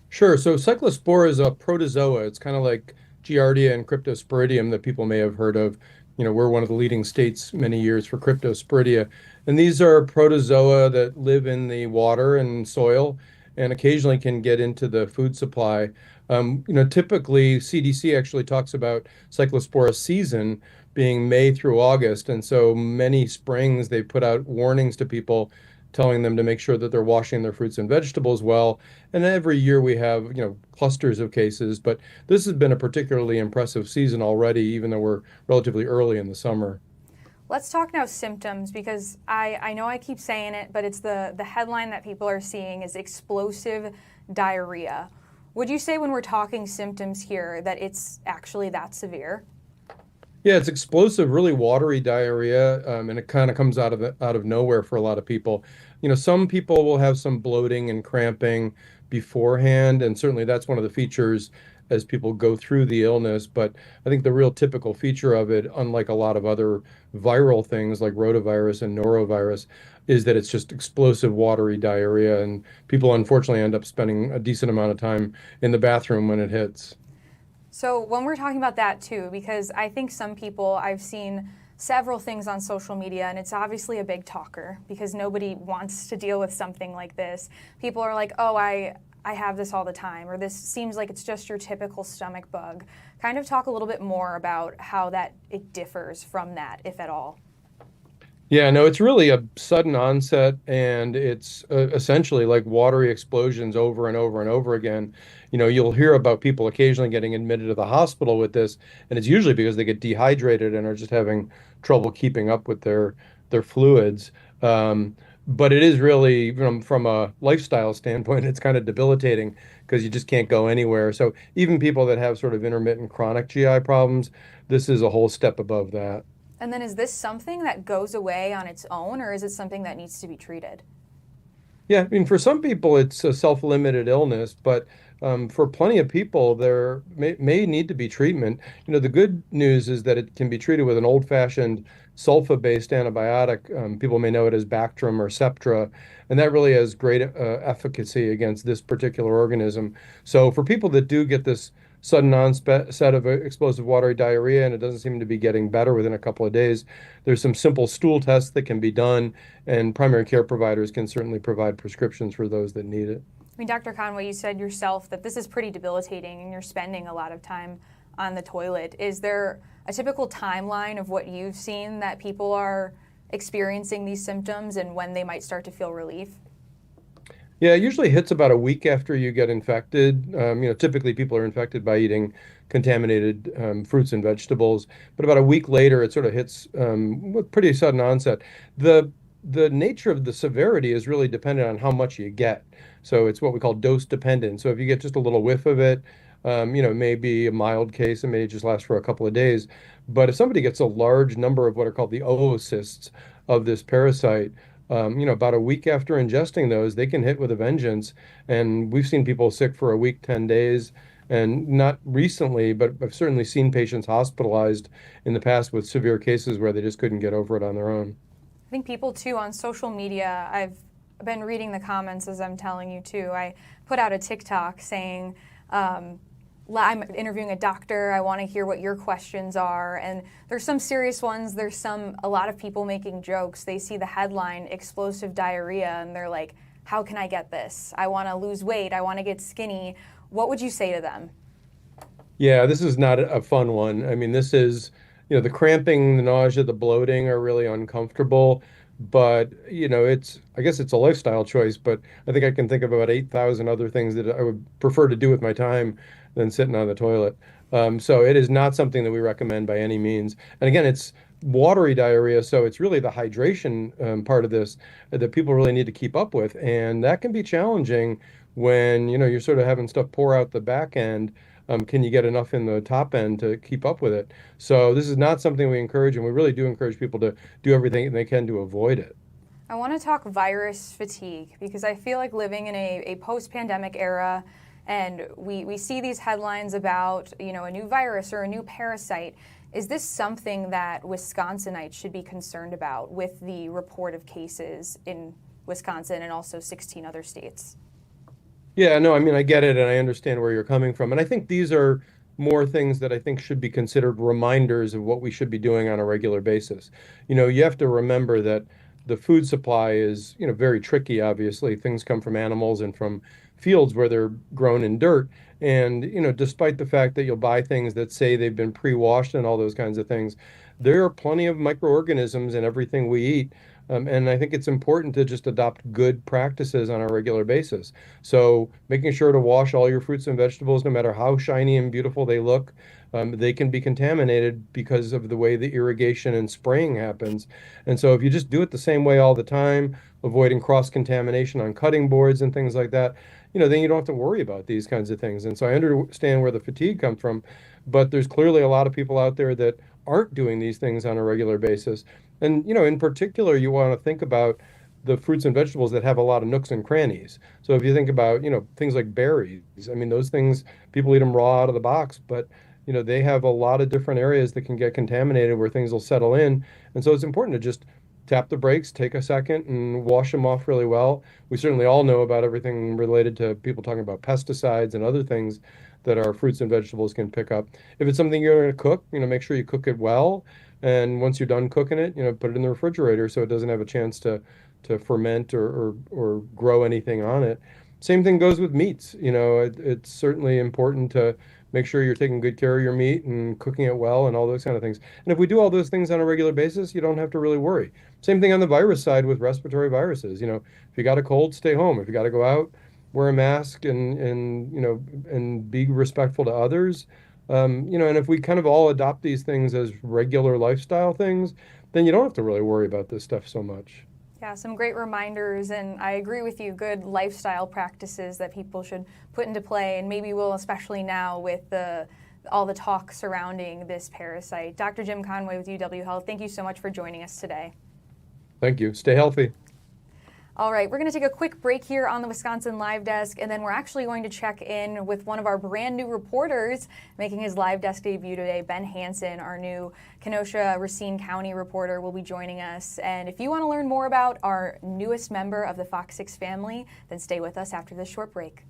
Sure. So cyclospora is a protozoa. It's kind of like Giardia and Cryptosporidium that people may have heard of. We're one of the leading states many years for Cryptosporidia. And these are protozoa that live in the water and soil and occasionally can get into the food supply. Typically CDC actually talks about cyclospora season being May through August. And so many springs, they put out warnings to people telling them to make sure that they're washing their fruits and vegetables well. And every year we have, clusters of cases, but this has been a particularly impressive season already, even though we're relatively early in the summer. Let's talk now symptoms, because I know I keep saying it, but it's the headline that people are seeing is explosive diarrhea. Would you say when we're talking symptoms here that it's actually that severe? Yeah, it's explosive, really watery diarrhea, and it kind of comes out of nowhere for a lot of people. Some people will have some bloating and cramping beforehand, and certainly that's one of the features as people go through the illness. But I think the real typical feature of it, unlike a lot of other viral things like rotavirus and norovirus, is that it's just explosive watery diarrhea, and people unfortunately end up spending a decent amount of time in the bathroom when it hits. So when we're talking about that too, because I think some people, I've seen several things on social media, and it's obviously a big talker because nobody wants to deal with something like this. People are like, oh, I have this all the time, or this seems like it's just your typical stomach bug. Kind of talk a little bit more about how it differs from that, if at all. Yeah, no, it's really a sudden onset, and it's essentially like watery explosions over and over and over again. You'll hear about people occasionally getting admitted to the hospital with this, and it's usually because they get dehydrated and are just having trouble keeping up with their fluids. But it is really, from a lifestyle standpoint, it's kind of debilitating because you just can't go anywhere. So even people that have sort of intermittent chronic GI problems, this is a whole step above that. And then is this something that goes away on its own, or is it something that needs to be treated? Yeah, for some people it's a self-limited illness, but for plenty of people there may need to be treatment. The good news is that it can be treated with an old-fashioned sulfa-based antibiotic. People may know it as Bactrim or Septra, and that really has great efficacy against this particular organism. So for people that do get this sudden onset of explosive watery diarrhea, and it doesn't seem to be getting better within a couple of days, there's some simple stool tests that can be done, and primary care providers can certainly provide prescriptions for those that need it. Dr. Conway, you said yourself that this is pretty debilitating and you're spending a lot of time on the toilet. Is there a typical timeline of what you've seen that people are experiencing these symptoms and when they might start to feel relief? Yeah, it usually hits about a week after you get infected. Typically people are infected by eating contaminated fruits and vegetables, but about a week later it sort of hits with pretty sudden onset. The nature of the severity is really dependent on how much you get. So it's what we call dose dependent. So if you get just a little whiff of it, it may be a mild case, it may just last for a couple of days. But if somebody gets a large number of what are called the oocysts of this parasite, about a week after ingesting those, they can hit with a vengeance. And we've seen people sick for a week, 10 days, and not recently, but I've certainly seen patients hospitalized in the past with severe cases where they just couldn't get over it on their own. I think people too on social media, I've been reading the comments as I'm telling you too. I put out a TikTok saying, I'm interviewing a doctor, I want to hear what your questions are. And there's some serious ones, there's a lot of people making jokes. They see the headline, explosive diarrhea, and they're like, how can I get this? I want to lose weight, I want to get skinny. What would you say to them? Yeah, this is not a fun one. This is, the cramping, the nausea, the bloating are really uncomfortable. But, I guess it's a lifestyle choice, but I think I can think of about 8,000 other things that I would prefer to do with my time than sitting on the toilet. So it is not something that we recommend by any means. And again, it's watery diarrhea, so it's really the hydration part of this that people really need to keep up with. And that can be challenging when, you're sort of having stuff pour out the back end. Can you get enough in the top end to keep up with it? So this is not something we encourage, and we really do encourage people to do everything they can to avoid it. I want to talk virus fatigue, because I feel like living in a post-pandemic era, and we see these headlines about, you know, a new virus or a new parasite. Is this something that Wisconsinites should be concerned about with the report of cases in Wisconsin and also 16 other states? Yeah, no, I mean, I get it and I understand where you're coming from. And I think these are more things that I think should be considered reminders of what we should be doing on a regular basis. You know, you have to remember that the food supply is, you know, very tricky, obviously. Things come from animals and from fields where they're grown in dirt. And, you know, despite the fact that you'll buy things that say they've been pre-washed and all those kinds of things, there are plenty of microorganisms in everything we eat. And I think it's important to just adopt good practices on a regular basis. So making sure to wash all your fruits and vegetables, no matter how shiny and beautiful they look, they can be contaminated because of the way the irrigation and spraying happens. And so if you just do it the same way all the time, avoiding cross-contamination on cutting boards and things like that, you know, then you don't have to worry about these kinds of things. And so I understand where the fatigue comes from, but there's clearly a lot of people out there that aren't doing these things on a regular basis. And, you know, in particular, you want to think about the fruits and vegetables that have a lot of nooks and crannies. So if you think about, you know, things like berries, I mean, those things, people eat them raw out of the box, but, you know, they have a lot of different areas that can get contaminated where things will settle in. And so it's important to just tap the brakes, take a second and wash them off really well. We certainly all know about everything related to people talking about pesticides and other things that our fruits and vegetables can pick up. If it's something you're going to cook, you know, make sure you cook it well. And once you're done cooking it, you know, put it in the refrigerator so it doesn't have a chance to ferment or grow anything on it. Same thing goes with meats. You know, it's certainly important to make sure you're taking good care of your meat and cooking it well and all those kind of things. And if we do all those things on a regular basis, you don't have to really worry. Same thing on the virus side with respiratory viruses. You know, if you got a cold, stay home. If you got to go out, wear a mask and you know, and be respectful to others. You know, and if we kind of all adopt these things as regular lifestyle things, then you don't have to really worry about this stuff so much. Yeah, some great reminders, and I agree with you, good lifestyle practices that people should put into play, and maybe will, especially now with all the talk surrounding this parasite. Dr. Jim Conway with UW Health, thank you so much for joining us today. Thank you. Stay healthy. All right, we're going to take a quick break here on the Wisconsin Live Desk, and then we're actually going to check in with one of our brand new reporters making his Live Desk debut today. Ben Hansen, our new Kenosha-Racine County reporter, will be joining us. And if you want to learn more about our newest member of the FOX6 family, then stay with us after this short break.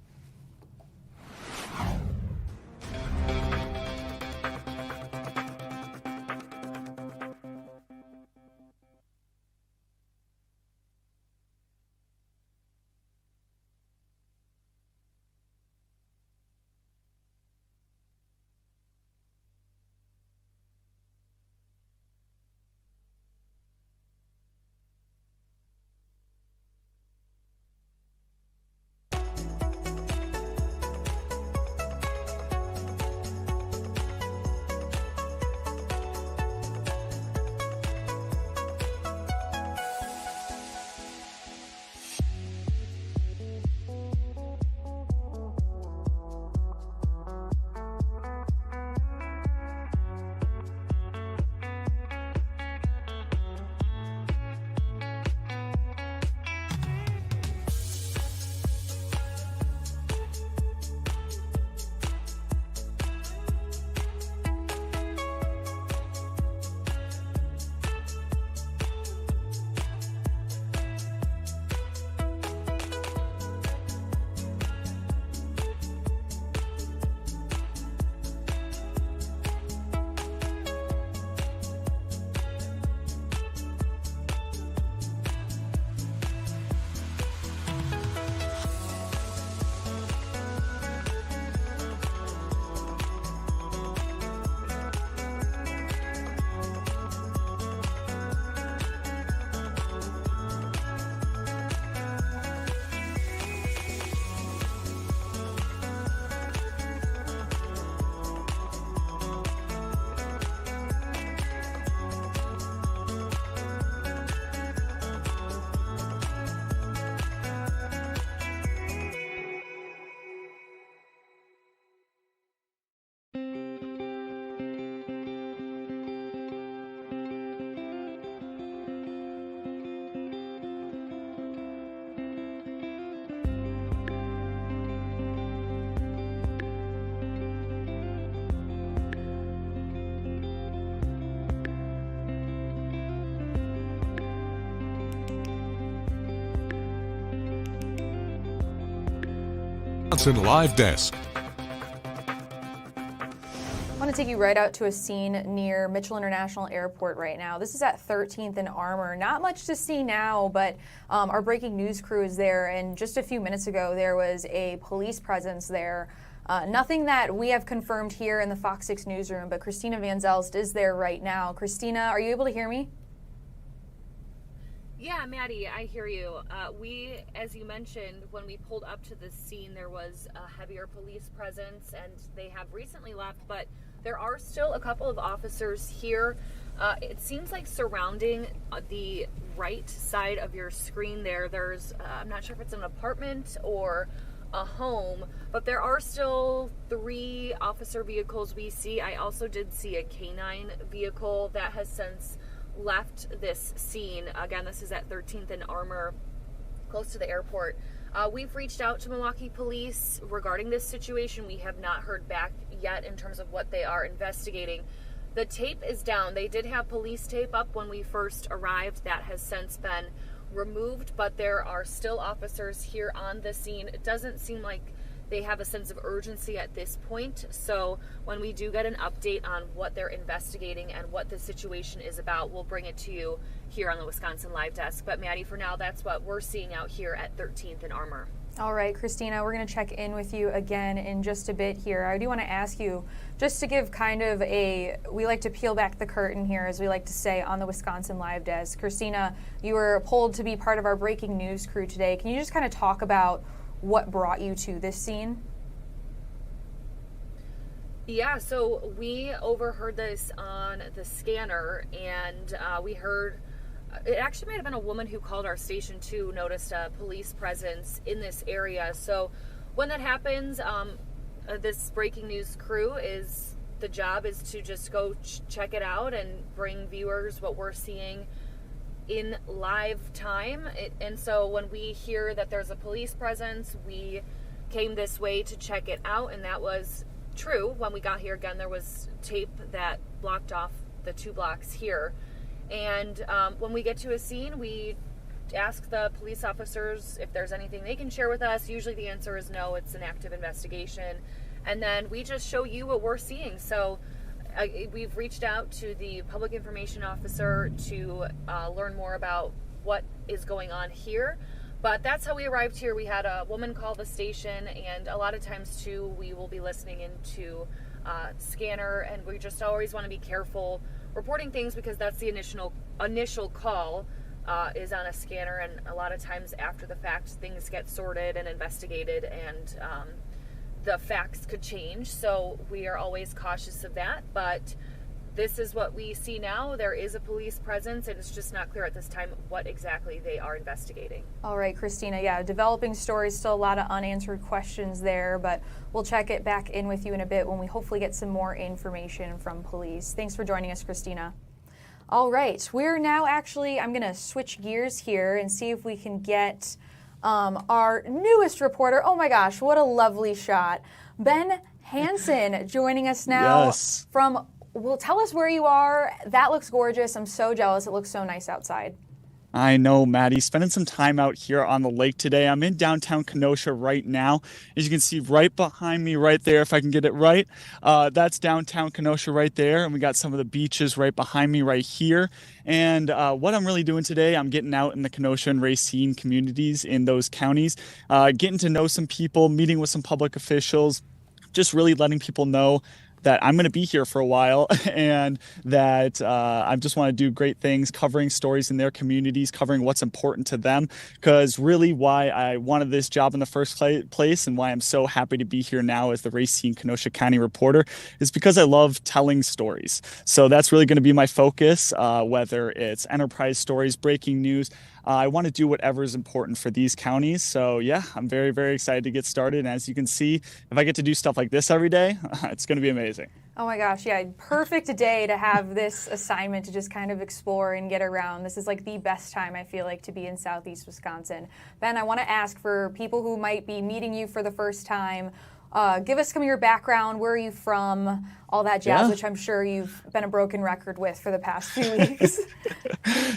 Wisconsin Live Desk. I want to take you right out to a scene near Mitchell International Airport right now. This is at 13th and Armour. Not much to see now, but our breaking news crew is there, and just a few minutes ago there was a police presence there. Nothing that we have confirmed here in the Fox 6 newsroom, but Christina Van Zelst is there right now. Christina, are you able to hear me? Yeah, Maddie, I hear you. We, as you mentioned, when we pulled up to this scene, there was a heavier police presence, and they have recently left, but there are still a couple of officers here. It seems like surrounding the right side of your screen there's, I'm not sure if it's an apartment or a home, but there are still 3 officer vehicles we see. I also did see a canine vehicle that has since left this scene. Again, this is at 13th and Armour, close to the airport. We've reached out to Milwaukee Police regarding this situation. We have not heard back yet in terms of what they are investigating. The tape is down. They did have police tape up when we first arrived. That has since been removed, but there are still officers here on the scene. It doesn't seem like they have a sense of urgency at this point. So when we do get an update on what they're investigating and what the situation is about, we'll bring it to you here on the Wisconsin Live Desk. But Maddie, for now, that's what we're seeing out here at 13th and Armour. All right, Christina, we're going to check in with you again in just a bit here. I do want to ask you, just to give kind of we like to peel back the curtain here, as we like to say on the Wisconsin Live Desk. Christina, you were pulled to be part of our breaking news crew today. Can you just kind of talk about what brought you to this scene? Yeah, so we overheard this on the scanner, and we heard, it actually might have been a woman who called our station too, noticed a police presence in this area. So when that happens, this breaking news crew the job is to just go check it out and bring viewers what we're seeing in live time. And so when we hear that there's a police presence, we came this way to check it out, and that was true. When we got here, again, there was tape that blocked off the 2 blocks here. And when we get to a scene, we ask the police officers if there's anything they can share with us. Usually the answer is no, it's an active investigation. And then we just show you what we're seeing. So we've reached out to the public information officer to learn more about what is going on here. But that's how we arrived here. We had a woman call the station, and a lot of times too, we will be listening into scanner, and we just always want to be careful reporting things because that's the initial call is on a scanner, and a lot of times after the fact, things get sorted and investigated, and the facts could change, so we are always cautious of that. But this is what we see now. There is a police presence, and it's just not clear at this time what exactly they are investigating. All right, Christina, yeah, developing stories, still a lot of unanswered questions there, but we'll check it back in with you in a bit when we hopefully get some more information from police. Thanks for joining us, Christina. All right, we're now I'm going to switch gears here and see if we can get our newest reporter. Oh my gosh, what a lovely shot. Ben Hansen joining us now from, well, tell us where you are. That looks gorgeous. I'm so jealous. It looks so nice outside. I know, Maddie. Spending some time out here on the lake today. I'm in downtown Kenosha right now. As you can see right behind me right there, if I can get it right, that's downtown Kenosha right there. And we got some of the beaches right behind me right here. And what I'm really doing today, I'm getting out in the Kenosha and Racine communities in those counties, getting to know some people, meeting with some public officials, just really letting people know that I'm going to be here for a while and that I just want to do great things, covering stories in their communities, covering what's important to them, because really why I wanted this job in the first place and why I'm so happy to be here now as the Racine Kenosha County reporter is because I love telling stories. So that's really going to be my focus, whether it's enterprise stories, breaking news. I want to do whatever is important for these counties. So yeah, I'm very, very excited to get started. And as you can see, if I get to do stuff like this every day, it's going to be amazing. Oh my gosh, yeah, perfect day to have this assignment to just kind of explore and get around. This is like the best time, I feel like, to be in Southeast Wisconsin. Ben, I want to ask, for people who might be meeting you for the first time, Give us some of your background. Where are you from? All that jazz, Yeah. which I'm sure you've been a broken record with for the past few weeks.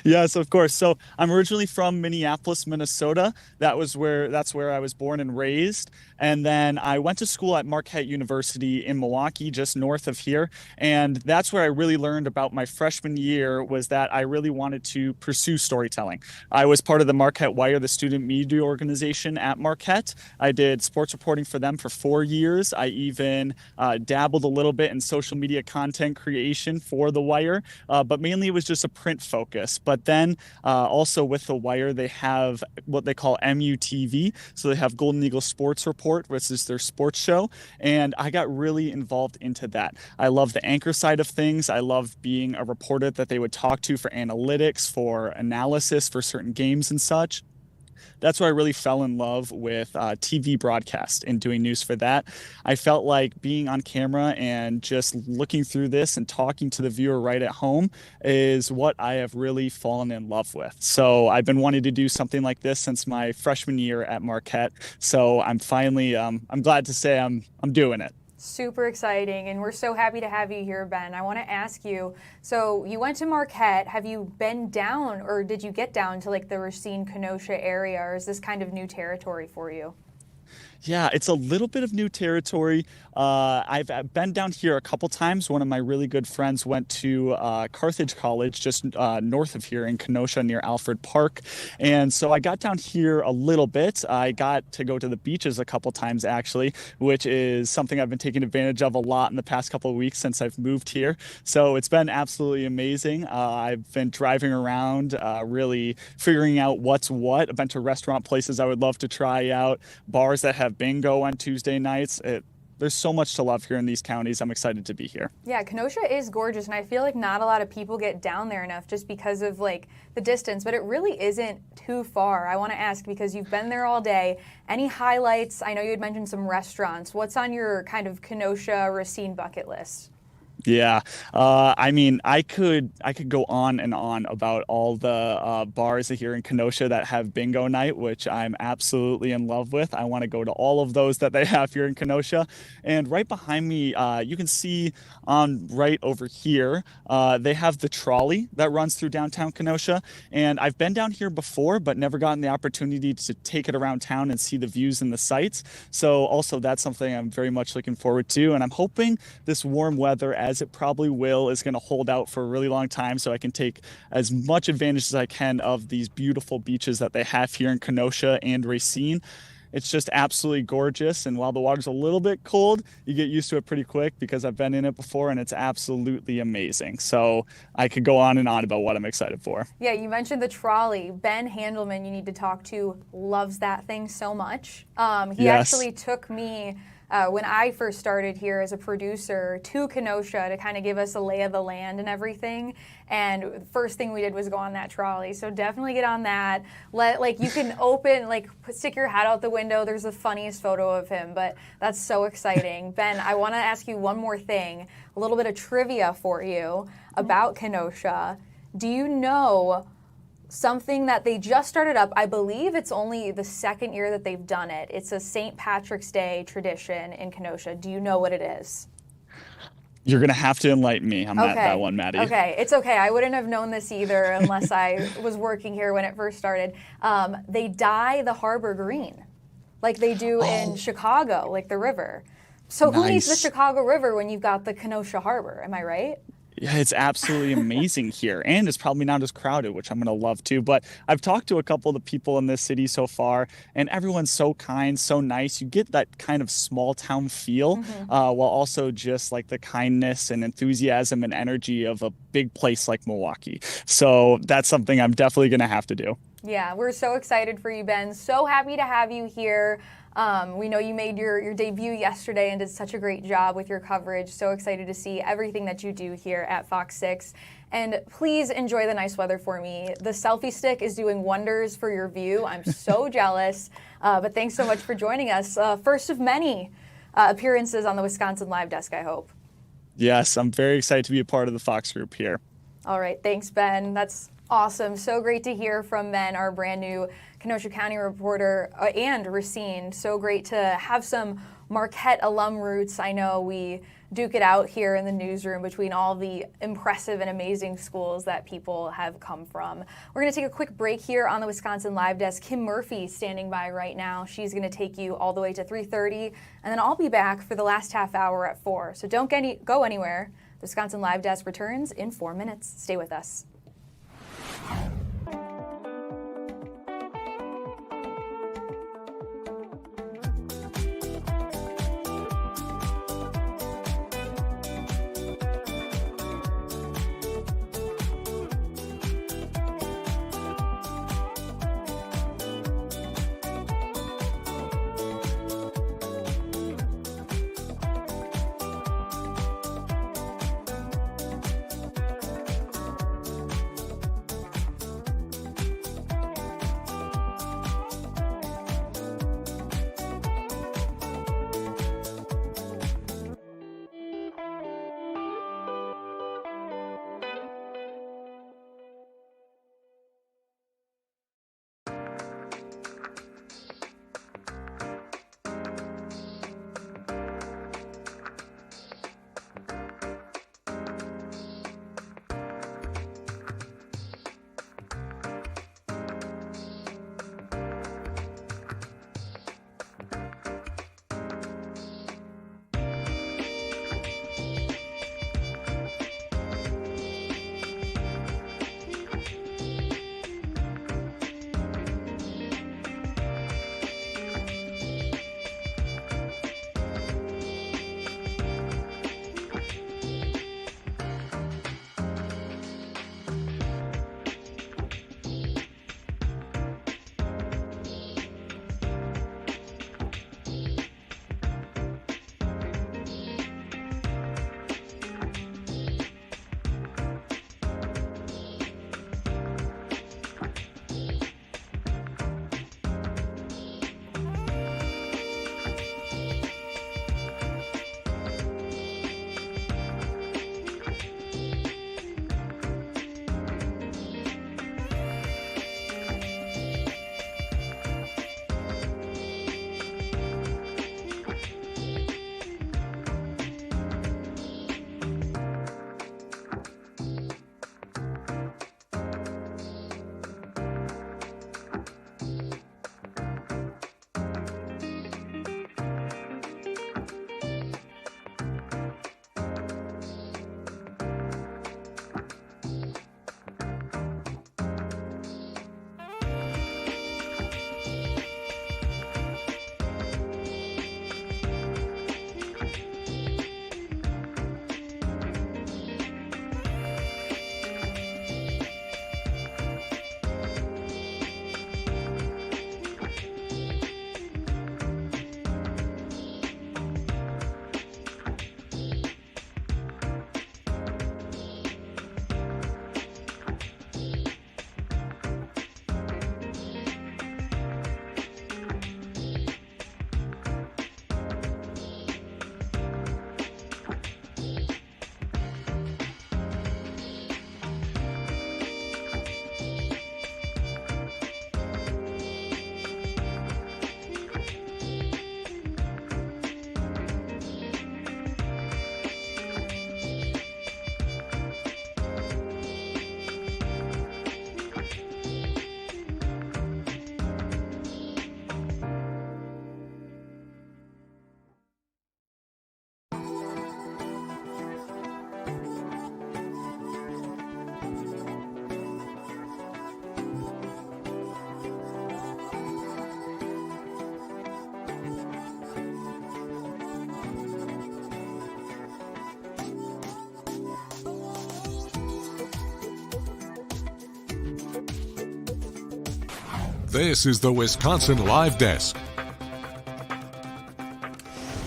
Yes, of course. So I'm originally from Minneapolis, Minnesota. That's where I was born and raised. And then I went to school at Marquette University in Milwaukee, just north of here. And that's where I really learned about my freshman year, was that I really wanted to pursue storytelling. I was part of the Marquette Wire, the student media organization at Marquette. I did sports reporting for them for 4 years. I even dabbled a little bit in social media content creation for the Wire, but mainly it was just a print focus. But then also with the Wire, they have what they call MUTV. So they have Golden Eagle Sports Report, which is their sports show. And I got really involved into that. I love the anchor side of things. I love being a reporter that they would talk to for analytics, for analysis, for certain games and such. That's where I really fell in love with TV broadcast and doing news for that. I felt like being on camera and just looking through this and talking to the viewer right at home is what I have really fallen in love with. So I've been wanting to do something like this since my freshman year at Marquette. So I'm finally, I'm glad to say I'm doing it. Super exciting, and we're so happy to have you here, Ben. I want to ask you, so you went to Marquette. Have you been down, or did you get down to like the Racine, Kenosha area, or is this kind of new territory for you? Yeah, it's a little bit of new territory. I've been down here a couple times. One of my really good friends went to Carthage College, just north of here in Kenosha near Alfred Park. And so I got down here a little bit. I got to go to the beaches a couple times, actually, which is something I've been taking advantage of a lot in the past couple of weeks since I've moved here. So it's been absolutely amazing. I've been driving around, really figuring out what's what. I've been to restaurant places I would love to try out, bars that have bingo on Tuesday nights. There's so much to love here in these counties. I'm excited to be here. Yeah, Kenosha is gorgeous, and I feel like not a lot of people get down there enough just because of like the distance, but it really isn't too far. I want to ask, because you've been there all day, any highlights? I know you had mentioned some restaurants. What's on your kind of Kenosha Racine bucket list? Yeah, I mean, I could go on and on about all the bars here in Kenosha that have bingo night, which I'm absolutely in love with. I want to go to all of those that they have here in Kenosha. And right behind me, you can see on right over here, they have the trolley that runs through downtown Kenosha. And I've been down here before, but never gotten the opportunity to take it around town and see the views and the sights. So also that's something I'm very much looking forward to. And I'm hoping this warm weather, as it probably will, is going to hold out for a really long time, so I can take as much advantage as I can of these beautiful beaches that they have here in Kenosha and Racine. It's just absolutely gorgeous, and while the water's a little bit cold, you get used to it pretty quick because I've been in it before, and it's absolutely amazing. So I could go on and on about what I'm excited for. Yeah, you mentioned the trolley. Ben Handelman, you need to talk to, loves that thing so much. He actually took me when I first started here as a producer to Kenosha to kind of give us a lay of the land and everything. And first thing we did was go on that trolley. So definitely get on that. You can stick your head out the window. There's the funniest photo of him, but that's so exciting. Ben, I want to ask you one more thing, a little bit of trivia for you about Kenosha. Do you know something that they just started up? I believe it's only the second year that they've done it. It's a St. Patrick's Day tradition in Kenosha. Do you know what it is? You're going to have to enlighten me on that one, Maddie. Okay, it's okay. I wouldn't have known this either unless I was working here when it first started. They dye the harbor green like they do in Chicago, like the river. So who needs the Chicago River when you've got the Kenosha Harbor? Am I right? Yeah, it's absolutely amazing here, and it's probably not as crowded, which I'm going to love too. But I've talked to a couple of the people in this city so far, and everyone's so kind, so nice. You get that kind of small town feel, while also just like the kindness and enthusiasm and energy of a big place like Milwaukee. So that's something I'm definitely going to have to do. Yeah, we're so excited for you, Ben. So happy to have you here. We know you made your debut yesterday and did such a great job with your coverage. So excited to see everything that you do here at Fox 6. And please enjoy the nice weather for me. The selfie stick is doing wonders for your view. I'm so jealous. But thanks so much for joining us. First of many appearances on the Wisconsin Live Desk, I hope. Yes, I'm very excited to be a part of the Fox group here. All right. Thanks, Ben. That's awesome. So great to hear from Ben, our brand new Kenosha County reporter and Racine. So great to have some Marquette alum roots. I know we duke it out here in the newsroom between all the impressive and amazing schools that people have come from. We're going to take a quick break here on the Wisconsin Live Desk. Kim Murphy standing by right now. She's going to take you all the way to 3:30, and then I'll be back for the last half hour at 4. So don't go anywhere. The Wisconsin Live Desk returns in 4 minutes. Stay with us. This is the Wisconsin Live Desk.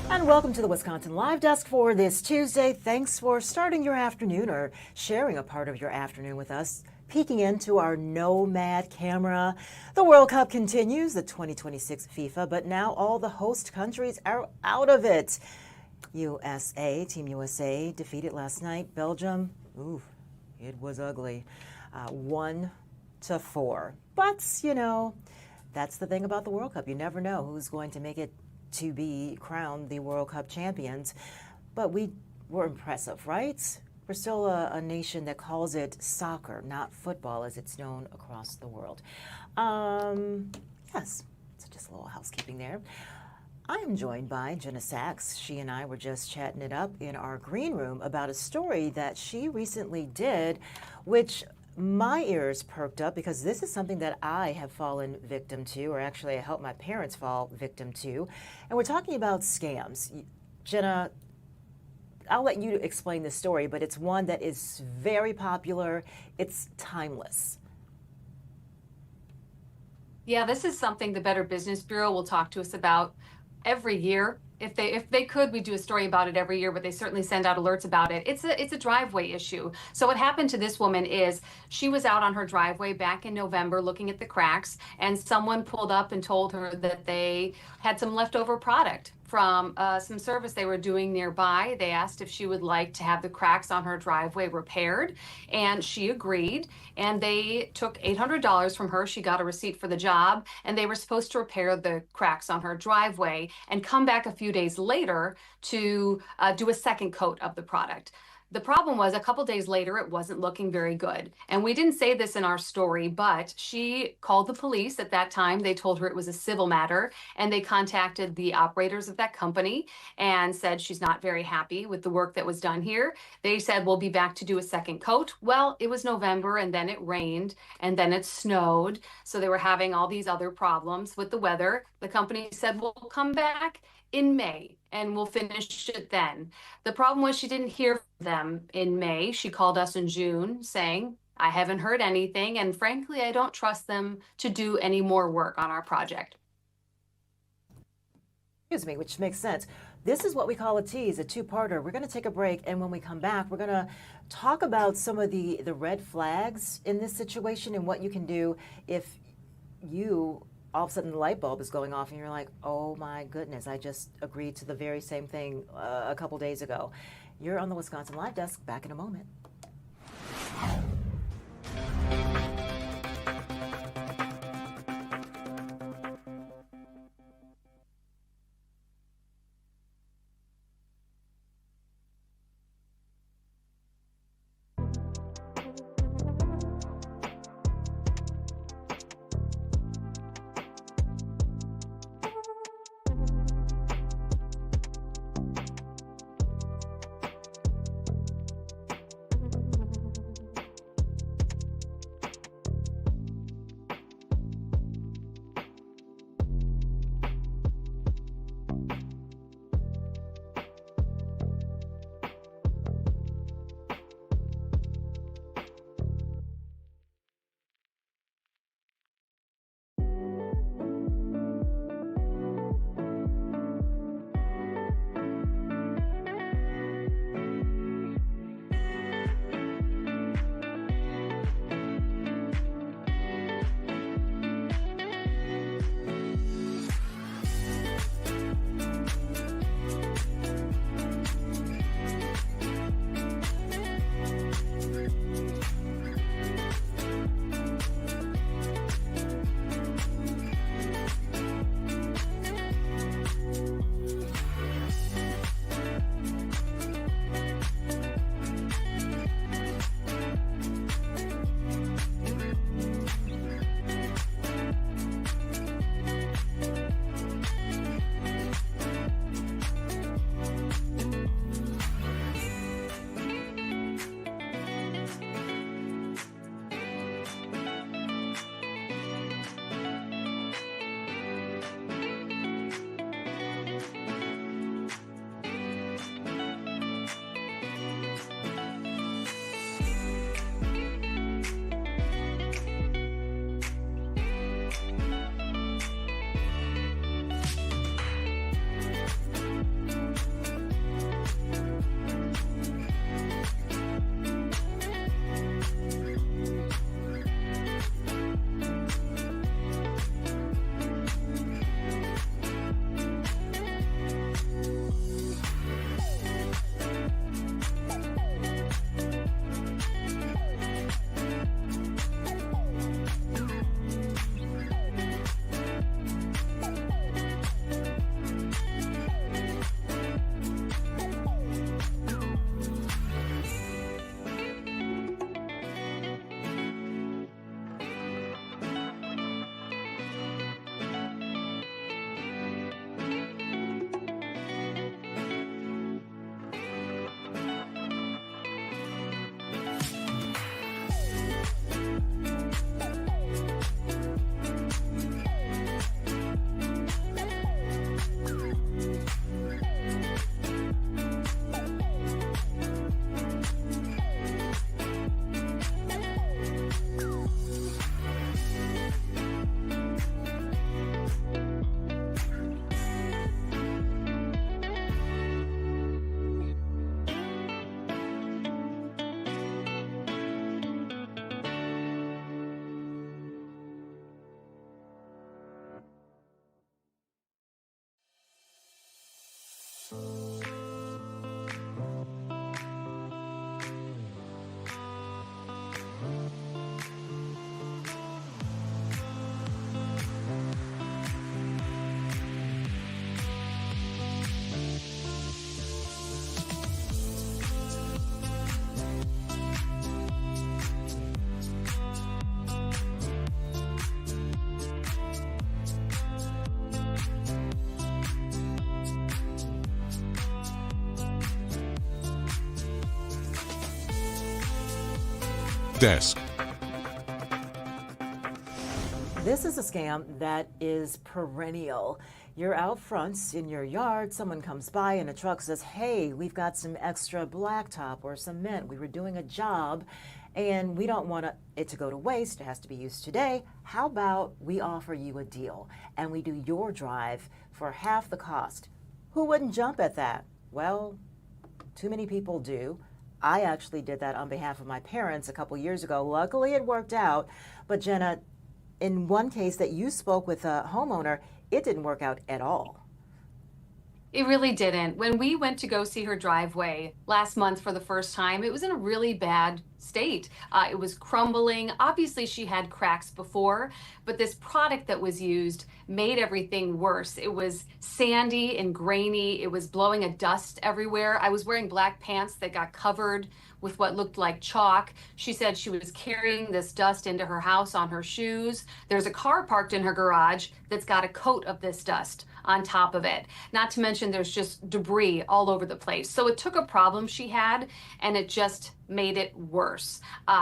And welcome to the Wisconsin Live Desk for this Tuesday. Thanks for starting your afternoon or sharing a part of your afternoon with us. Peeking into our Nomad camera. The World Cup continues, the 2026 FIFA, but now all the host countries are out of it. Team USA defeated last night Belgium. Ooh, it was ugly. 1-4. But, you know, that's the thing about the World Cup. You never know who's going to make it to be crowned the World Cup champions, but we were impressive, right? We're still a nation that calls it soccer, not football, as it's known across the world. Yes, so just a little housekeeping there. I am joined by Jenna Sachs. She and I were just chatting it up in our green room about a story that she recently did, which my ears perked up because this is something that I have fallen victim to, or actually I helped my parents fall victim to. And we're talking about scams. Jenna, I'll let you explain the story, but it's one that is very popular. It's timeless. Yeah, this is something the Better Business Bureau will talk to us about every year. If they could, we do a story about it every year, but they certainly send out alerts about it. It's a driveway issue. So what happened to this woman is she was out on her driveway back in November looking at the cracks, and someone pulled up and told her that they had some leftover product from some service they were doing nearby. They asked if she would like to have the cracks on her driveway repaired, and she agreed. And they took $800 from her. She got a receipt for the job, and they were supposed to repair the cracks on her driveway and come back a few days later to do a second coat of the product. The problem was a couple days later, it wasn't looking very good. And we didn't say this in our story, but she called the police at that time. They told her it was a civil matter, and they contacted the operators of that company and said she's not very happy with the work that was done here. They said, we'll be back to do a second coat. Well, it was November, and then it rained, and then it snowed. So they were having all these other problems with the weather. The company said, we'll come back in May and we'll finish it then. The problem was she didn't hear from them in May. She called us in June saying, I haven't heard anything, and frankly, I don't trust them to do any more work on our project. Excuse me, which makes sense. This is what we call a tease, a two-parter. We're going to take a break, and when we come back, we're going to talk about some of the red flags in this situation and what you can do if you all of a sudden the light bulb is going off and you're like, oh my goodness, I just agreed to the very same thing a couple days ago. You're on the Wisconsin Live Desk. Back in a moment. Desk. This is a scam that is perennial. You're out front in your yard, someone comes by in a truck, says, hey, we've got some extra blacktop or cement. We were doing a job and we don't want it to go to waste. It has to be used today. How about we offer you a deal and we do your drive for half the cost? Who wouldn't jump at that? Well, too many people do. I actually did that on behalf of my parents a couple years ago. Luckily, it worked out. But Jenna, in one case that you spoke with a homeowner, it didn't work out at all. It really didn't. When we went to go see her driveway last month for the first time, it was in a really bad state. It was crumbling. Obviously, she had cracks before, but this product that was used made everything worse. It was sandy and grainy. It was blowing a dust everywhere. I was wearing black pants that got covered with what looked like chalk. She said she was carrying this dust into her house on her shoes. There's a car parked in her garage that's got a coat of this dust on top of it. Not to mention there's just debris all over the place. So it took a problem she had and it just made it worse.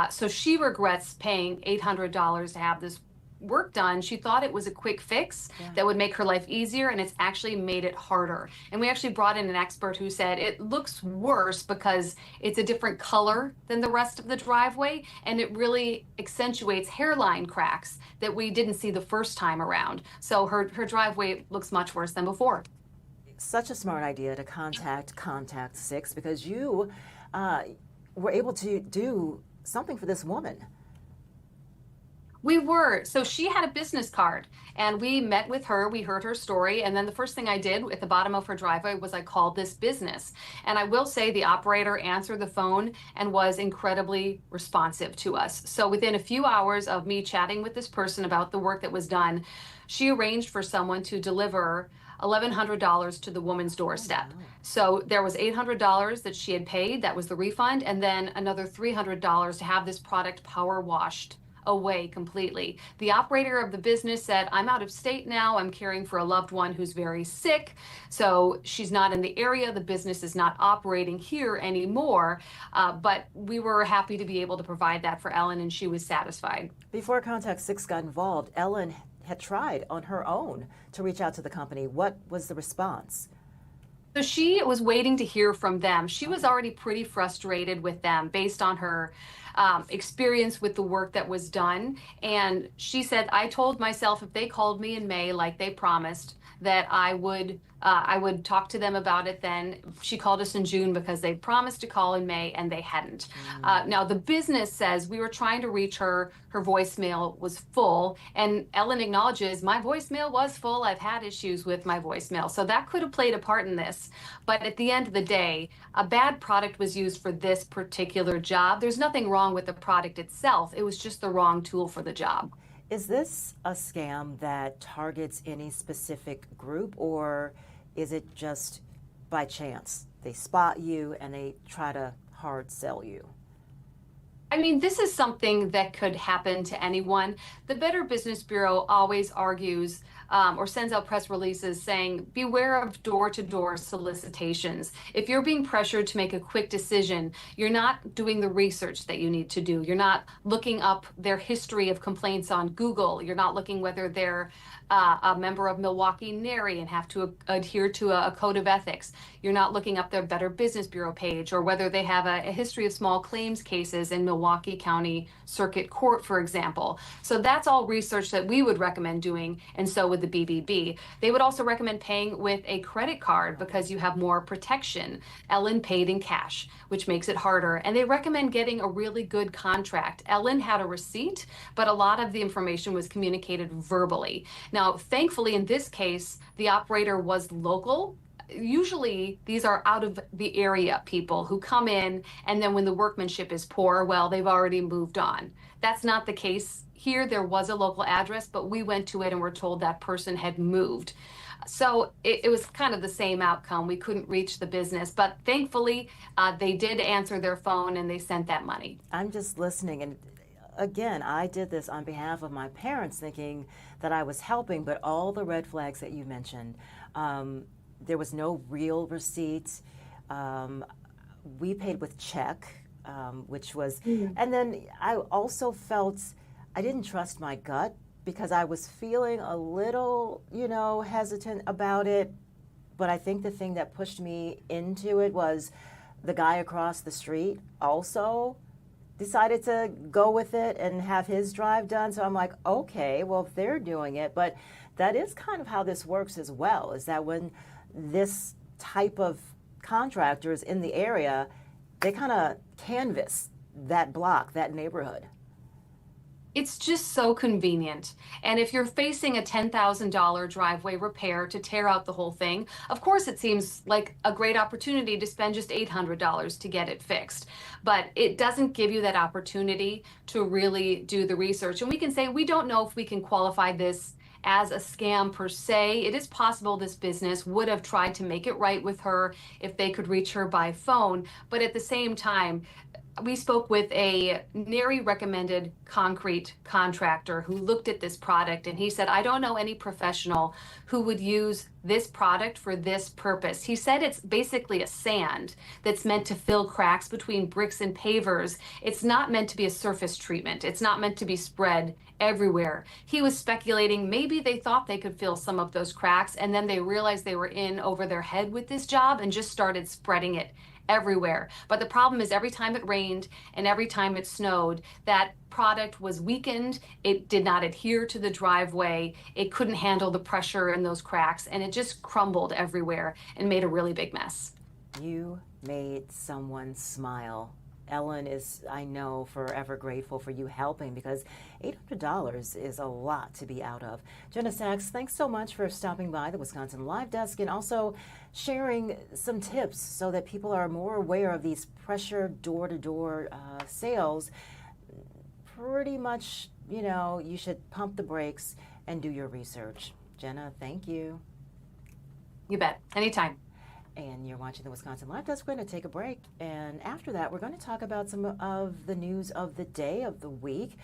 So she regrets paying $800 to have this work done. She thought it was a quick fix that would make her life easier, and it's actually made it harder. And we actually brought in an expert who said it looks worse because it's a different color than the rest of the driveway, and it really accentuates hairline cracks that we didn't see the first time around. So her driveway looks much worse than before. Such a smart idea to contact FOX6 because you were able to do something for this woman. We were. So she had a business card and we met with her. We heard her story. And then the first thing I did at the bottom of her driveway was I called this business. And I will say the operator answered the phone and was incredibly responsive to us. So within a few hours of me chatting with this person about the work that was done, she arranged for someone to deliver $1,100 to the woman's doorstep. So there was $800 that she had paid. That was the refund. And then another $300 to have this product power washed away completely. The operator of the business said, I'm out of state now. I'm caring for a loved one who's very sick. So she's not in the area. The business is not operating here anymore. But we were happy to be able to provide that for Ellen, and she was satisfied. Before FOX6 got involved, Ellen had tried on her own to reach out to the company. What was the response? So she was waiting to hear from them. She was already pretty frustrated with them based on her experience with the work that was done. And she said, I told myself if they called me in May, like they promised, that I would talk to them about it then. She called us in June because they promised to call in May and they hadn't. Now the business says we were trying to reach her. Her voicemail was full, and Ellen acknowledges my voicemail was full. I've had issues with my voicemail. So that could have played a part in this. But at the end of the day, a bad product was used for this particular job. There's nothing wrong with the product itself. It was just the wrong tool for the job. Is this a scam that targets any specific group, or is it just by chance? They spot you and they try to hard sell you? I mean, this is something that could happen to anyone. The Better Business Bureau always argues or sends out press releases saying, beware of door-to-door solicitations. If you're being pressured to make a quick decision, you're not doing the research that you need to do. You're not looking up their history of complaints on Google. You're not looking whether they're a member of Milwaukee NARI and have to adhere to a code of ethics. You're not looking up their Better Business Bureau page or whether they have a history of small claims cases in Milwaukee County Circuit Court, for example. So that's all research that we would recommend doing, and so would the BBB. They would also recommend paying with a credit card because you have more protection. Ellen paid in cash, which makes it harder. And they recommend getting a really good contract. Ellen had a receipt, but a lot of the information was communicated verbally. Now, thankfully, in this case, the operator was local. Usually these are out of the area people who come in, and then when the workmanship is poor, well, they've already moved on. That's not the case here. There was a local address, but we went to it and were told that person had moved. So it was kind of the same outcome. We couldn't reach the business, but thankfully they did answer their phone and they sent that money. I'm just listening, and again, I did this on behalf of my parents thinking that I was helping, but all the red flags that you mentioned, there was no real receipt. We paid with check. which was, and then I also felt I didn't trust my gut because I was feeling a little, hesitant about it. But I think the thing that pushed me into it was the guy across the street also decided to go with it and have his drive done. So I'm like, okay, well, if they're doing it, but that is kind of how this works as well, is that when this type of contractor is in the area, they kind of canvass that block, that neighborhood. It's just so convenient. And if you're facing a $10,000 driveway repair to tear out the whole thing, of course it seems like a great opportunity to spend just $800 to get it fixed. But it doesn't give you that opportunity to really do the research. And we can say, we don't know if we can qualify this as a scam per se. It is possible this business would have tried to make it right with her if they could reach her by phone. But at the same time, we spoke with a NARI recommended concrete contractor who looked at this product, and he said, I don't know any professional who would use this product for this purpose. He said it's basically a sand that's meant to fill cracks between bricks and pavers. It's not meant to be a surface treatment. It's not meant to be spread everywhere. He was speculating maybe they thought they could fill some of those cracks, and then they realized they were in over their head with this job and just started spreading it everywhere. But the problem is every time it rained and every time it snowed, that product was weakened. It did not adhere to the driveway. It couldn't handle the pressure in those cracks, and it just crumbled everywhere and made a really big mess. You made someone smile. Ellen is, I know, forever grateful for you helping, because $800 is a lot to be out of. Jenna Sachs, thanks so much for stopping by the Wisconsin Live Desk and also sharing some tips so that people are more aware of these pressure door-to-door sales. Pretty much, you should pump the brakes and do your research. Jenna, thank you. You bet. Anytime. And you're watching the Wisconsin Live Desk. We're going to take a break. And after that, we're going to talk about some of the news of the day, of the week.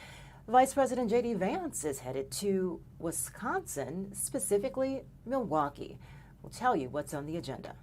Vice President J.D. Vance is headed to Wisconsin, specifically Milwaukee. We'll tell you what's on the agenda.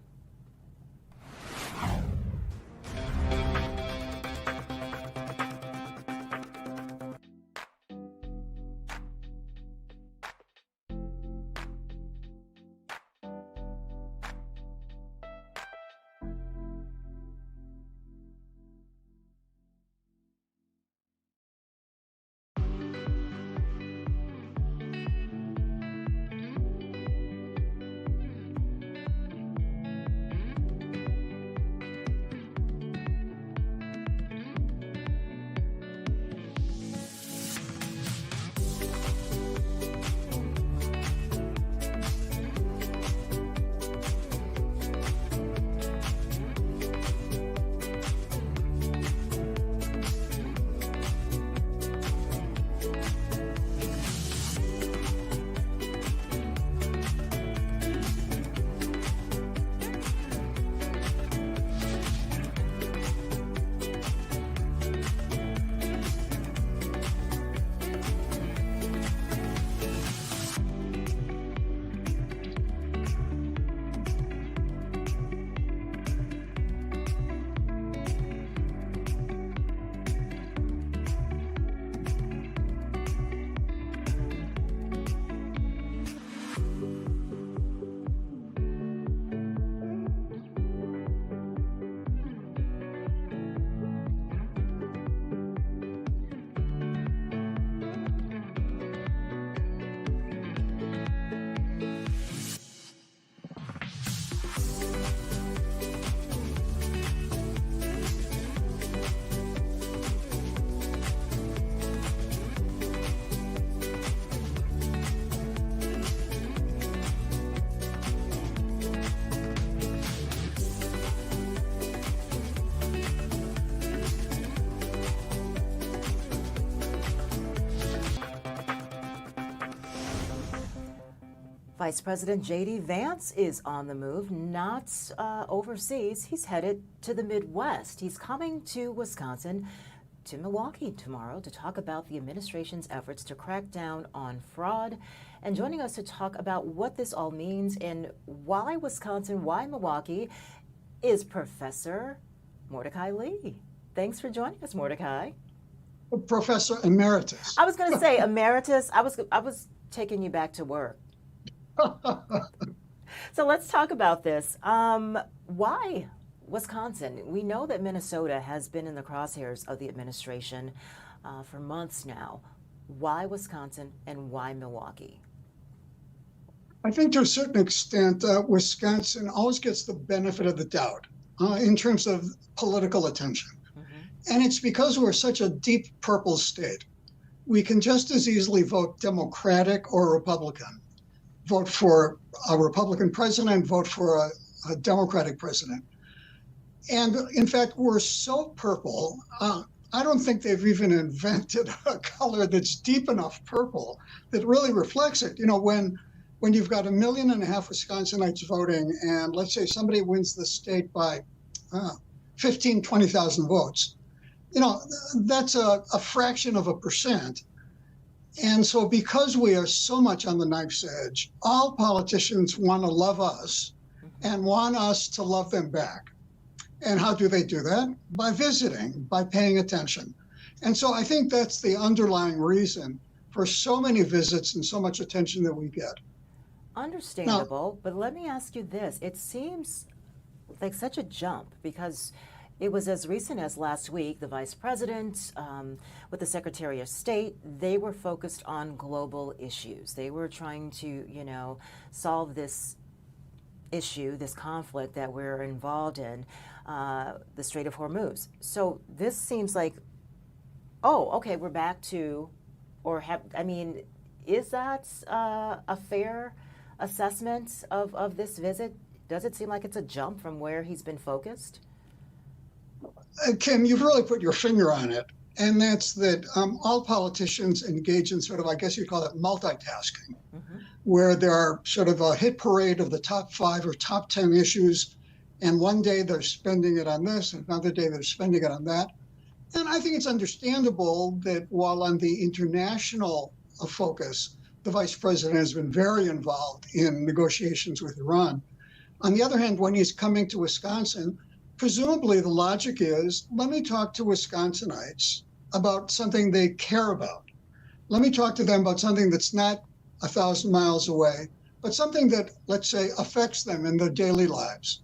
Vice President J.D. Vance is on the move, not overseas. He's headed to the Midwest. He's coming to Wisconsin, to Milwaukee tomorrow to talk about the administration's efforts to crack down on fraud. And joining us to talk about what this all means and why Wisconsin, why Milwaukee, is Professor Mordecai Lee. Thanks for joining us, Mordecai. Professor Emeritus. I was going to say emeritus. I was taking you back to work. So let's talk about this. Why Wisconsin? We know that Minnesota has been in the crosshairs of the administration for months now. Why Wisconsin and why Milwaukee? I think to a certain extent, Wisconsin always gets the benefit of the doubt in terms of political attention. And it's because we're such a deep purple state. We can just as easily vote Democratic or Republican, vote for a Republican president, vote for a Democratic president. And in fact, we're so purple, I don't think they've even invented a color that's deep enough purple that really reflects it. You know, when you've got 1.5 million Wisconsinites voting, and let's say somebody wins the state by 15, 20,000 votes, you know, that's a fraction of a percent. And so because we are so much on the knife's edge, all politicians want to love us and want us to love them back. And how do they do that? By visiting, by paying attention. And so I think that's the underlying reason for so many visits and so much attention that we get. Understandable, but let me ask you this. It seems like such a jump because it was as recent as last week, the Vice President with the Secretary of State, they were focused on global issues. They were trying to, you know, solve this issue, this conflict that we're involved in, the Strait of Hormuz. So this seems like, oh, okay, we're back to, is that a fair assessment of this visit? Does it seem like it's a jump from where he's been focused? Kim, you've really put your finger on it. And that's that all politicians engage in sort of, I guess you'd call it multitasking, where there are sort of a hit parade of the top 5 or top 10 issues. And one day they're spending it on this, and another day they're spending it on that. And I think it's understandable that while on the international focus, the vice president has been very involved in negotiations with Iran. On the other hand, when he's coming to Wisconsin, presumably the logic is, let me talk to Wisconsinites about something they care about. Let me talk to them about something that's not 1,000 miles away, but something that, let's say, affects them in their daily lives.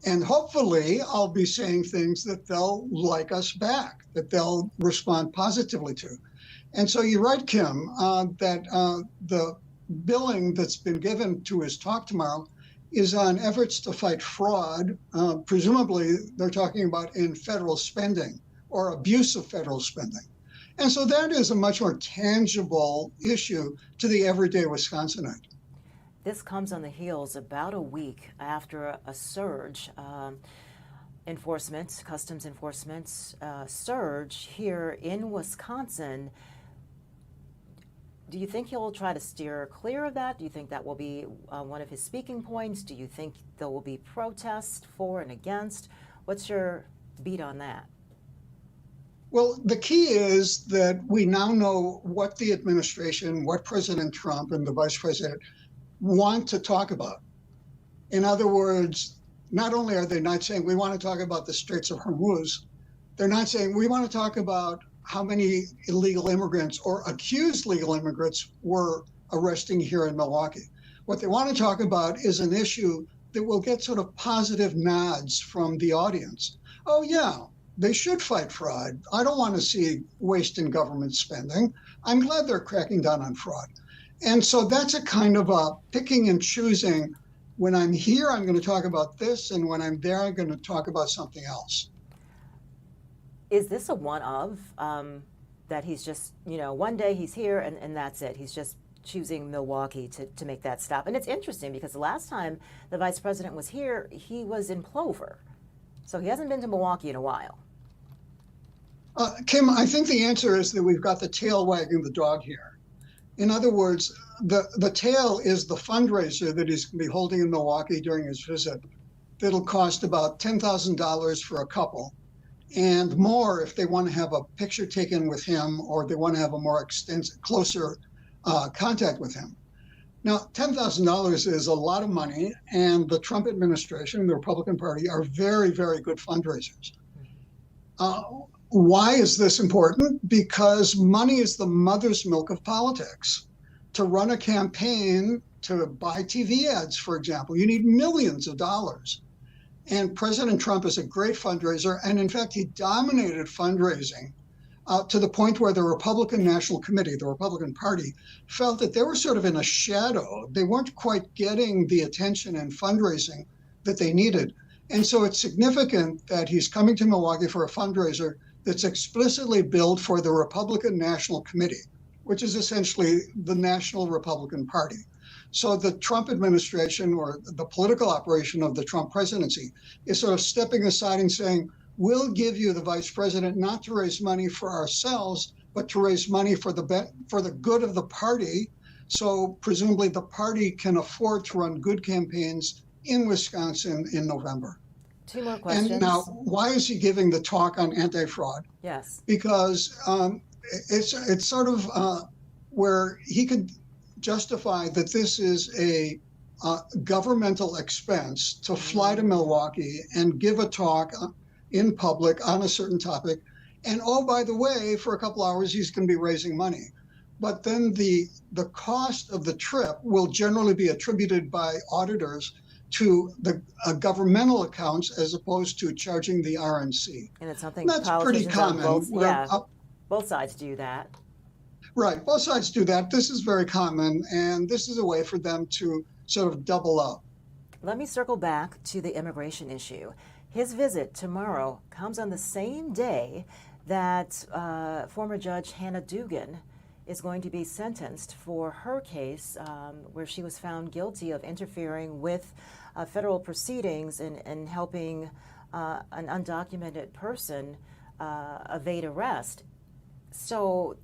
And hopefully I'll be saying things that they'll like us back, that they'll respond positively to. And so you're right, Kim, that the billing that's been given to his talk tomorrow is on efforts to fight fraud. Presumably, they're talking about in federal spending or abuse of federal spending. And so that is a much more tangible issue to the everyday Wisconsinite. This comes on the heels about a week after a surge, customs enforcement surge here in Wisconsin. Do you think he'll try to steer clear of that? Do you think that will be one of his speaking points? Do you think there will be protests for and against? What's your beat on that? Well, the key is that we now know what the administration, what President Trump and the vice president want to talk about. In other words, not only are they not saying we want to talk about the Straits of Hormuz, they're not saying we want to talk about how many illegal immigrants or accused legal immigrants were arresting here in Milwaukee. What they want to talk about is an issue that will get sort of positive nods from the audience. Oh yeah, they should fight fraud. I don't want to see waste in government spending. I'm glad they're cracking down on fraud. And so that's a kind of a picking and choosing. When I'm here, I'm going to talk about this, and when I'm there, I'm going to talk about something else. Is this a one-of that he's just, one day he's here and that's it? He's just choosing Milwaukee to make that stop. And it's interesting because the last time the vice president was here, he was in Plover. So he hasn't been to Milwaukee in a while. Kim, I think the answer is that we've got the tail wagging the dog here. In other words, the tail is the fundraiser that he's going to be holding in Milwaukee during his visit. That'll cost about $10,000 for a couple, and more if they want to have a picture taken with him or they want to have a more extensive, closer contact with him. Now, $10,000 is a lot of money, and the Trump administration, the Republican Party, are very, very good fundraisers. Why is this important? Because money is the mother's milk of politics. To run a campaign, to buy TV ads, for example, you need millions of dollars. And President Trump is a great fundraiser. And in fact, he dominated fundraising to the point where the Republican National Committee, the Republican Party, felt that they were sort of in a shadow. They weren't quite getting the attention and fundraising that they needed. And so it's significant that he's coming to Milwaukee for a fundraiser that's explicitly billed for the Republican National Committee, which is essentially the National Republican Party. So the Trump administration, or the political operation of the Trump presidency, is sort of stepping aside and saying, we'll give you the vice president not to raise money for ourselves, but to raise money for the good of the party. So presumably the party can afford to run good campaigns in Wisconsin in November. 2 more questions. And now, why is he giving the talk on anti-fraud? Yes. Because it's sort of where he could justify that this is a governmental expense to fly to Milwaukee and give a talk in public on a certain topic. And oh, by the way, for a couple hours, he's going to be raising money. But then the cost of the trip will generally be attributed by auditors to the governmental accounts as opposed to charging the RNC. And it's something that's pretty common. Both sides do that. Right, both sides do that. This is very common, and this is a way for them to sort of double up. Let me circle back to the immigration issue. His visit tomorrow comes on the same day that former Judge Hannah Dugan is going to be sentenced for her case where she was found guilty of interfering with federal proceedings and helping an undocumented person evade arrest. So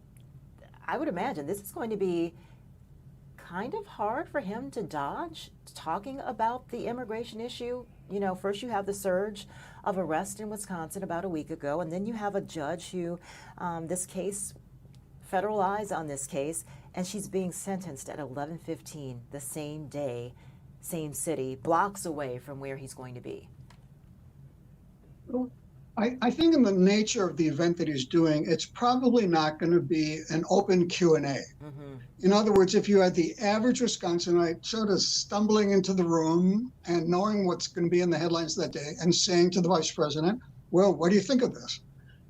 I would imagine this is going to be kind of hard for him to dodge talking about the immigration issue. You know, first you have the surge of arrest in Wisconsin about a week ago, and then you have a judge who, this case, federal eyes on this case, and she's being sentenced at 11:15 the same day, same city, blocks away from where he's going to be. I think in the nature of the event that he's doing, it's probably not going to be an open Q&A. Mm-hmm. In other words, if you had the average Wisconsinite sort of stumbling into the room and knowing what's going to be in the headlines that day and saying to the vice president, well, what do you think of this?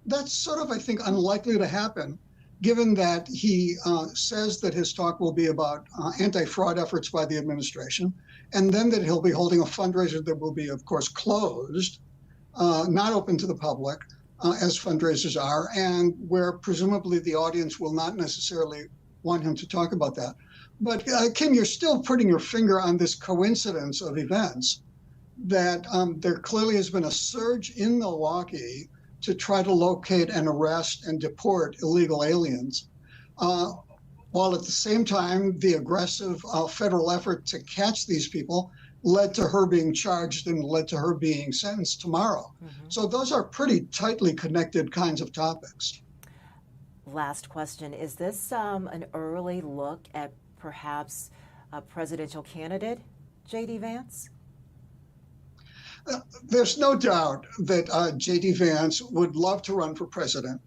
That's sort of, I think, unlikely to happen, given that he says that his talk will be about anti-fraud efforts by the administration, and then that he'll be holding a fundraiser that will be, of course, closed, not open to the public, as fundraisers are, and where presumably the audience will not necessarily want him to talk about that. But Kim, you're still putting your finger on this coincidence of events that there clearly has been a surge in Milwaukee to try to locate and arrest and deport illegal aliens, while at the same time, the aggressive federal effort to catch these people led to her being charged and led to her being sentenced tomorrow. Mm-hmm. So those are pretty tightly connected kinds of topics. Last question. Is this an early look at perhaps a presidential candidate, J.D. Vance? There's no doubt that J.D. Vance would love to run for president.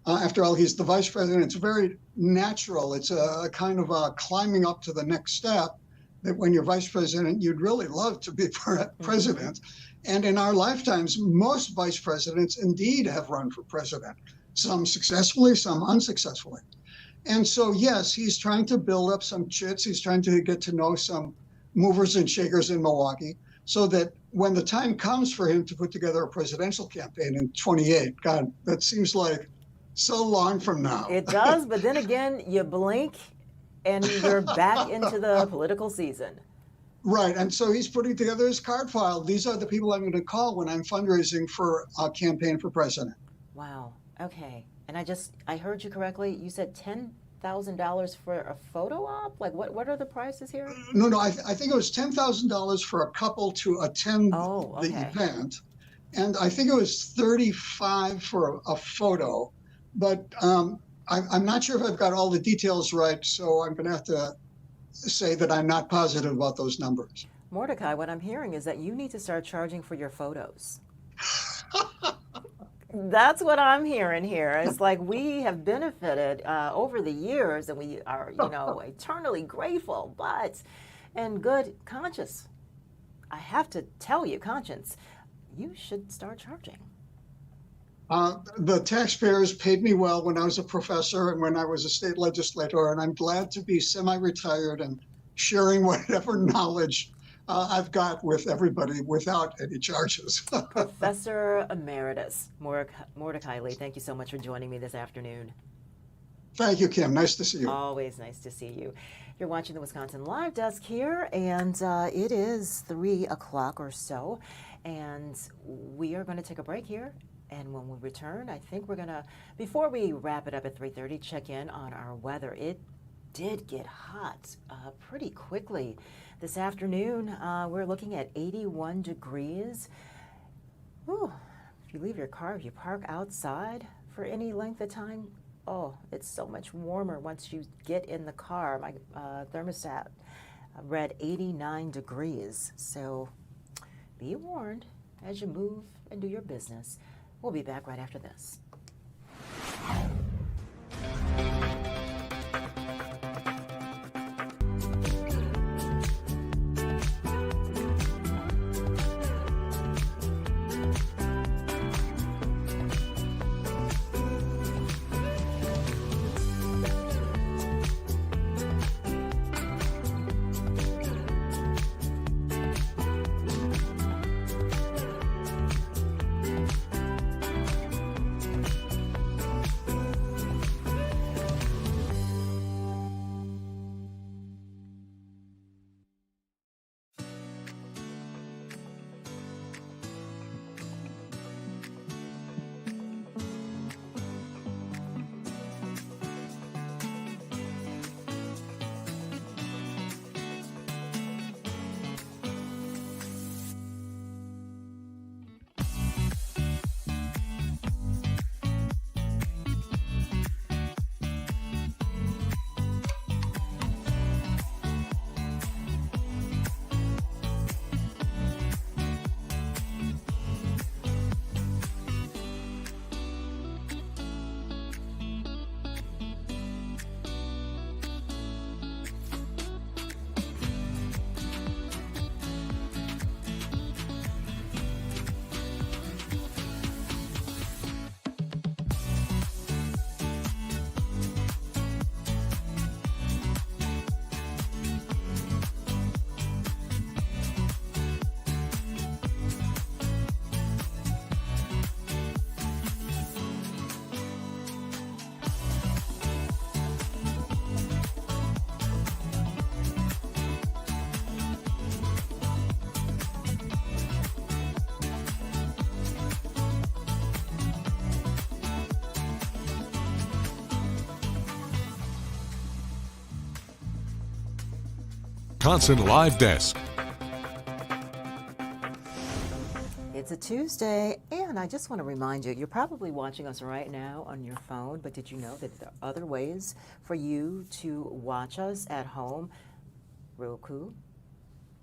After all, he's the vice president. It's very natural. It's a kind of climbing up to the next step, that when you're vice president, you'd really love to be president. And in our lifetimes, most vice presidents indeed have run for president, some successfully, some unsuccessfully. And so, yes, he's trying to build up some chits. He's trying to get to know some movers and shakers in Milwaukee, so that when the time comes for him to put together a presidential campaign in 28, God, that seems like so long from now. It does, but then again, you blink and you're back into the political season. Right, and so he's putting together his card file. These are the people I'm going to call when I'm fundraising for a campaign for president. Wow, okay. And I heard you correctly, you said $10,000 for a photo op? Like, what are the prices here? No, I think it was $10,000 for a couple to attend the event. And I think it was $35,000 for a photo. But I'm not sure if I've got all the details right, so I'm going to have to say that I'm not positive about those numbers. Mordecai, what I'm hearing is that you need to start charging for your photos. That's what I'm hearing here. It's like we have benefited over the years, and we are, eternally grateful. But in good conscience, I have to tell you, conscience, you should start charging. The taxpayers paid me well when I was a professor and when I was a state legislator, and I'm glad to be semi-retired and sharing whatever knowledge I've got with everybody without any charges. Professor Emeritus Mordecai Lee, thank you so much for joining me this afternoon. Thank you, Kim. Nice to see you. Always nice to see you. You're watching the Wisconsin Live Desk here, and it is 3 o'clock or so, and we are going to take a break here. And when we return, I think we're going to, before we wrap it up at 3:30, check in on our weather. It did get hot pretty quickly. This afternoon, we're looking at 81 degrees. Ooh, if you leave your car, if you park outside for any length of time, oh, it's so much warmer once you get in the car. My thermostat read 89 degrees. So be warned as you move and do your business. We'll be back right after this. Wisconsin Live Desk. It's a Tuesday, and I just want to remind you, you're probably watching us right now on your phone, but did you know that there are other ways for you to watch us at home? Roku,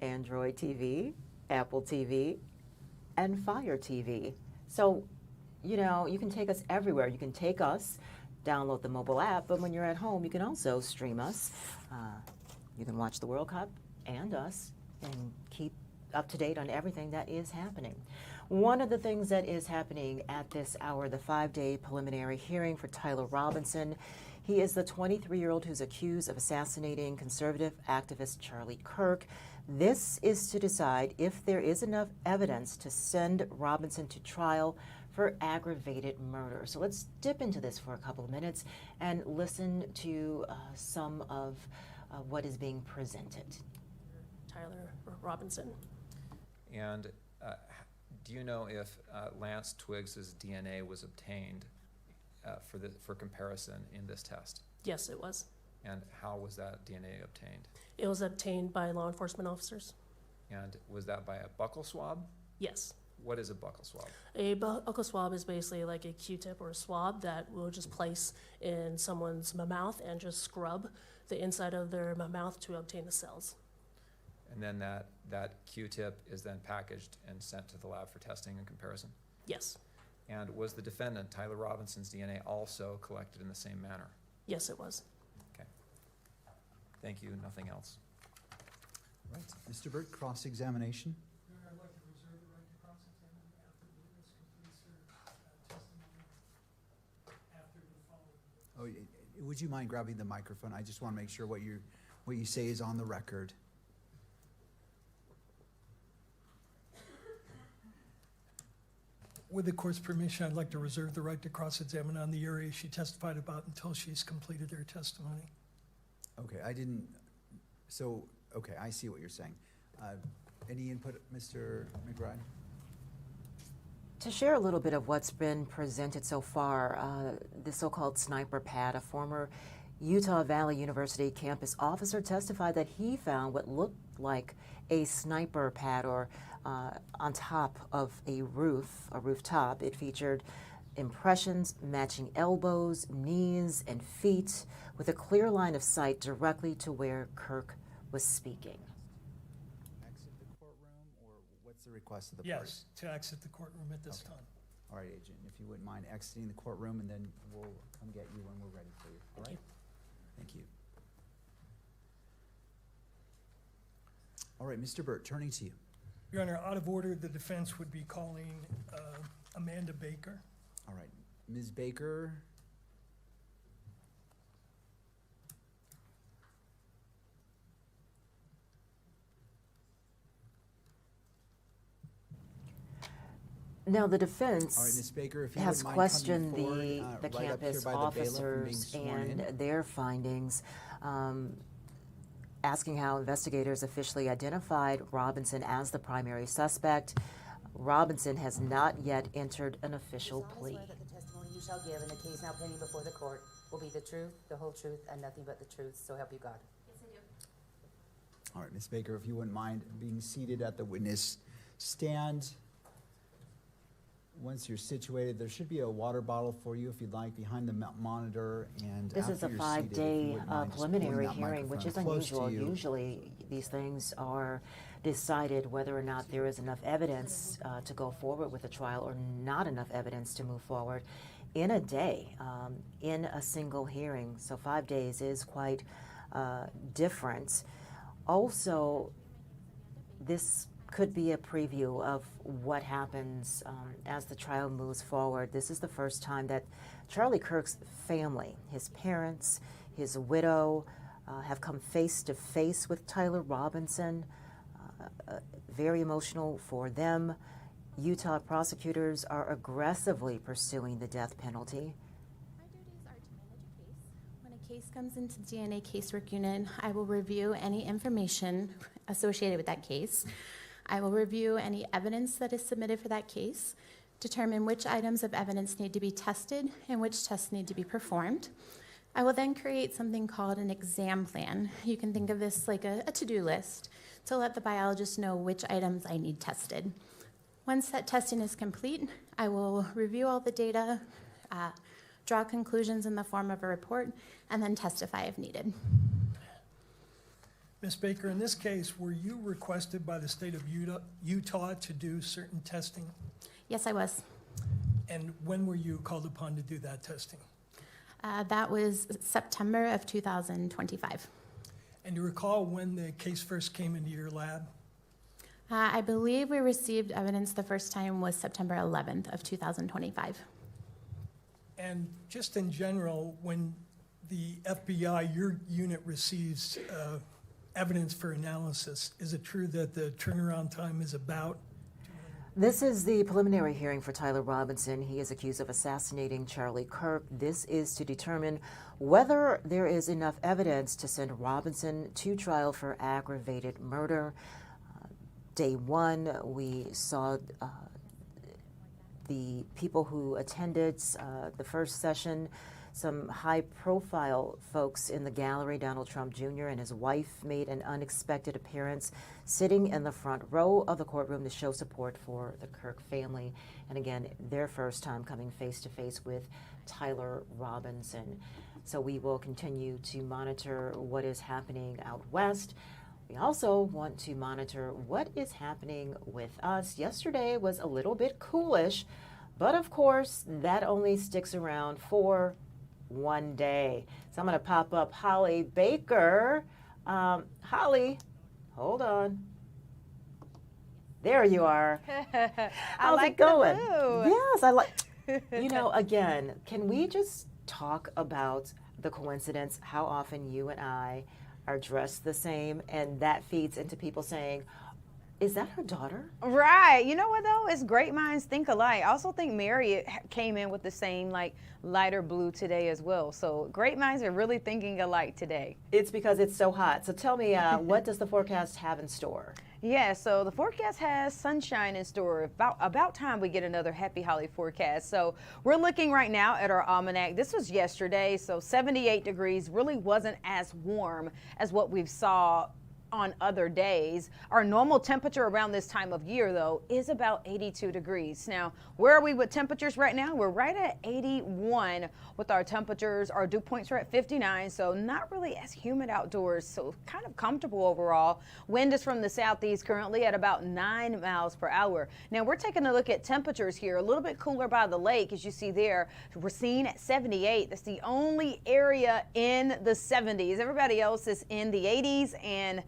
Android TV, Apple TV, and Fire TV. So, you can take us everywhere. You can take us, download the mobile app, but when you're at home, you can also stream us. You can watch the World Cup and us and keep up to date on everything that is happening. One of the things that is happening at this hour, the 5-day preliminary hearing for Tyler Robinson. He is the 23-year-old who's accused of assassinating conservative activist Charlie Kirk. This is to decide if there is enough evidence to send Robinson to trial for aggravated murder. So let's dip into this for a couple of minutes and listen to some of what is being presented. Tyler Robinson. And do you know if Lance Twiggs' DNA was obtained for comparison in this test? Yes, it was. And how was that DNA obtained? It was obtained by law enforcement officers. And was that by a buccal swab? Yes. What is a buccal swab? A buccal swab is basically like a Q-tip or a swab that we'll just place in someone's mouth and just scrub the inside of their mouth to obtain the cells. And then that Q-tip is then packaged and sent to the lab for testing and comparison? Yes. And was the defendant, Tyler Robinson's DNA, also collected in the same manner? Yes, it was. Okay. Thank you. Nothing else. Right. Mr. Burt, cross-examination. I'd like to reserve the right to cross-examine after the witness completes their testimony after the following. Oh, would you mind grabbing the microphone? I just want to make sure what you say is on the record. With the court's permission, I'd like to reserve the right to cross-examine on the area she testified about until she's completed her testimony. Okay, okay, I see what you're saying. Any input, Mr. McBride? To share a little bit of what's been presented so far, the so-called sniper pad, a former Utah Valley University campus officer testified that he found what looked like a sniper pad or on top of a rooftop. It featured impressions matching elbows, knees, and feet with a clear line of sight directly to where Kirk was speaking. Exit the courtroom, or what's the request of the party? Yes, to exit the courtroom at this time. All right, Agent, if you wouldn't mind exiting the courtroom, and then we'll come get you when we're ready for you. All right? Thank you. All right, Mr. Burt, turning to you. Your Honor, out of order, the defense would be calling Amanda Baker. All right, Ms. Baker. Now, the defense All right, Ms. Baker, if you has wouldn't mind questioned coming the forward, right up here campus by the bailiff and being officers sworn and in. their findings, asking how investigators officially identified Robinson as the primary suspect. Robinson has not yet entered an official plea. Swear that the testimony you shall give in the case now pending before the court will be the truth, the whole truth, and nothing but the truth, so help you God. Yes, I do. All right, Ms. Baker, if you wouldn't mind being seated at the witness stand. Once you're situated, there should be a water bottle for you if you'd like behind the monitor. And This is after a you're seated, if you five-day wouldn't mind just preliminary pulling that hearing, which is microphone close to unusual. you. Usually, these things are decided whether or not there is enough evidence to go forward with a trial or not enough evidence to move forward in a day, in a single hearing. So 5 days is quite different. Also, this could be a preview of what happens as the trial moves forward. This is the first time that Charlie Kirk's family, his parents, his widow, have come face to face with Tyler Robinson. Very emotional for them. Utah prosecutors are aggressively pursuing the death penalty. When a case comes into the DNA casework unit, I will review any information associated with that case. I will review any evidence that is submitted for that case, determine which items of evidence need to be tested and which tests need to be performed. I will then create something called an exam plan. You can think of this like a to-do list to let the biologist know which items I need tested. Once that testing is complete, I will review all the data, draw conclusions in the form of a report, and then testify if needed. Ms. Baker, in this case, were you requested by the state of Utah to do certain testing? Yes, I was. And when were you called upon to do that testing? That was September of 2025. And do you recall when the case first came into your lab? I believe we received evidence the first time was September 11th of 2025. And just in general, when the FBI, your unit receives evidence for analysis, is it true that the turnaround time is about? This is the preliminary hearing for Tyler Robinson. He is accused of assassinating Charlie Kirk. This is to determine whether there is enough evidence to send Robinson to trial for aggravated murder. Day one, we saw the people who attended the first session, some high-profile folks in the gallery. Donald Trump Jr. and his wife made an unexpected appearance, sitting in the front row of the courtroom to show support for the Kirk family. And again, their first time coming face-to-face with Tyler Robinson. So we will continue to monitor what is happening out west. We also want to monitor what is happening with us. Yesterday was a little bit coolish, But of course, that only sticks around for one day. So I'm going to pop up Holly Baker. Holly, hold on. There you are. How's it going? Yes, I like. You know, again, can we just talk about the coincidence how often you and I are dressed the same, and that feeds into people saying, is that her daughter? Right. You know what, though? It's great minds think alike. I also think Mary came in with the same, like, lighter blue today as well. So great minds are really thinking alike today. It's because it's so hot. So tell me, what does the forecast have in store? Yeah, so the forecast has sunshine in store. About time we get another happy Holly forecast. So we're looking right now at our almanac. This was yesterday, so 78 degrees really wasn't as warm as what we've saw on other days. Our normal temperature around this time of year, though, is about 82 degrees. Now, where are we with temperatures right now? We're right at 81 with our temperatures. Our dew points are at 59, so not really as humid outdoors, so kind of comfortable overall. Wind is from the southeast currently at about 9 miles per hour. Now, we're taking a look at temperatures here, a little bit cooler by the lake, as you see there. We're seeing at 78. That's the only area in the 70s. Everybody else is in the 80s, and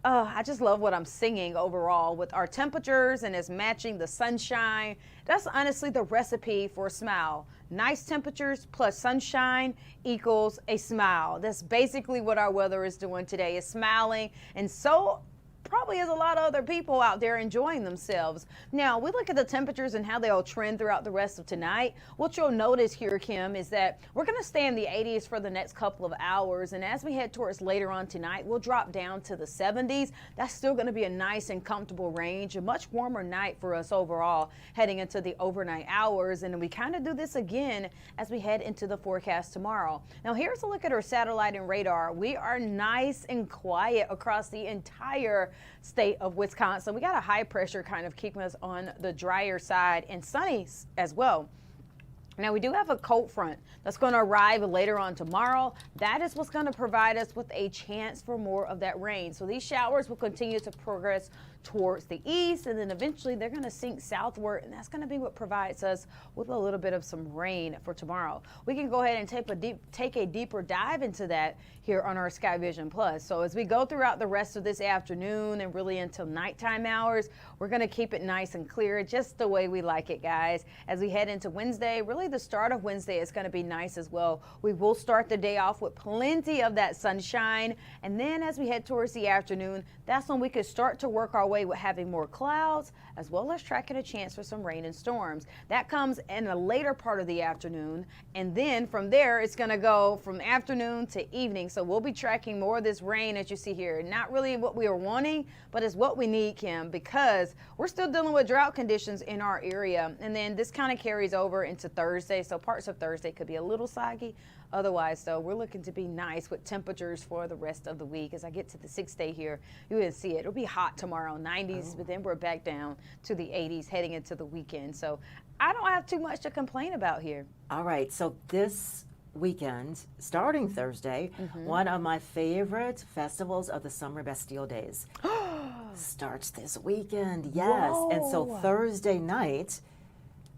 I just love what I'm singing overall with our temperatures, and it's matching the sunshine. That's honestly the recipe for a smile. Nice temperatures plus sunshine equals a smile. That's basically what our weather is doing today, is smiling. And so probably is a lot of other people out there enjoying themselves. Now, we look at the temperatures and how they'll trend throughout the rest of tonight. What you'll notice here, Kim, is that we're going to stay in the 80s for the next couple of hours. And as we head towards later on tonight, we'll drop down to the 70s. That's still going to be a nice and comfortable range, a much warmer night for us overall heading into the overnight hours. And we kind of do this again as we head into the forecast tomorrow. Now, here's a look at our satellite and radar. We are nice and quiet across the entire state of Wisconsin. We got a high pressure kind of keeping us on the drier side, and sunny as well. Now, we do have a cold front that's going to arrive later on tomorrow. That is what's going to provide us with a chance for more of that rain. So these showers will continue to progress towards the east, and then eventually they're going to sink southward, and that's going to be what provides us with a little bit of some rain for tomorrow. We can go ahead and take a deeper dive into that here on our Sky Vision Plus. So as we go throughout the rest of this afternoon and really until nighttime hours, we're going to keep it nice and clear, just the way we like it, guys. As we head into Wednesday, really the start of Wednesday is going to be nice as well. We will start the day off with plenty of that sunshine, and then as we head towards the afternoon, that's when we could start to work our way with having more clouds, as well as tracking a chance for some rain and storms. That comes in the later part of the afternoon, and then from there it's going to go from afternoon to evening. So we'll be tracking more of this rain as you see here. Not really what we are wanting, but it's what we need, Kim, because we're still dealing with drought conditions in our area. And then this kind of carries over into Thursday, so parts of Thursday could be a little soggy. Otherwise, though, we're looking to be nice with temperatures for the rest of the week. As I get to the 6th day here, you can see it. It'll be hot tomorrow, 90s, but then we're back down to the 80s heading into the weekend. So I don't have too much to complain about here. All right, so this weekend, starting Thursday, one of my favorite festivals of the summer, Bastille Days, starts this weekend. Yes, Whoa. And so Thursday night,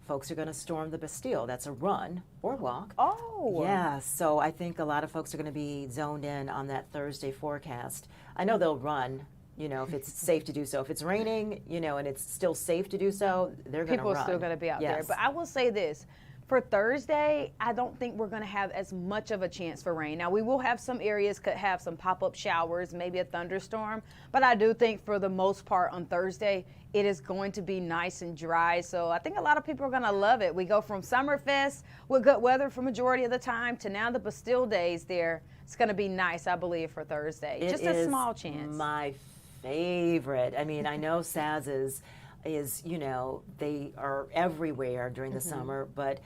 folks are going to storm the Bastille. That's a run or walk. Oh. Yeah, so I think a lot of folks are going to be zoned in on that Thursday forecast. I know they'll run, you know, if it's safe to do so. If it's raining, you know, and it's still safe to do so, they're going to run. People are still going to be out there. Yes. But I will say this. For Thursday, I don't think we're going to have as much of a chance for rain. Now, we will have some areas could have some pop-up showers, maybe a thunderstorm, but I do think for the most part on Thursday, it is going to be nice and dry. So I think a lot of people are going to love it. We go from Summerfest with good weather for majority of the time to now the Bastille Days there. It's going to be nice, I believe, for Thursday. It Just a small chance. My favorite. I mean, I know Saz is, you know, they are everywhere during the summer, but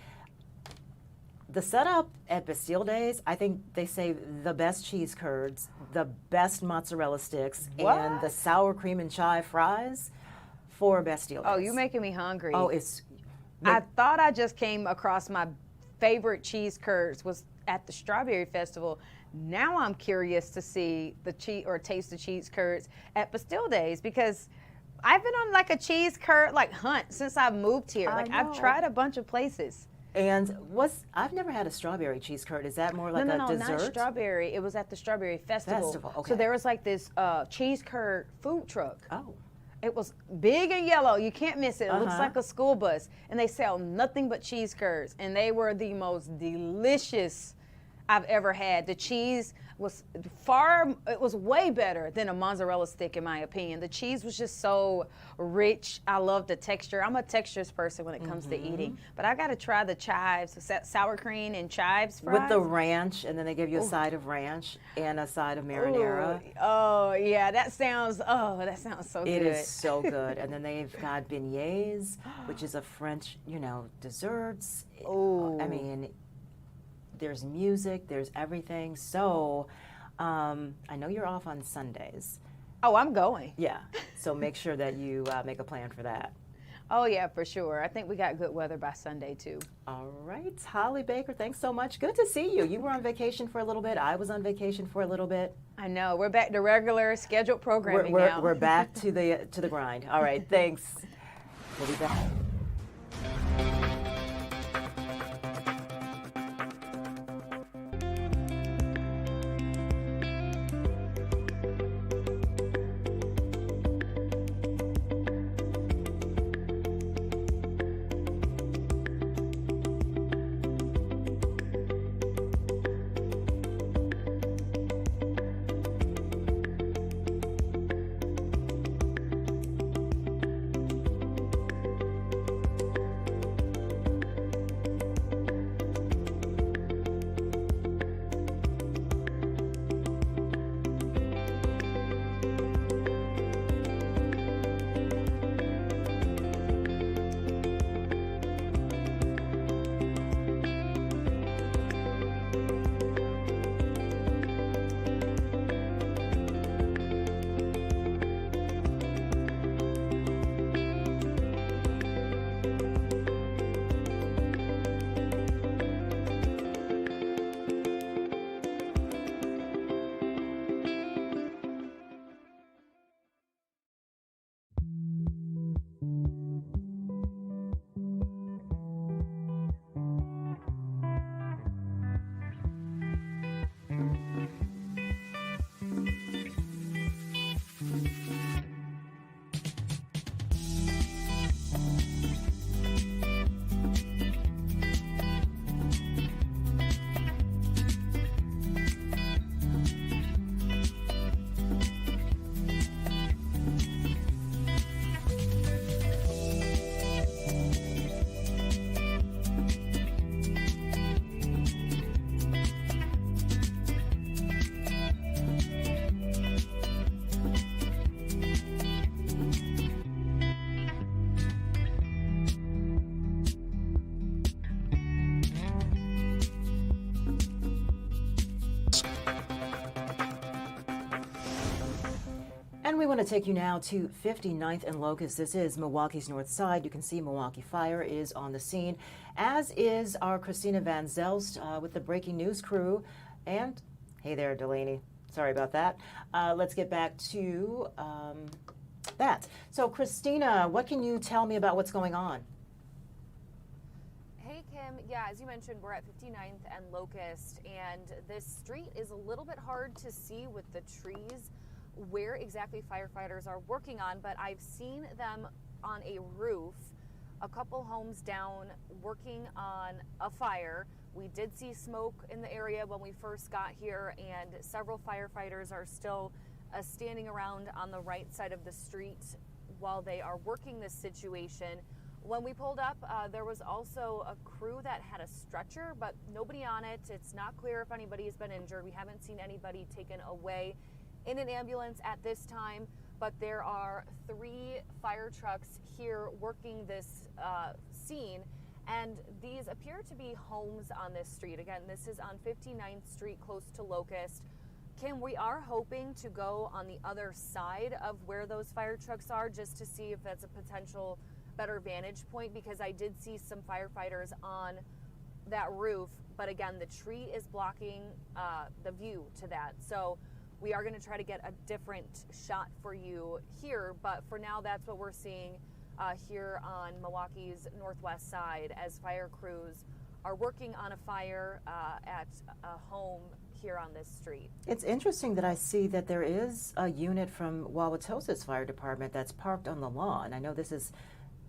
the setup at Bastille Days, I think they say the best cheese curds, the best mozzarella sticks, and the sour cream and chive fries for Bastille Days. Oh, you're making me hungry. Oh, it's... I thought I just came across my favorite cheese curds was at the Strawberry Festival. Now I'm curious to see the cheese or taste the cheese curds at Bastille Days because I've been on like a cheese curd like hunt since I've moved here. Like I've know. tried a bunch of places. And I've never had a strawberry cheese curd. Is that more like no, a dessert? Not strawberry. It was at the Strawberry Festival. Okay. So there was like this cheese curd food truck. Oh. It was big and yellow. You can't miss it. It looks like a school bus. And they sell nothing but cheese curds. And they were the most delicious I've ever had. The cheese was it was way better than a mozzarella stick in my opinion. The cheese was just so rich. I love the texture. I'm a textures person when it comes to eating. But I got to try the chives, sour cream and chives fries. With the ranch, and then they give you a side of ranch and a side of marinara. Ooh. Oh, yeah, that sounds so good. It is so good. And then they've got beignets, which is a French, desserts. Oh. I mean, there's music, there's everything. So I know you're off on Sundays. Oh, I'm going. Yeah. So make sure that you make a plan for that. Oh, yeah, for sure. I think we got good weather by Sunday, too. All right. Holly Baker, thanks so much. Good to see you. You were on vacation for a little bit. I was on vacation for a little bit. I know. We're back to regular scheduled programming now. We're back to the grind. All right. Thanks. We'll be back. And we want to take you now to 59th and Locust. This is Milwaukee's north side. You can see Milwaukee Fire is on the scene, as is our Christina Van Zelst with the breaking news crew. And hey there, Delaney. Sorry about that. Let's get back to that. So, Christina, what can you tell me about what's going on? Hey, Kim. Yeah, as you mentioned, we're at 59th and Locust, and this street is a little bit hard to see with the trees where exactly firefighters are working on, but I've seen them on a roof, a couple homes down, working on a fire. We did see smoke in the area when we first got here, and several firefighters are still standing around on the right side of the street while they are working this situation. When we pulled up, there was also a crew that had a stretcher, but nobody on it. It's not clear if anybody's been injured. We haven't seen anybody taken away in an ambulance at this time, but there are 3 fire trucks here working this scene, and these appear to be homes on this street. Again, this is on 59th Street, close to Locust. Kim, we are hoping to go on the other side of where those fire trucks are, just to see if that's a potential better vantage point, because I did see some firefighters on that roof, but again, the tree is blocking the view to that. So we are going to try to get a different shot for you here, but for now that's what we're seeing here on Milwaukee's northwest side as fire crews are working on a fire at a home here on this street. It's interesting that I see that there is a unit from Wauwatosa's fire department that's parked on the lawn. I know this is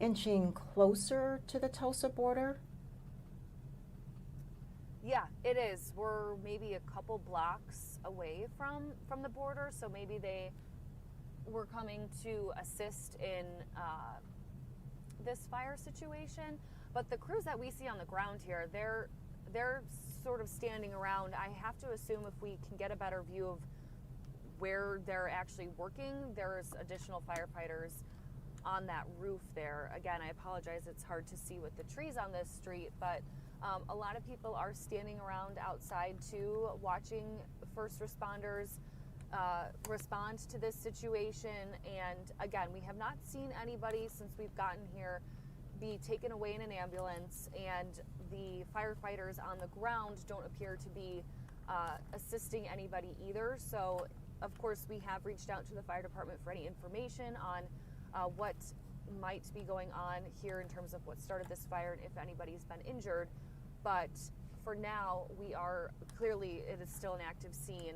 inching closer to the Tosa border. Yeah, it is. We're maybe a couple blocks away from the border, so maybe they were coming to assist in this fire situation. But the crews that we see on the ground here, they're sort of standing around. I have to assume if we can get a better view of where they're actually working, there's additional firefighters on that roof there. Again, I apologize, it's hard to see with the trees on this street, but a lot of people are standing around outside too, watching first responders respond to this situation. And again, we have not seen anybody since we've gotten here be taken away in an ambulance, and the firefighters on the ground don't appear to be assisting anybody either. So of course we have reached out to the fire department for any information on what might be going on here in terms of what started this fire and if anybody's been injured. But for now, we are clearly, it is still an active scene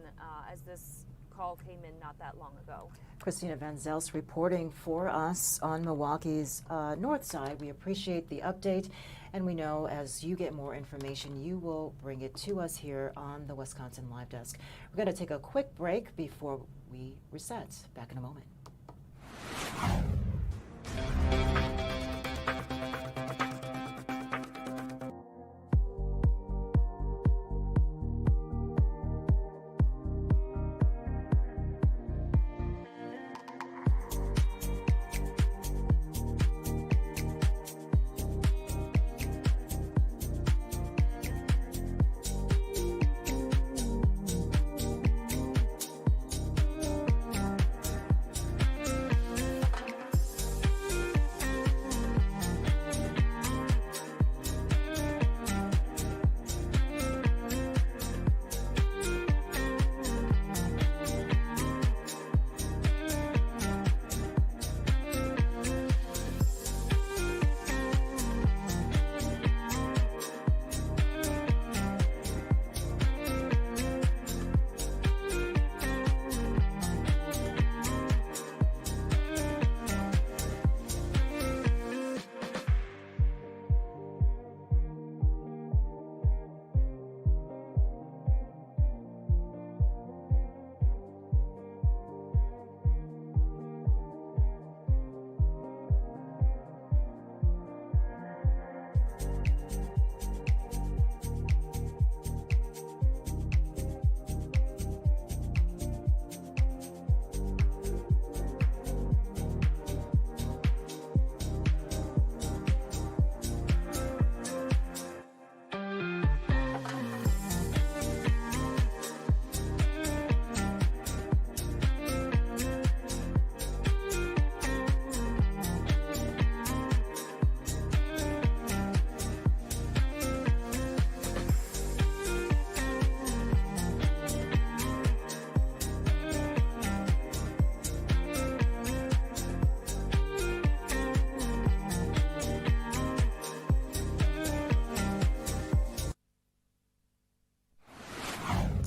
as this call came in not that long ago. Christina Van Zels reporting for us on Milwaukee's north side. We appreciate the update, and we know as you get more information, you will bring it to us here on the Wisconsin Live Desk. We're going to take a quick break before we reset. Back in a moment.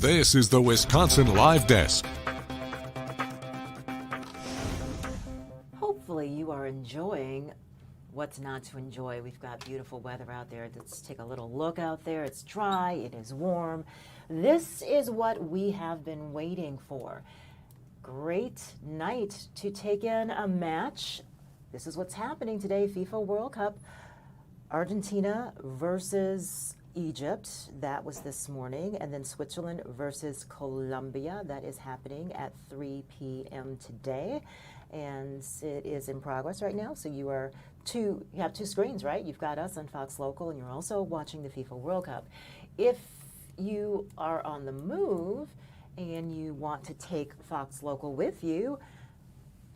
This is the Wisconsin Live Desk. Hopefully you are enjoying what's not to enjoy. We've got beautiful weather out there. Let's take a little look out there. It's dry, it is warm. This is what we have been waiting for. Great night to take in a match. This is what's happening today, FIFA World Cup. Argentina versus Egypt, that was this morning, and then Switzerland versus Colombia, that is happening at 3 p.m. today, and it is in progress right now. So you have two screens, right? You've got us on Fox Local, and you're also watching the FIFA World Cup. If you are on the move and you want to take Fox Local with you,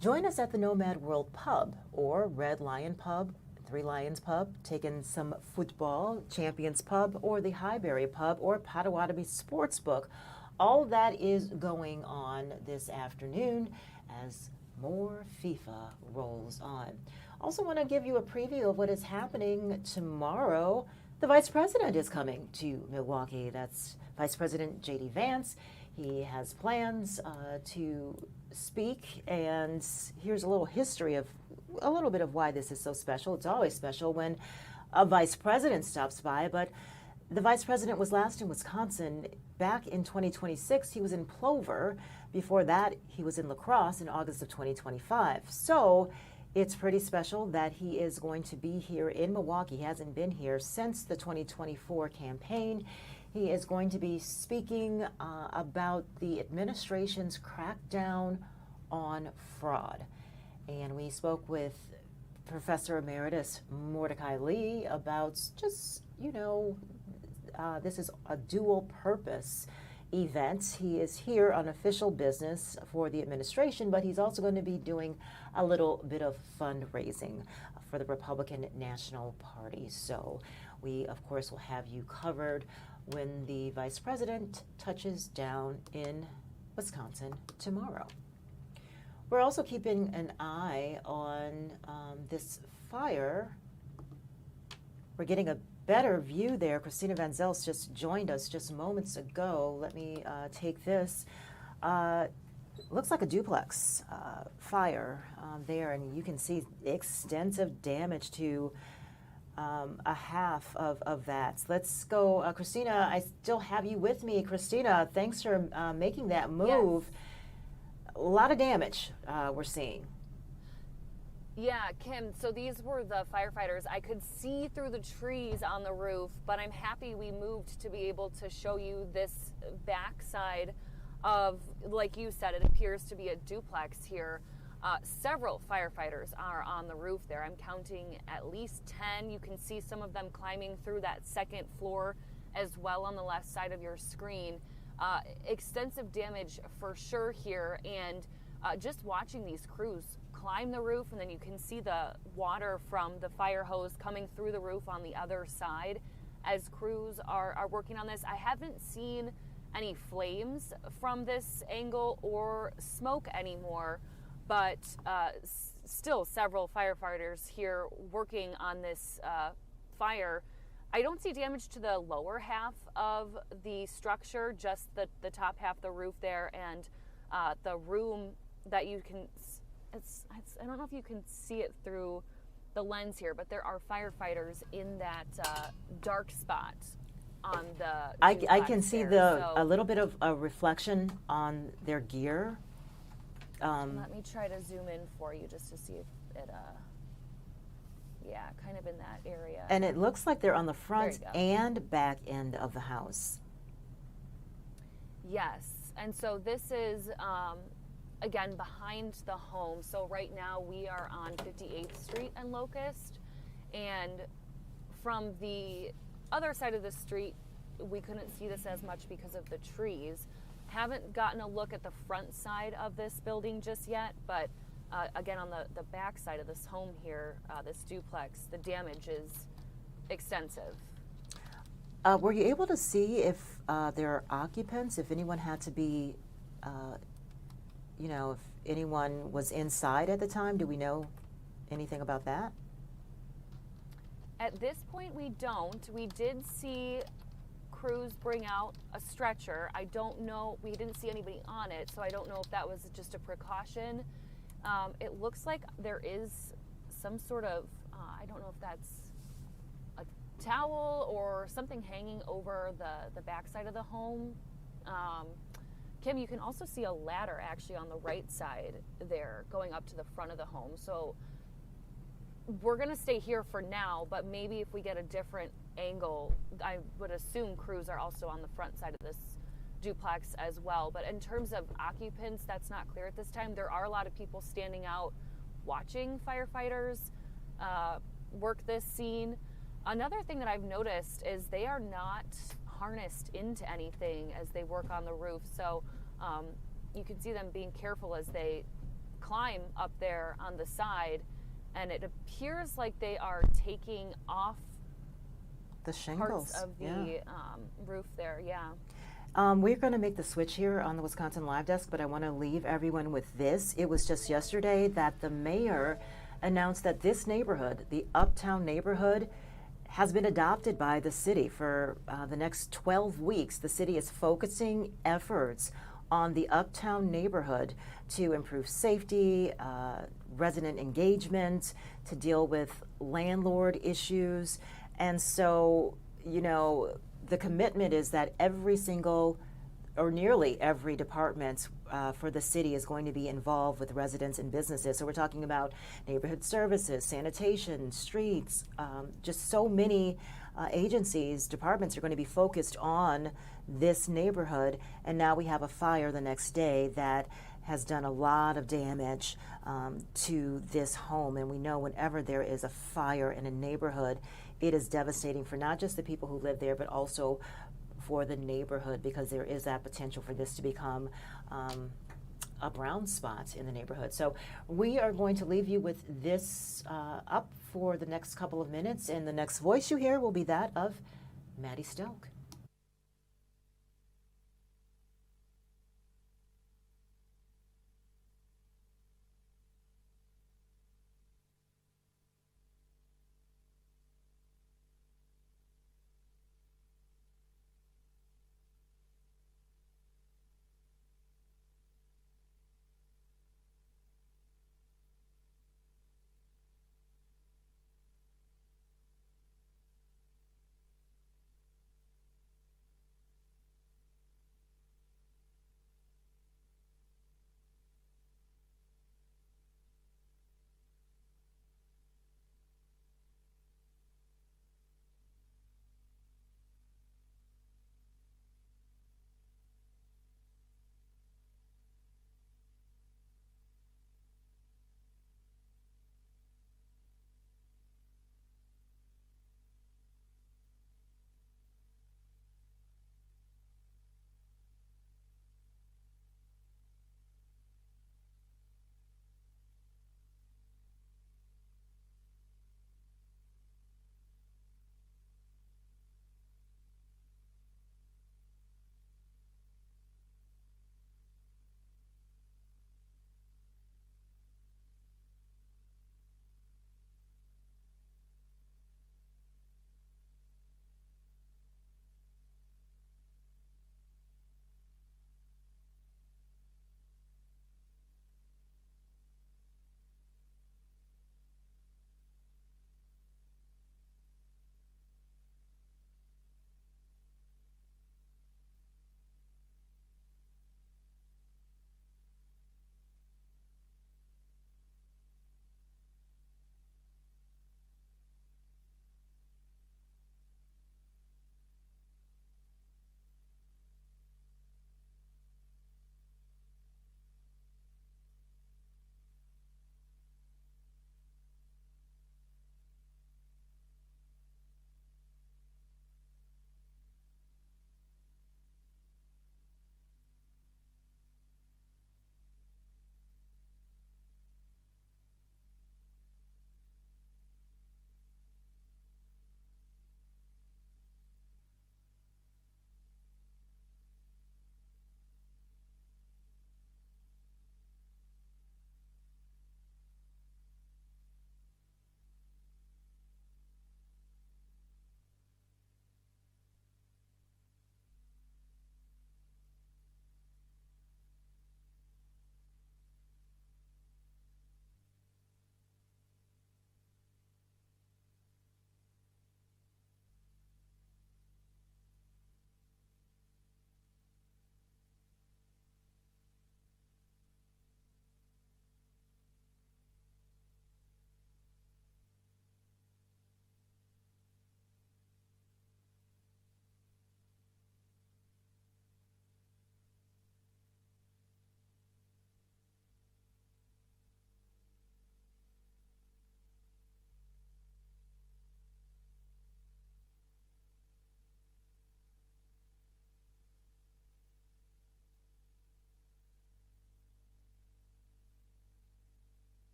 join us at the Nomad World Pub or Red Lion Pub, Three Lions Pub, taking some football, Champions Pub, or the Highbury Pub, or Potawatomi Sportsbook. All that is going on this afternoon as more FIFA rolls on. Also want to give you a preview of what is happening tomorrow. The Vice President is coming to Milwaukee. That's Vice President J.D. Vance. He has plans to speak, and here's a little history of a little bit of why this is so special. It's always special when a Vice President stops by, but the Vice President was last in Wisconsin back in 2026. He was in Plover. Before that, he was in La Crosse in August of 2025. So it's pretty special that he is going to be here in Milwaukee. He hasn't been here since the 2024 campaign. He is going to be speaking about the administration's crackdown on fraud. And we spoke with Professor Emeritus Mordecai Lee about just, this is a dual purpose event. He is here on official business for the administration, but he's also going to be doing a little bit of fundraising for the Republican National Party. So we, of course, will have you covered when the Vice President touches down in Wisconsin tomorrow. We're also keeping an eye on this fire. We're getting a better view there. Christina Van Zels just joined us just moments ago. Let me take this. Looks like a duplex fire there, and you can see extensive damage to a half of that. Let's go, Christina. I still have you with me. Christina, thanks for making that move. Yes. A lot of damage we're seeing. Yeah, Kim, so these were the firefighters. I could see through the trees on the roof, but I'm happy we moved to be able to show you this backside of, like you said, it appears to be a duplex here. Several firefighters are on the roof there. I'm counting at least 10. You can see some of them climbing through that second floor as well on the left side of your screen. Extensive damage for sure here, and just watching these crews climb the roof, and then you can see the water from the fire hose coming through the roof on the other side as crews are working on this. I haven't seen any flames from this angle or smoke anymore, but still several firefighters here working on this fire. I don't see damage to the lower half of the structure, just the top half, the roof there, and the room that you can, I don't know if you can see it through the lens here, but there are firefighters in that dark spot on the I can see a little bit of a reflection on their gear. Let me try to zoom in for you just to see if it, yeah, kind of in that area. And it looks like they're on the front and back end of the house. Yes, and so this is, again, behind the home. So right now we are on 58th Street and Locust, and from the other side of the street, we couldn't see this as much because of the trees. Haven't gotten a look at the front side of this building just yet, but again, on the back side of this home here, this duplex, the damage is extensive. Were you able to see if there are occupants, if anyone had to be, if anyone was inside at the time? Do we know anything about that? At this point, we don't. We did see crews bring out a stretcher. I don't know, we didn't see anybody on it, so I don't know if that was just a precaution. It looks like there is some sort of, I don't know if that's a towel or something hanging over the backside of the home. Kim, you can also see a ladder actually on the right side there going up to the front of the home. So we're gonna stay here for now, but maybe if we get a different angle, I would assume crews are also on the front side of this duplex as well. But in terms of occupants, that's not clear at this time. There are a lot of people standing out watching firefighters work this scene. Another thing that I've noticed is they are not harnessed into anything as they work on the roof. So you can see them being careful as they climb up there on the side, and it appears like they are taking off the shingles parts of the roof there. Yeah. We're going to make the switch here on the Wisconsin Live Desk, but I want to leave everyone with this. It was just yesterday that the mayor announced that this neighborhood, the Uptown neighborhood, has been adopted by the city for the next 12 weeks. The city is focusing efforts on the Uptown neighborhood to improve safety, resident engagement, to deal with landlord issues. And so, you know, the commitment is that every single or nearly every department for the city is going to be involved with residents and businesses. So we're talking about neighborhood services, sanitation, streets, just so many agencies, departments are going to be focused on this neighborhood. And now we have a fire the next day that has done a lot of damage to this home. And we know whenever there is a fire in a neighborhood, it is devastating for not just the people who live there, but also for the neighborhood, because there is that potential for this to become a brown spot in the neighborhood. So we are going to leave you with this up for the next couple of minutes, and the next voice you hear will be that of Maddie Stoke.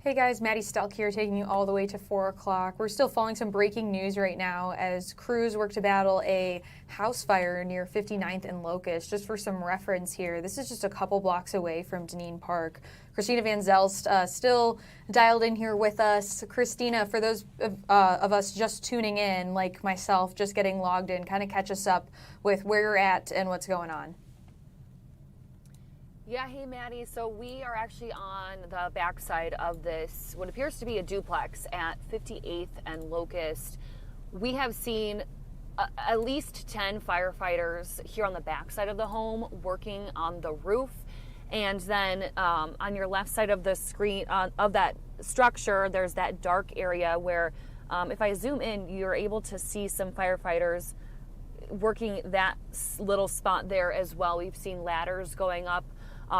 Hey guys, Maddie Stelk here, taking you all the way to 4 o'clock. We're still following some breaking news right now as crews work to battle a house fire near 59th and Locust. Just for some reference here, this is just a couple blocks away from Deneen Park. Christina Van Zelst still dialed in here with us. Christina, for those of us just tuning in, like myself, just getting logged in, kind of catch us up with where you're at and what's going on. Yeah, hey Maddie. So we are actually on the backside of this, what appears to be a duplex at 58th and Locust. We have seen at least 10 firefighters here on the backside of the home working on the roof. And then on your left side of the screen of that structure, there's that dark area where if I zoom in, you're able to see some firefighters working that little spot there as well. We've seen ladders going up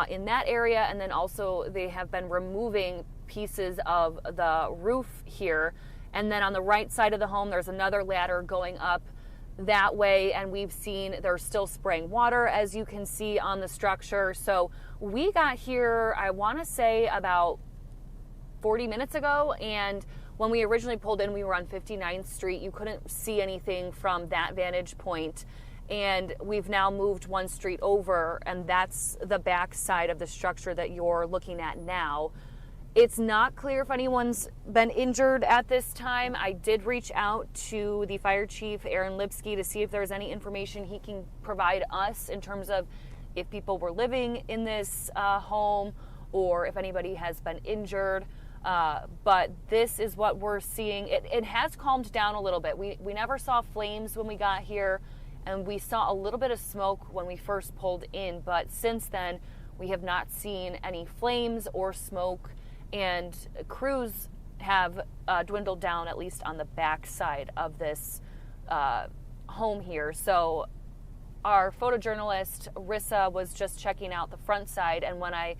in that area, and then also they have been removing pieces of the roof here. And then on the right side of the home, there's another ladder going up that way, and we've seen they're still spraying water, as you can see on the structure. So we got here, I want to say about 40 minutes ago, and when we originally pulled in, we were on 59th Street. You couldn't see anything from that vantage point. And we've now moved one street over, and that's the back side of the structure that you're looking at now. It's not clear if anyone's been injured at this time. I did reach out to the fire chief, Aaron Lipsky, to see if there's any information he can provide us in terms of if people were living in this home or if anybody has been injured. But this is what we're seeing. It has calmed down a little bit. We never saw flames when we got here, and we saw a little bit of smoke when we first pulled in, but since then we have not seen any flames or smoke, and crews have dwindled down, at least on the back side of this home here. So our photojournalist Rissa was just checking out the front side, and when I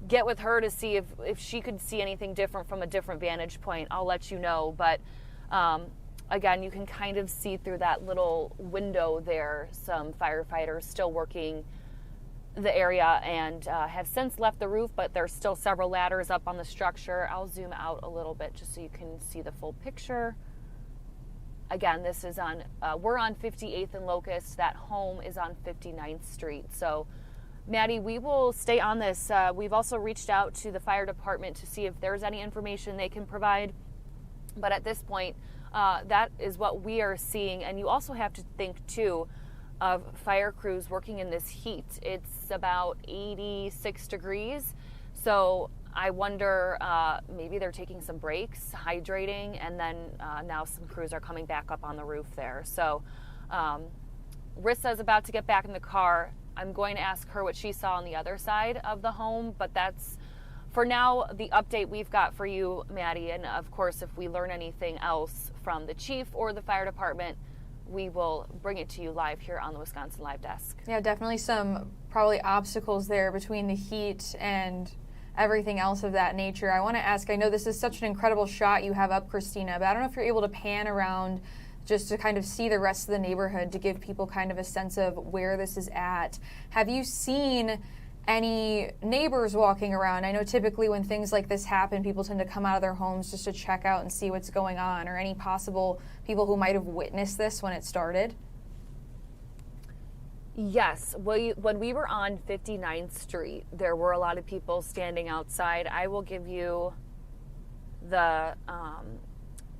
get with her to see if she could see anything different from a different vantage point, I'll let you know. But again, you can kind of see through that little window there some firefighters still working the area, and have since left the roof, but there's still several ladders up on the structure. I'll zoom out a little bit just so you can see the full picture. Again, this is on, we're on 58th and Locust. That home is on 59th Street. So Maddie, we will stay on this. We've also reached out to the fire department to see if there's any information they can provide. But at this point, that is what we are seeing. And you also have to think, too, of fire crews working in this heat. It's about 86 degrees. So I wonder, maybe they're taking some breaks, hydrating, and then now some crews are coming back up on the roof there. So Rissa is about to get back in the car. I'm going to ask her what she saw on the other side of the home, but that's, for now, the update we've got for you, Maddie. And of course, if we learn anything else from the chief or the fire department, we will bring it to you live here on the Wisconsin Live Desk. Yeah, definitely some probably obstacles there between the heat and everything else of that nature. I want to ask, I know this is such an incredible shot you have up, Christina, but I don't know if you're able to pan around just to kind of see the rest of the neighborhood to give people kind of a sense of where this is at. Have you seen any neighbors walking around? I know typically when things like this happen, people tend to come out of their homes just to check out and see what's going on, or any possible people who might have witnessed this when it started. Yes, when we were on 59th Street, there were a lot of people standing outside. I will give you the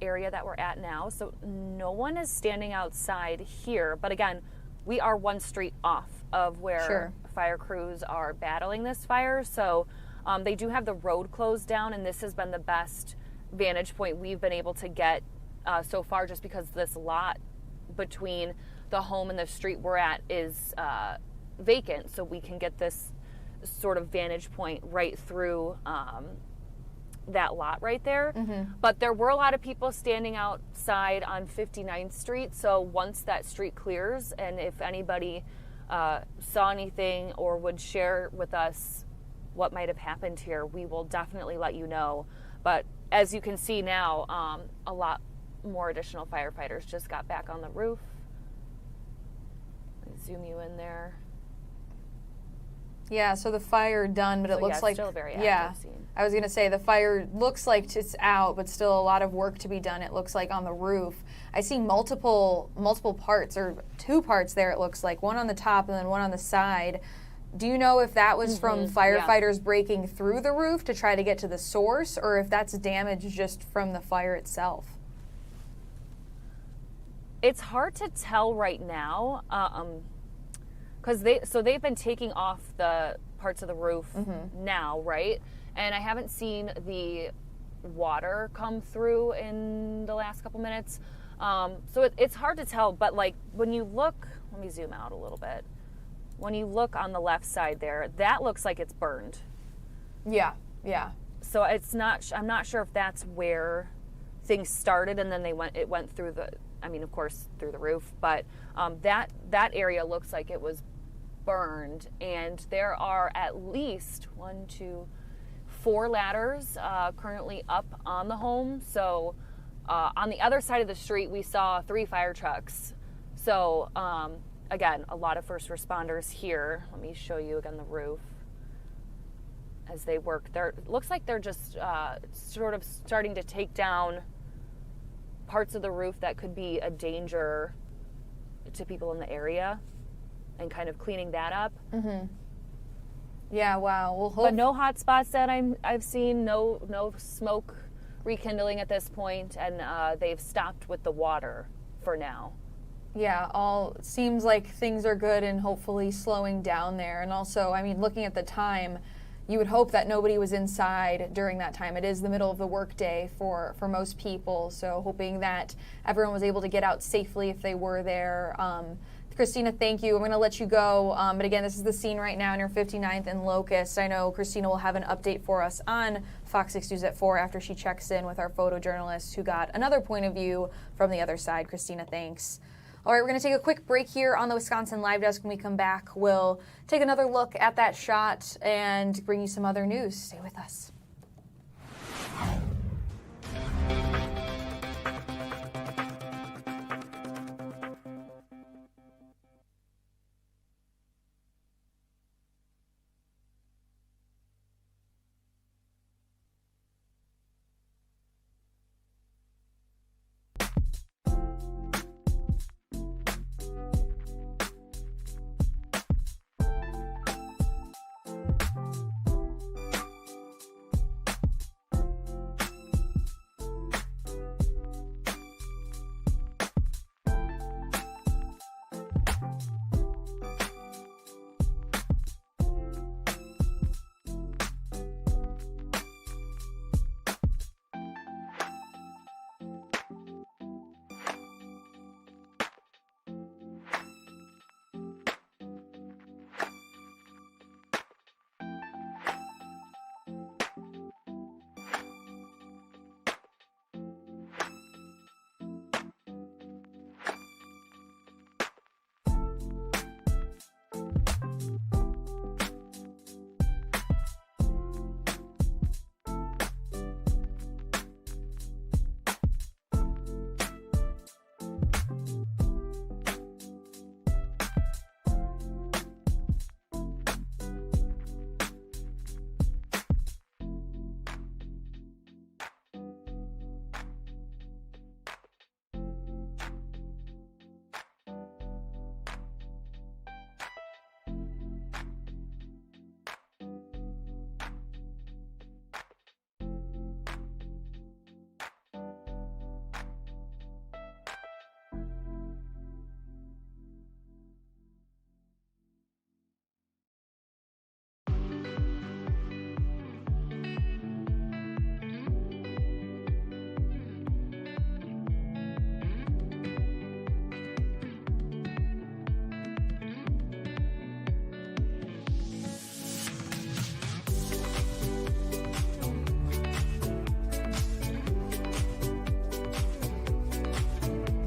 area that we're at now. So no one is standing outside here, but again, we are one street off of where fire crews are battling this fire. So they do have the road closed down, and this has been the best vantage point we've been able to get so far, just because this lot between the home and the street we're at is vacant, so we can get this sort of vantage point right through that lot right there. But there were a lot of people standing outside on 59th Street, so once that street clears, and if anybody saw anything or would share with us what might have happened here, we will definitely let you know. But as you can see now, a lot more additional firefighters just got back on the roof. Zoom you in there. Yeah, so the fire done, but it So, looks yeah, like still a very yeah. active scene. I was gonna say the fire looks like it's out, but still a lot of work to be done. It looks like on the roof. I see multiple parts, or 2 parts there. It looks like one on the top and then one on the side. Do you know if that was from firefighters breaking through the roof to try to get to the source, or if that's damage just from the fire itself? It's hard to tell right now, because they've been taking off the parts of the roof now, right? And I haven't seen the water come through in the last couple minutes, so it's hard to tell. But like when you look, let me zoom out a little bit. When you look on the left side there, that looks like it's burned. Yeah, yeah. So it's not. I'm not sure if that's where things started, and then it went through the. I mean, of course, through the roof. But that area looks like it was burned, and there are at least 1, 2, 4 ladders currently up on the home. So on the other side of the street, we saw 3 fire trucks. So. Again, a lot of first responders here. Let me show you again the roof as they work. It looks like they're just sort of starting to take down parts of the roof that could be a danger to people in the area and kind of cleaning that up. Yeah, wow. Well, but no hot spots that I've seen, no smoke rekindling at this point, and they've stopped with the water for now. Yeah, all seems like things are good and hopefully slowing down there. And also, I mean, looking at the time, you would hope that nobody was inside during that time. It is the middle of the workday for most people, so hoping that everyone was able to get out safely if they were there. Christina, thank you. I'm going to let you go. But again, this is the scene right now near 59th and Locust. I know Christina will have an update for us on Fox 6 News at 4 after she checks in with our photojournalist who got another point of view from the other side. Christina, thanks. All right, we're going to take a quick break here on the Wisconsin Live Desk. When we come back, we'll take another look at that shot and bring you some other news. Stay with us.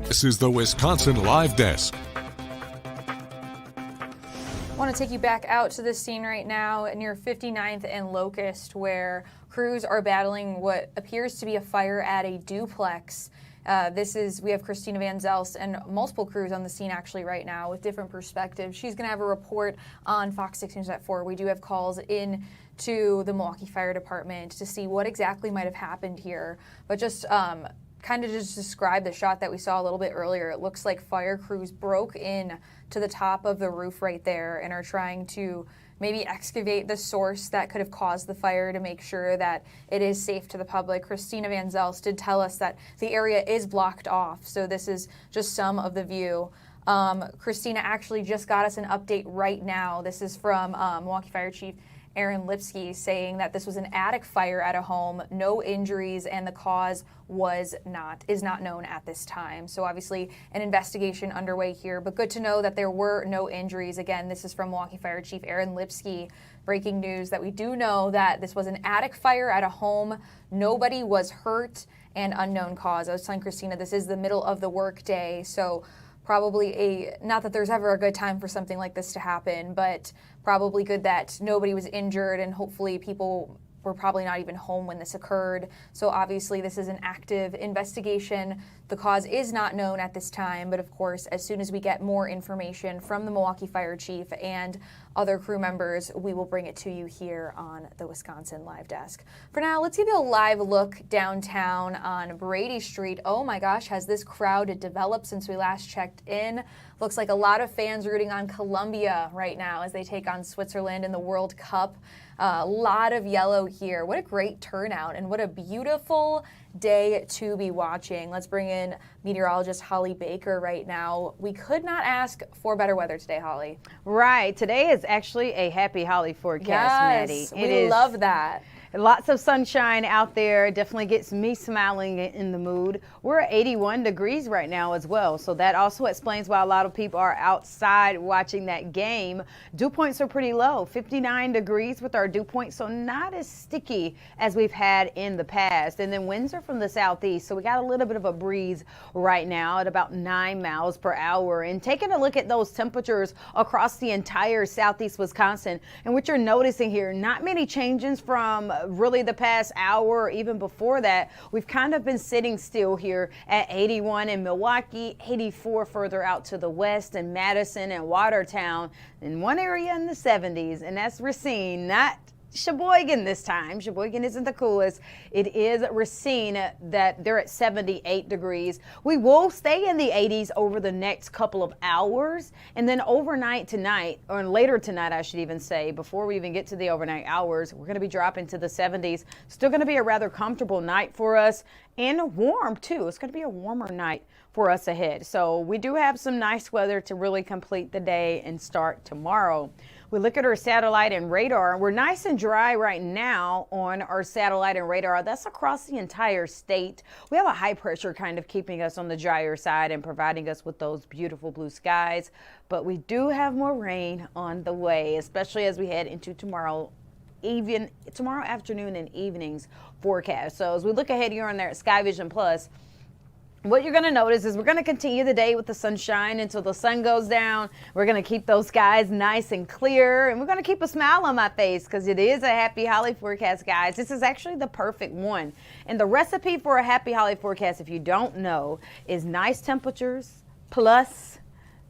This is the Wisconsin Live Desk. I want to take you back out to this scene right now near 59th and Locust, where crews are battling what appears to be a fire at a duplex We have Christina Van Zelst and multiple crews on the scene actually right now with different perspectives. She's going to have a report on Fox 6 News at 4. We do have calls in to the Milwaukee Fire Department to see what exactly might have happened here. But just kind of just describe the shot that we saw a little bit earlier. It looks like fire crews broke in to the top of the roof right there and are trying to maybe excavate the source that could have caused the fire to make sure that it is safe to the public. Christina Van Zelst did tell us that the area is blocked off, so this is just some of the view. Christina actually just got us an update right now. This is from Milwaukee Fire Chief Aaron Lipsky saying that this was an attic fire at a home, no injuries, and the cause is not known at this time. So obviously an investigation underway here, but good to know that there were no injuries. Again, this is from Milwaukee Fire Chief Aaron Lipsky. Breaking news that we do know that this was an attic fire at a home. Nobody was hurt and unknown cause. I was telling Christina this is the middle of the workday, so probably not that there's ever a good time for something like this to happen, but probably good that nobody was injured and hopefully people were probably not even home when this occurred. So obviously this is an active investigation. The cause is not known at this time, but of course, as soon as we get more information from the Milwaukee Fire Chief and other crew members, we will bring it to you here on the Wisconsin Live Desk. For now, let's give you a live look downtown on Brady Street. Oh my gosh, has this crowd developed since we last checked in? Looks like a lot of fans rooting on Colombia right now as they take on Switzerland in the World Cup. A lot of yellow here. What a great turnout and what a beautiful day to be watching. Let's bring in meteorologist Holly Baker right now. We could not ask for better weather today, Holly. Right. Today is actually a happy Holly forecast, Yes, Maddie. we love that. Lots of sunshine out there. Definitely gets me smiling in the mood. We're at 81 degrees right now as well. So that also explains why a lot of people are outside watching that game. Dew points are pretty low, 59 degrees with our dew point. So not as sticky as we've had in the past. And then winds are from the southeast. So we got a little bit of a breeze right now at about 9 miles per hour. And taking a look at those temperatures across the entire southeast Wisconsin, and what you're noticing here, not many changes from really the past hour or even before that. We've kind of been sitting still here at 81 in Milwaukee, 84 further out to the west in Madison and Watertown, in one area in the 70s, and that's Racine, not Sheboygan this time. Sheboygan isn't the coolest. It is Racine that they're at 78 degrees. We will stay in the 80s over the next couple of hours, and then overnight tonight, or later tonight I should even say, before we even get to the overnight hours, we're going to be dropping to the 70s. Still going to be a rather comfortable night for us, and warm too. It's going to be a warmer night for us ahead. So we do have some nice weather to really complete the day and start tomorrow. We look at our satellite and radar. We're nice and dry right now on our satellite and radar. That's across the entire state. We have a high pressure kind of keeping us on the drier side and providing us with those beautiful blue skies. But we do have more rain on the way, especially as we head into tomorrow afternoon and evening's forecast. So as we look ahead here on there at Sky Vision Plus, what you're going to notice is we're going to continue the day with the sunshine until the sun goes down. We're going to keep those skies nice and clear, and we're going to keep a smile on my face because it is a happy Holly forecast, guys. This is actually the perfect one. And the recipe for a happy Holly forecast, if you don't know, is nice temperatures plus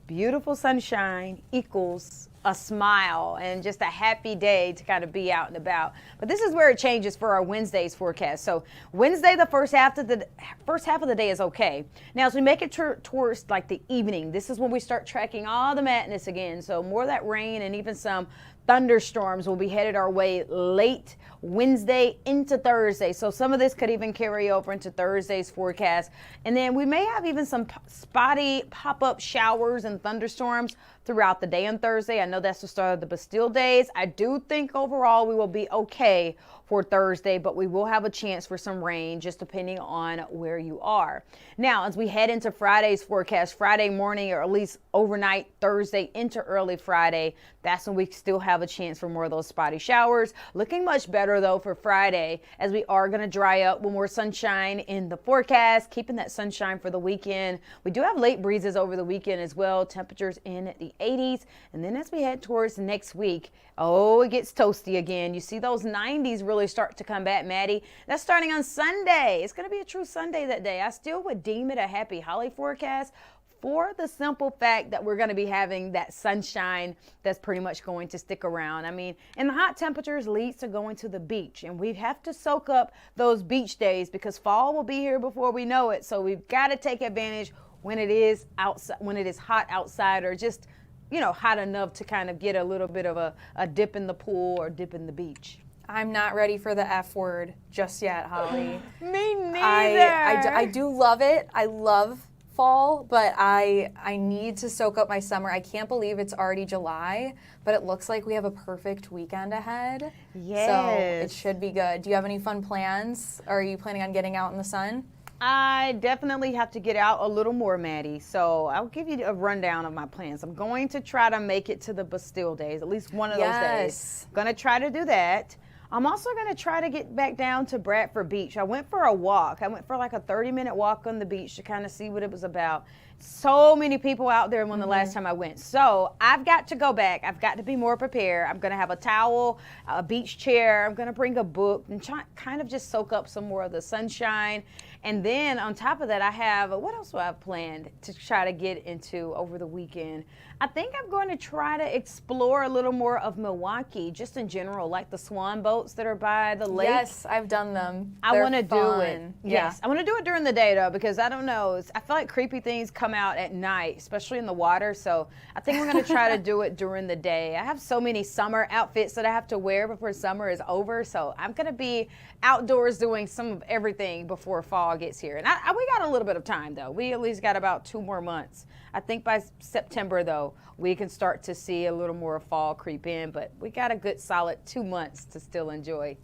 beautiful sunshine equals a smile and just a happy day to kind of be out and about. But this is where it changes for our Wednesday's forecast. So Wednesday, the first half of the day is okay. Now, as we make it towards like the evening, this is when we start tracking all the madness again. So more of that rain and even some thunderstorms will be headed our way late Wednesday into Thursday. So some of this could even carry over into Thursday's forecast. And then we may have even some spotty pop-up showers and thunderstorms throughout the day on Thursday. I know that's the start of the Bastille days. I do think overall we will be okay for Thursday, but we will have a chance for some rain just depending on where you are. Now, as we head into Friday's forecast, Friday morning or at least overnight Thursday into early Friday, that's when we still have a chance for more of those spotty showers. Looking much better though for Friday, as we are going to dry up with more sunshine in the forecast, keeping that sunshine for the weekend. We do have late breezes over the weekend as well. Temperatures in the the 80s. And then as we head towards next week, oh, it gets toasty again. You see those 90s really start to come back, Maddie. That's starting on Sunday. It's going to be a true Sunday that day. I still would deem it a happy holly forecast, for the simple fact that we're going to be having that sunshine that's pretty much going to stick around. I mean, and the hot temperatures leads to going to the beach, and we have to soak up those beach days because fall will be here before we know it. So we've got to take advantage when it is outside, when it is hot outside, or just, you know, hot enough to kind of get a little bit of a dip in the pool or dip in the beach. I'm not ready for the F word just yet, Holly. Me neither. I do love it. I love fall, but I need to soak up my summer. I can't believe it's already July, but it looks like we have a perfect weekend ahead. Yes. So it should be good. Do you have any fun plans? Are you planning on getting out in the sun? I definitely have to get out a little more, Maddie. So I'll give you a rundown of my plans. I'm going to try to make it to the Bastille days, at least one of those days. Going to try to do that. I'm also going to try to get back down to Bradford Beach. I went for a walk. I went for like a 30-minute walk on the beach to kind of see what it was about. So many people out there when the last time I went. So I've got to go back. I've got to be more prepared. I'm going to have a towel, a beach chair. I'm going to bring a book and kind of just soak up some more of the sunshine. And then on top of that, I have, what else do I have planned to try to get into over the weekend? I think I'm going to try to explore a little more of Milwaukee, just in general, like the swan boats that are by the lake. Yes, I've done them. I want to do it. fun. Yes, I want to do it during the day though, because I don't know. I feel like creepy things come out at night, especially in the water. So I think we're going to try to do it during the day. I have so many summer outfits that I have to wear before summer is over. So I'm going to be outdoors doing some of everything before fall gets here. And we got a little bit of time though. We at least got about 2 more months. I think by September though, we can start to see a little more fall creep in, but we got a good solid 2 months to still enjoy.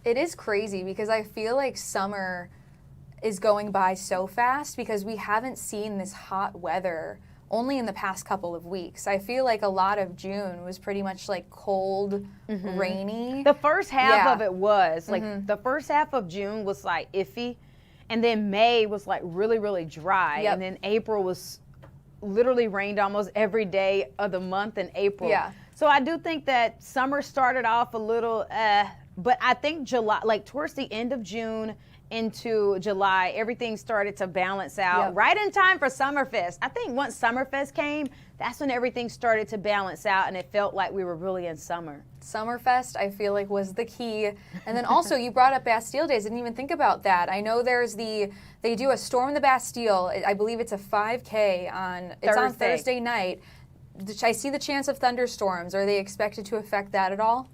It is crazy because I feel like summer is going by so fast because we haven't seen this hot weather only in the past couple of weeks. I feel like a lot of June was pretty much like cold, rainy. The first half of it was like the first half of June was like iffy, and then May was like really, really dry, and then April was literally rained almost every day of the month in April. Yeah. So I do think that summer started off a little, but I think July, like towards the end of June into July, everything started to balance out right in time for Summerfest. I think once Summerfest came, that's when everything started to balance out and it felt like we were really in summer. Summerfest, I feel like, was the key. And then also, you brought up Bastille Days. I didn't even think about that. I know they do a Storm the Bastille. I believe it's a 5K on Thursday night. I see the chance of thunderstorms. Are they expected to affect that at all?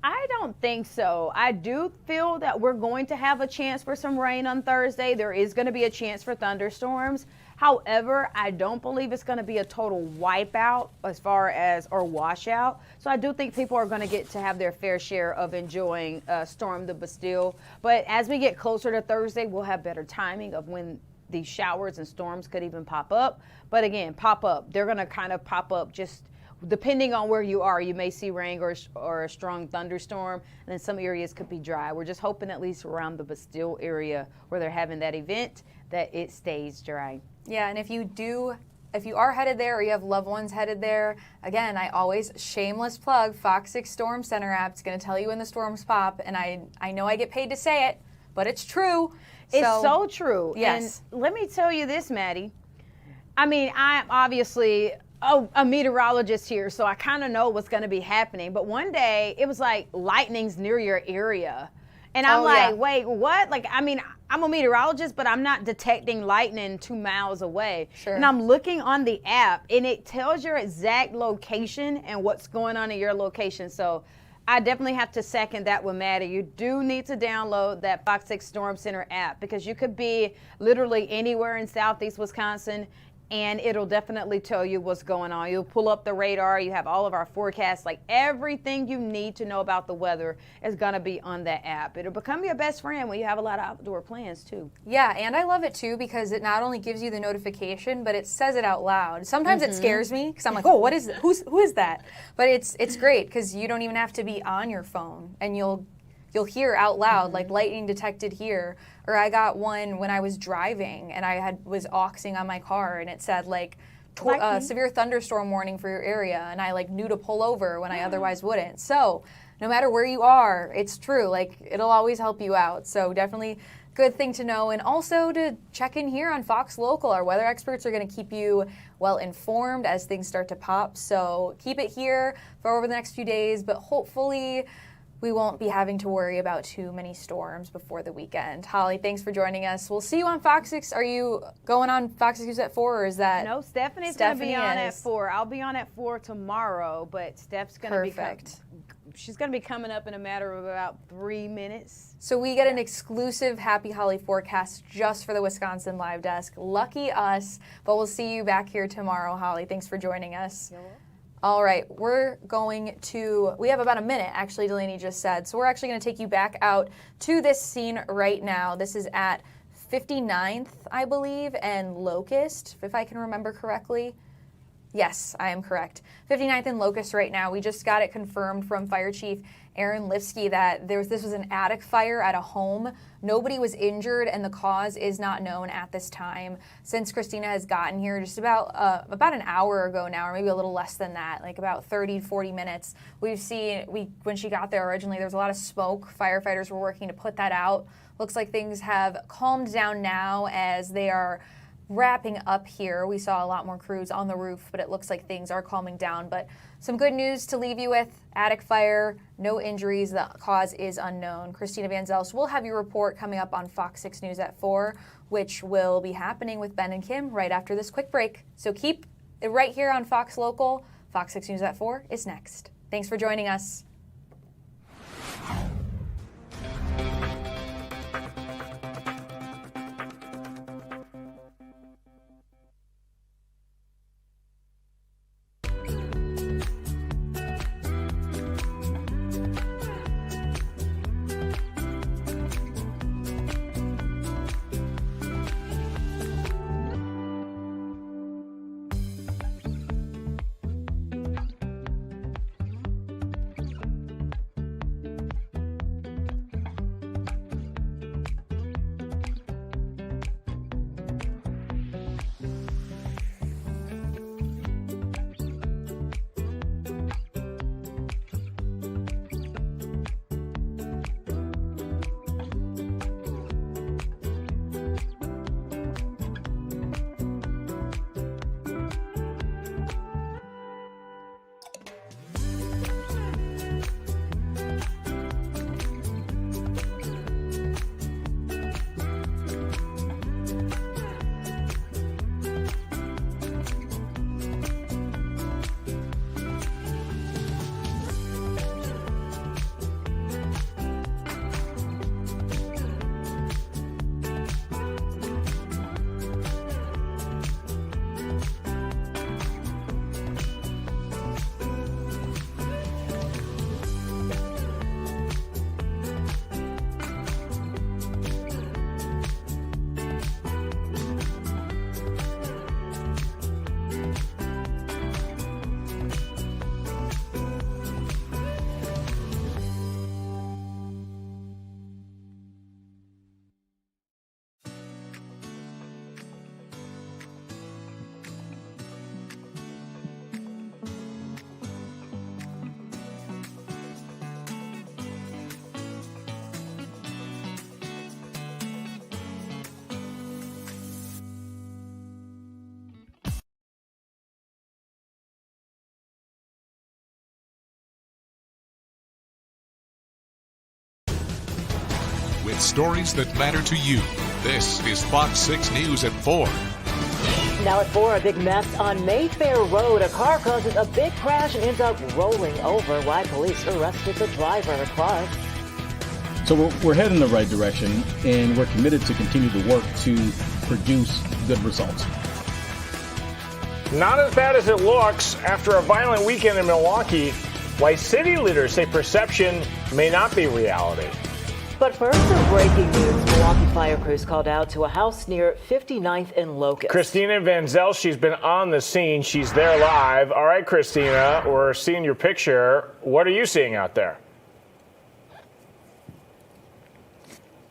I don't think so. I do feel that we're going to have a chance for some rain on Thursday. There is going to be a chance for thunderstorms. However, I don't believe it's going to be a total wipeout as far as, or washout. So I do think people are going to get to have their fair share of enjoying Storm the Bastille. But as we get closer to Thursday, we'll have better timing of when these showers and storms could even pop up. But again, pop up. They're going to kind of pop up just depending on where you are. You may see rain or a strong thunderstorm, and then some areas could be dry. We're just hoping at least around the Bastille area where they're having that event that it stays dry. Yeah, and if you are headed there or you have loved ones headed there, again, I always, shameless plug, FOX6 Storm Center app. It's going to tell you when the storms pop, and I know I get paid to say it, but it's true. It's so true. Yes. And let me tell you this, Maddie. I mean, I'm obviously a meteorologist here, so I kind of know what's going to be happening. But one day, it was like lightning's near your area. And I'm wait, what? Like, I mean, I'm a meteorologist, but I'm not detecting lightning 2 miles away. Sure. And I'm looking on the app, and it tells your exact location and what's going on in your location. So I definitely have to second that with Maddie. You do need to download that FOX6 Storm Center app because you could be literally anywhere in Southeast Wisconsin, and it'll definitely tell you what's going on. You'll pull up the radar. You have all of our forecasts. Like everything you need to know about the weather is going to be on that app. It'll become your best friend when you have a lot of outdoor plans too. Yeah, and I love it too because it not only gives you the notification, but it says it out loud. Sometimes it scares me because I'm like, oh, what is it? Who is that? But it's great because you don't even have to be on your phone, and you'll hear out loud like lightning detected here. Or I got one when I was driving and I was auxing on my car and it said like severe thunderstorm warning for your area, and I like knew to pull over when I otherwise wouldn't. So no matter where you are, it's true. Like, it'll always help you out. So definitely good thing to know. And also to check in here on Fox Local. Our weather experts are going to keep you well informed as things start to pop. So keep it here for over the next few days, but hopefully we won't be having to worry about too many storms before the weekend. Holly, thanks for joining us. We'll see you on Fox 6. Are you going on Fox 6 News at 4, or is that? No, Stephanie's going to be on at 4. I'll be on at 4 tomorrow, but Steph's going to be she's going to be coming up in a matter of about 3 minutes. So we get an exclusive Happy Holly forecast just for the Wisconsin Live Desk. Lucky us, but we'll see you back here tomorrow, Holly. Thanks for joining us. All right, we have about a minute, actually, Delaney just said. So we're actually going to take you back out to this scene right now. This is at 59th, I believe, and Locust, if I can remember correctly. Yes, I am correct. 59th and Locust right now. We just got it confirmed from Fire Chief Aaron Lipsky that this was an attic fire at a home. Nobody was injured, and the cause is not known at this time. Since Christina has gotten here just about an hour ago now, or maybe a little less than that, like about 30, 40 minutes, we've seen, when she got there originally, there was a lot of smoke. Firefighters were working to put that out. Looks like things have calmed down now as they are wrapping up here. We saw a lot more crews on the roof, but it looks like things are calming down. But some good news to leave you with: attic fire, no injuries, the cause is unknown. Christina Van Zelst will have your report coming up on Fox 6 News at 4, which will be happening with Ben and Kim right after this quick break. So keep it right here on Fox Local. Fox 6 News at 4 is next. Thanks for joining us. With stories that matter to you, this is Fox 6 News at 4. Now at 4, a big mess on Mayfair Road. A car causes a big crash and ends up rolling over. Why police arrested the driver. Clark. So we're heading in the right direction, and we're committed to continue to work to produce good results. Not as bad as it looks after a violent weekend in Milwaukee. Why city leaders say perception may not be reality. But first, some breaking news. Milwaukee fire crews called out to a house near 59th and Locust. Christina Van Zelst, she's been on the scene. She's there live. All right, Christina, we're seeing your picture. What are you seeing out there?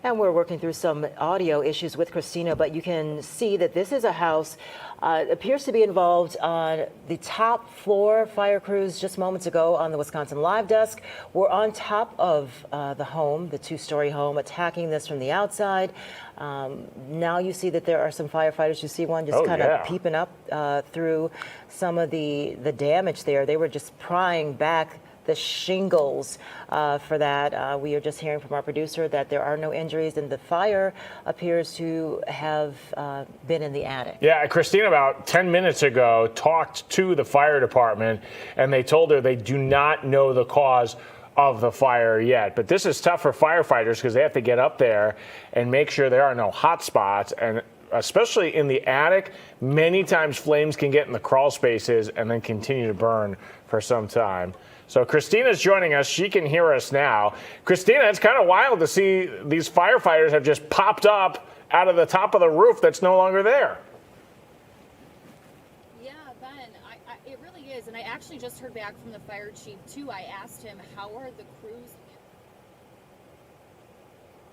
And we're working through some audio issues with Christina, but you can see that this is a house, appears to be involved on the top floor. Fire crews just moments ago on the Wisconsin Live Desk were on top of the home, the two-story home, attacking this from the outside. Now you see that there are some firefighters. You see one just kind of peeping up through some of the damage there. They were just prying back the shingles for that. We are just hearing from our producer that there are no injuries, and the fire appears to have been in the attic. Yeah, Christina about 10 minutes ago talked to the fire department, and they told her they do not know the cause of the fire yet. But this is tough for firefighters because they have to get up there and make sure there are no hot spots, and especially in the attic, many times flames can get in the crawl spaces and then continue to burn for some time. So Christina's joining us. She can hear us now. Christina, it's kind of wild to see these firefighters have just popped up out of the top of the roof that's no longer there. Yeah, Ben, it really is. And I actually just heard back from the fire chief, too. I asked him, how are the crews?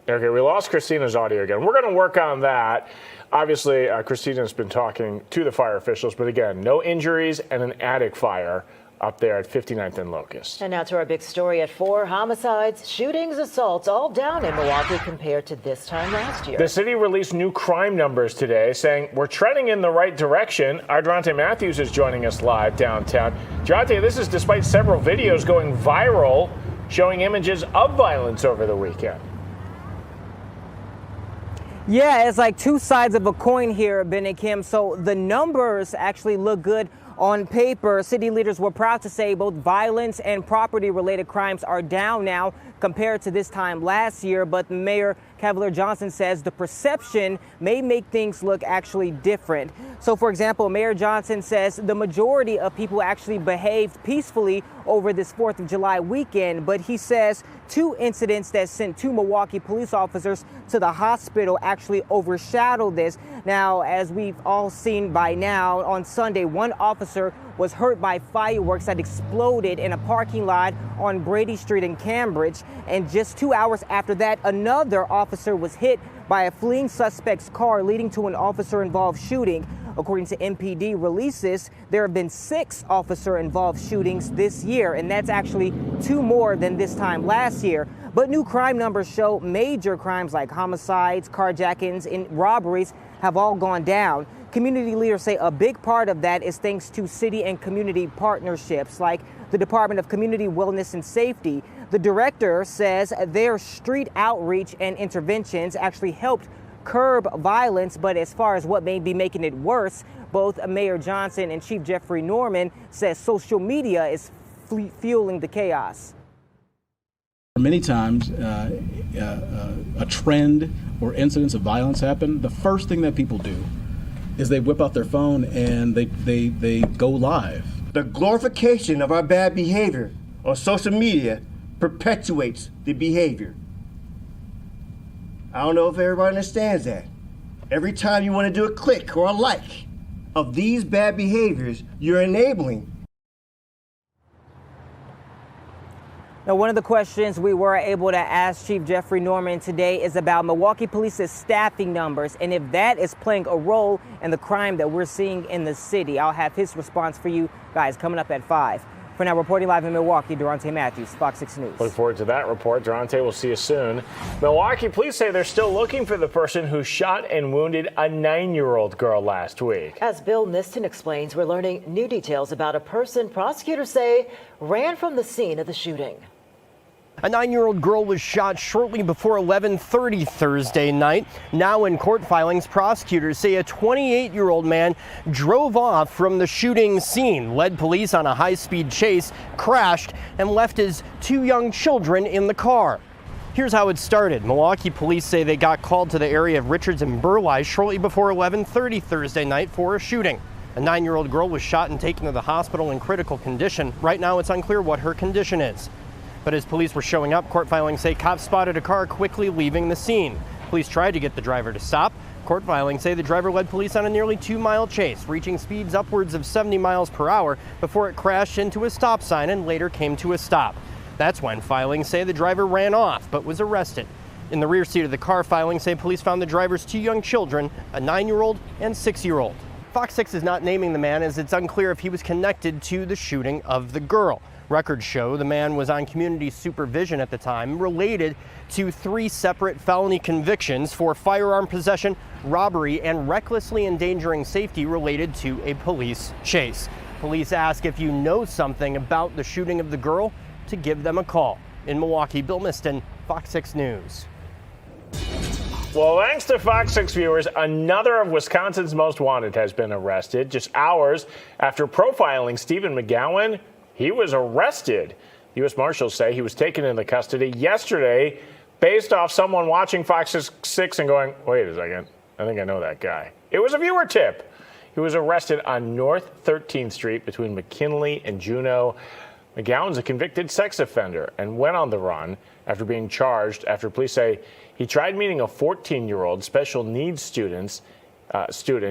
Okay, we lost Christina's audio again. We're going to work on that. Obviously, Christina's been talking to the fire officials, but again, no injuries and an attic fire up there at 59th and Locust. And now to our big story at 4. Homicides, shootings, assaults, all down in Milwaukee compared to this time last year. The city released new crime numbers today saying we're trending in the right direction. Our Durante Matthews is joining us live downtown. Durante, this is despite several videos going viral showing images of violence over the weekend. Yeah, it's like two sides of a coin here, Ben and Kim. So the numbers actually look good on paper. City leaders were proud to say both violence and property-related crimes are down now compared to this time last year. But Mayor Cavalier Johnson says the perception may make things look actually different. So, for example, Mayor Johnson says the majority of people actually behaved peacefully over this 4th of July weekend. But he says 2 incidents that sent 2 Milwaukee police officers to the hospital actually overshadowed this. Now, as we've all seen by now, on Sunday, 1 officer was hurt by fireworks that exploded in a parking lot on Brady Street in Cambridge. And just 2 hours after that, another officer was hit by a fleeing suspect's car, leading to an officer-involved shooting. According to MPD releases, there have been 6 officer-involved shootings this year, and that's actually 2 more than this time last year. But new crime numbers show major crimes like homicides, carjackings, and robberies have all gone down. Community leaders say a big part of that is thanks to city and community partnerships like the Department of Community Wellness and Safety. The director says their street outreach and interventions actually helped curb violence, but as far as what may be making it worse, both Mayor Johnson and Chief Jeffrey Norman says social media is fueling the chaos. Many times a trend or incidents of violence happen. The first thing that people do is they whip out their phone and they go live. The glorification of our bad behavior on social media perpetuates the behavior. I don't know if everybody understands that. Every time you want to do a click or a like of these bad behaviors, you're enabling. Now, one of the questions we were able to ask Chief Jeffrey Norman today is about Milwaukee Police's staffing numbers and if that is playing a role in the crime that we're seeing in the city. I'll have his response for you guys coming up at 5. For now, reporting live in Milwaukee, Durante Matthews, Fox 6 News. Look forward to that report. Durante, we'll see you soon. Milwaukee police say they're still looking for the person who shot and wounded a 9-year-old girl last week. As Bill Niston explains, we're learning new details about a person prosecutors say ran from the scene of the shooting. A 9-year-old girl was shot shortly before 11:30 Thursday night. Now in court filings, prosecutors say a 28-year-old man drove off from the shooting scene, led police on a high-speed chase, crashed, and left his 2 young children in the car. Here's how it started. Milwaukee police say they got called to the area of Richards and Burleigh shortly before 11:30 Thursday night for a shooting. A 9-year-old girl was shot and taken to the hospital in critical condition. Right now, it's unclear what her condition is. But as police were showing up, court filings say cops spotted a car quickly leaving the scene. Police tried to get the driver to stop. Court filings say the driver led police on a nearly 2-mile chase, reaching speeds upwards of 70 miles per hour before it crashed into a stop sign and later came to a stop. That's when filings say the driver ran off but was arrested. In the rear seat of the car, filings say police found the driver's 2 young children, a 9-year-old and 6-year-old. Fox 6 is not naming the man as it's unclear if he was connected to the shooting of the girl. Records show the man was on community supervision at the time, related to 3 separate felony convictions for firearm possession, robbery, and recklessly endangering safety related to a police chase. Police ask if you know something about the shooting of the girl to give them a call. In Milwaukee, Bill Miston, Fox 6 News. Well, thanks to Fox 6 viewers, another of Wisconsin's most wanted has been arrested just hours after profiling Stephen McGowan. He was arrested. U.S. Marshals say he was taken into custody yesterday based off someone watching Fox 6 and going, wait a second, I think I know that guy. It was a viewer tip. He was arrested on North 13th Street between McKinley and Juneau. McGowan's a convicted sex offender and went on the run after being charged after police say he tried meeting a 14-year-old special needs student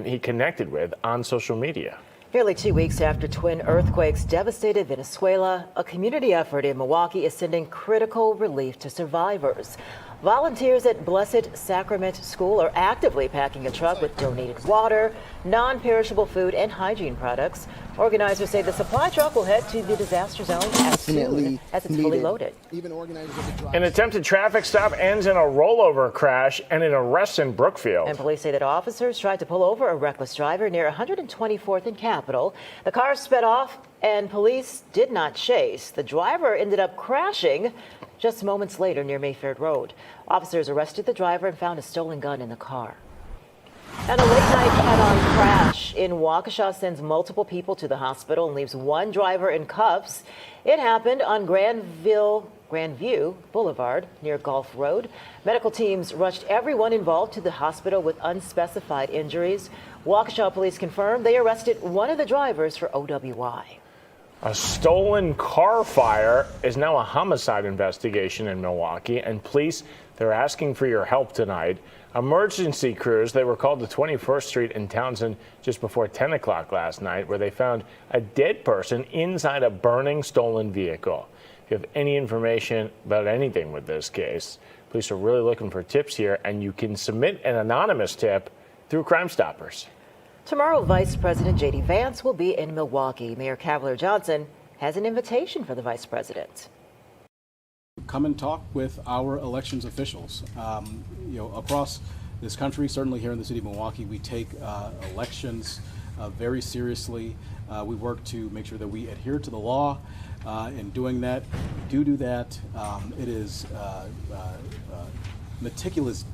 he connected with on social media. Nearly 2 weeks after twin earthquakes devastated Venezuela, a community effort in Milwaukee is sending critical relief to survivors. Volunteers at Blessed Sacrament School are actively packing a truck with donated water, non-perishable food, and hygiene products. Organizers say the supply truck will head to the disaster zone as soon as it's fully loaded. An attempted traffic stop ends in a rollover crash and an arrest in Brookfield. And police say that officers tried to pull over a reckless driver near 124th and Capitol. The car sped off and police did not chase. The driver ended up crashing just moments later near Mayfair Road. Officers arrested the driver and found a stolen gun in the car. And a late-night head-on crash in Waukesha sends multiple people to the hospital and leaves one driver in cuffs. It happened on Grandview Boulevard near Gulf Road. Medical teams rushed everyone involved to the hospital with unspecified injuries. Waukesha police confirmed they arrested one of the drivers for OWI. A stolen car fire is now a homicide investigation in Milwaukee, and police, they're asking for your help tonight. Emergency crews, they were called to 21st Street in Townsend just before 10 o'clock last night, where they found a dead person inside a burning stolen vehicle. If you have any information about anything with this case, police are really looking for tips here, and you can submit an anonymous tip through Crime Stoppers. Tomorrow, Vice President J.D. Vance will be in Milwaukee. Mayor Cavalier Johnson has an invitation for the vice president. Come and talk with our elections officials. Across this country, certainly here in the city of Milwaukee, we take elections very seriously. We work to make sure that we adhere to the law. In doing that, we do that. It is meticulous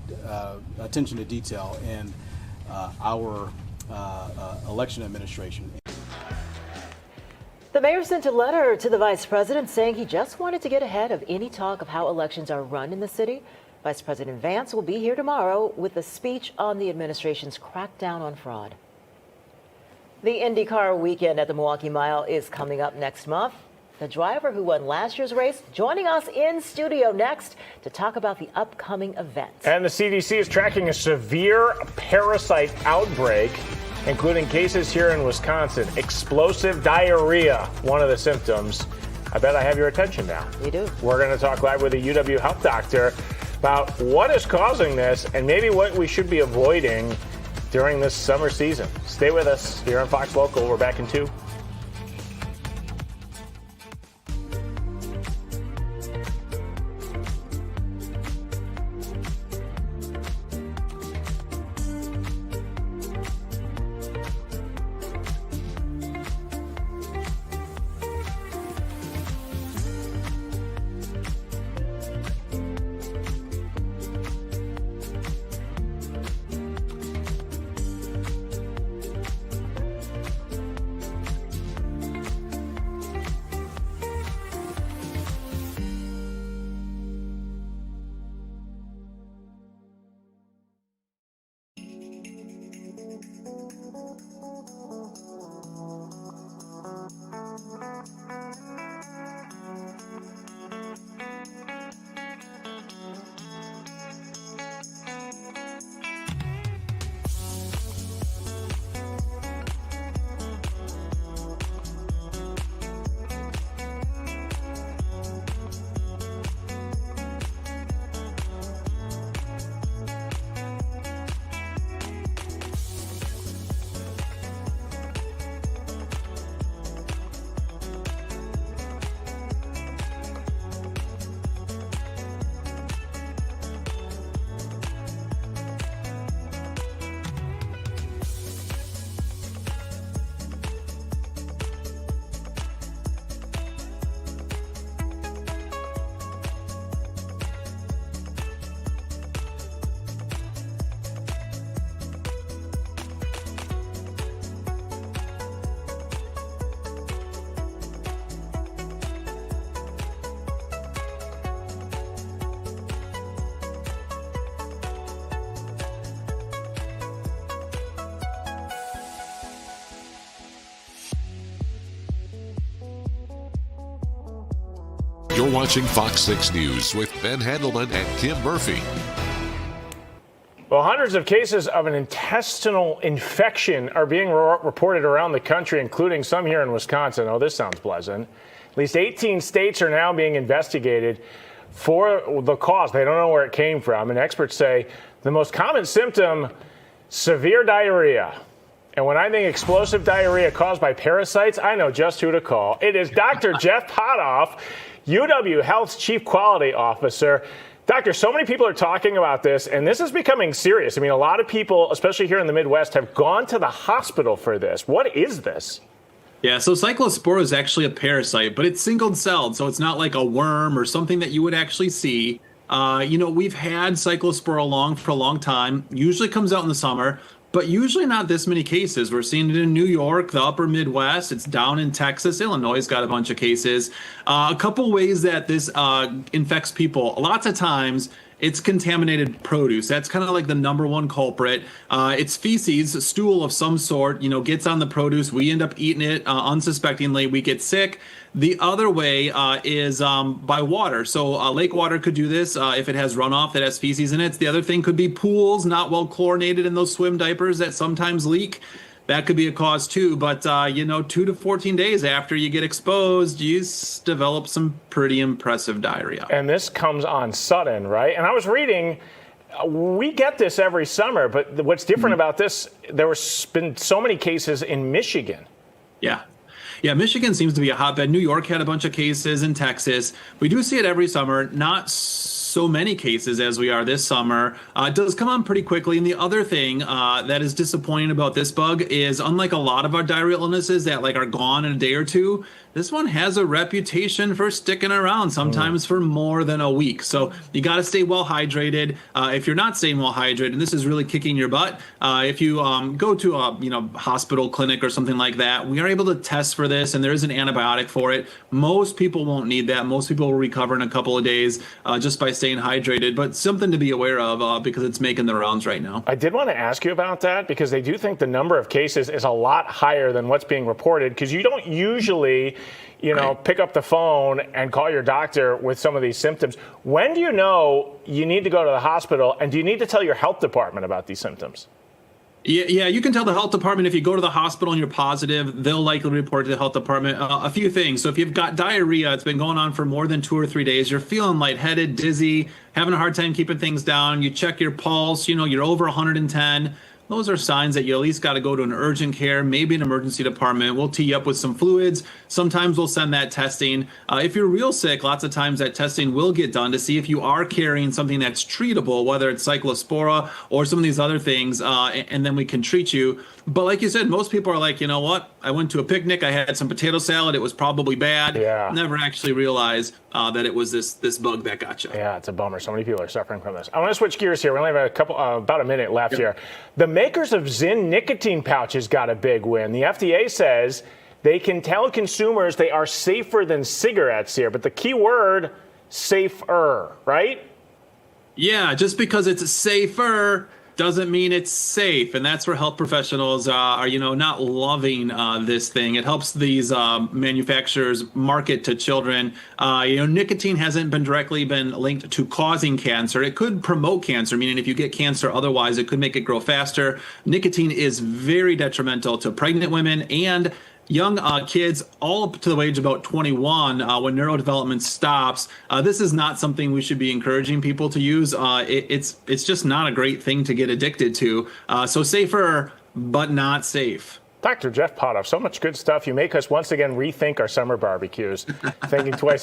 attention to detail in our election administration. The mayor sent a letter to the vice president saying he just wanted to get ahead of any talk of how elections are run in the city. Vice President Vance will be here tomorrow with a speech on the administration's crackdown on fraud. The IndyCar weekend at the Milwaukee Mile is coming up next month. The driver who won last year's race joining us in studio next to talk about the upcoming event. And the CDC is tracking a severe parasite outbreak, including cases here in Wisconsin. Explosive diarrhea, one of the symptoms. I bet I have your attention now. We do. We're going to talk live with a UW health doctor about what is causing this and maybe what we should be avoiding during this summer season. Stay with us here on Fox Local. We're back in 2. You're watching Fox 6 News with Ben Handelman and Kim Murphy. Well, hundreds of cases of an intestinal infection are being reported around the country, including some here in Wisconsin. Oh, this sounds pleasant. At least 18 states are now being investigated for the cause. They don't know where it came from. And experts say the most common symptom, severe diarrhea. And when I think explosive diarrhea caused by parasites, I know just who to call. It is Dr. Jeff Potoff, UW Health's Chief Quality Officer. Doctor, so many people are talking about this, and this is becoming serious. I mean, a lot of people, especially here in the Midwest, have gone to the hospital for this. What is this? Yeah, so cyclospora is actually a parasite, but it's single-celled, so it's not like a worm or something that you would actually see. We've had cyclospora for a long time. Usually comes out in the summer, but usually not this many cases. We're seeing it in New York, the upper Midwest. It's down in Texas. Illinois has got a bunch of cases. A couple ways that this infects people. Lots of times, it's contaminated produce. That's kind of like the number one culprit. It's feces, a stool of some sort, gets on the produce. We end up eating it unsuspectingly. We get sick. The other way is by water. So lake water could do this if it has runoff that has feces in it. The other thing could be pools, not well chlorinated in those swim diapers that sometimes leak. That could be a cause too. But, 2 to 14 days after you get exposed, you develop some pretty impressive diarrhea. And this comes on sudden, right? And I was reading, we get this every summer, but what's different about this, there was been so many cases in Michigan. Yeah, Michigan seems to be a hotbed. New York had a bunch of cases in Texas. We do see it every summer, not so many cases as we are this summer. It does come on pretty quickly. And the other thing that is disappointing about this bug is, unlike a lot of our diarrheal illnesses that are gone in a day or two, this one has a reputation for sticking around, sometimes for more than a week. So you got to stay well hydrated. If you're not staying well hydrated, and this is really kicking your butt, if you go to a hospital, clinic, or something like that, we are able to test for this, and there is an antibiotic for it. Most people won't need that. Most people will recover in a couple of days just by staying hydrated. But something to be aware of because it's making the rounds right now. I did want to ask you about that because they do think the number of cases is a lot higher than what's being reported, because you don't usually pick up the phone and call your doctor with some of these symptoms. When do you know you need to go to the hospital, and do you need to tell your health department about these symptoms? Yeah, you can tell the health department if you go to the hospital and you're positive, they'll likely report to the health department a few things. So if you've got diarrhea, it's been going on for more than 2 or 3 days, you're feeling lightheaded, dizzy, having a hard time keeping things down, you check your pulse, you're over 110. Those are signs that you at least got to go to an urgent care, maybe an emergency department. We'll tee you up with some fluids. Sometimes we'll send that testing. If you're real sick, lots of times that testing will get done to see if you are carrying something that's treatable, whether it's cyclospora or some of these other things, and then we can treat you. But like you said, most people are like, you know what? I went to a picnic. I had some potato salad. It was probably bad. Yeah. Never actually realized that it was this bug that got you. Yeah, it's a bummer. So many people are suffering from this. I want to switch gears here. We only have about a minute left here. The makers of Zyn nicotine pouches got a big win. The FDA says they can tell consumers they are safer than cigarettes here. But the key word, safer, right? Yeah, just because it's safer doesn't mean it's safe, and that's where health professionals are not loving this thing. It helps these manufacturers market to children. Nicotine hasn't directly been linked to causing cancer. It could promote cancer, meaning if you get cancer otherwise, it could make it grow faster. Nicotine is very detrimental to pregnant women and young kids all up to the age of about 21 when neurodevelopment stops. This is not something we should be encouraging people to use. It's just not a great thing to get addicted to. So safer, but not safe. Dr. Jeff Potoff, so much good stuff. You make us once again rethink our summer barbecues, thinking twice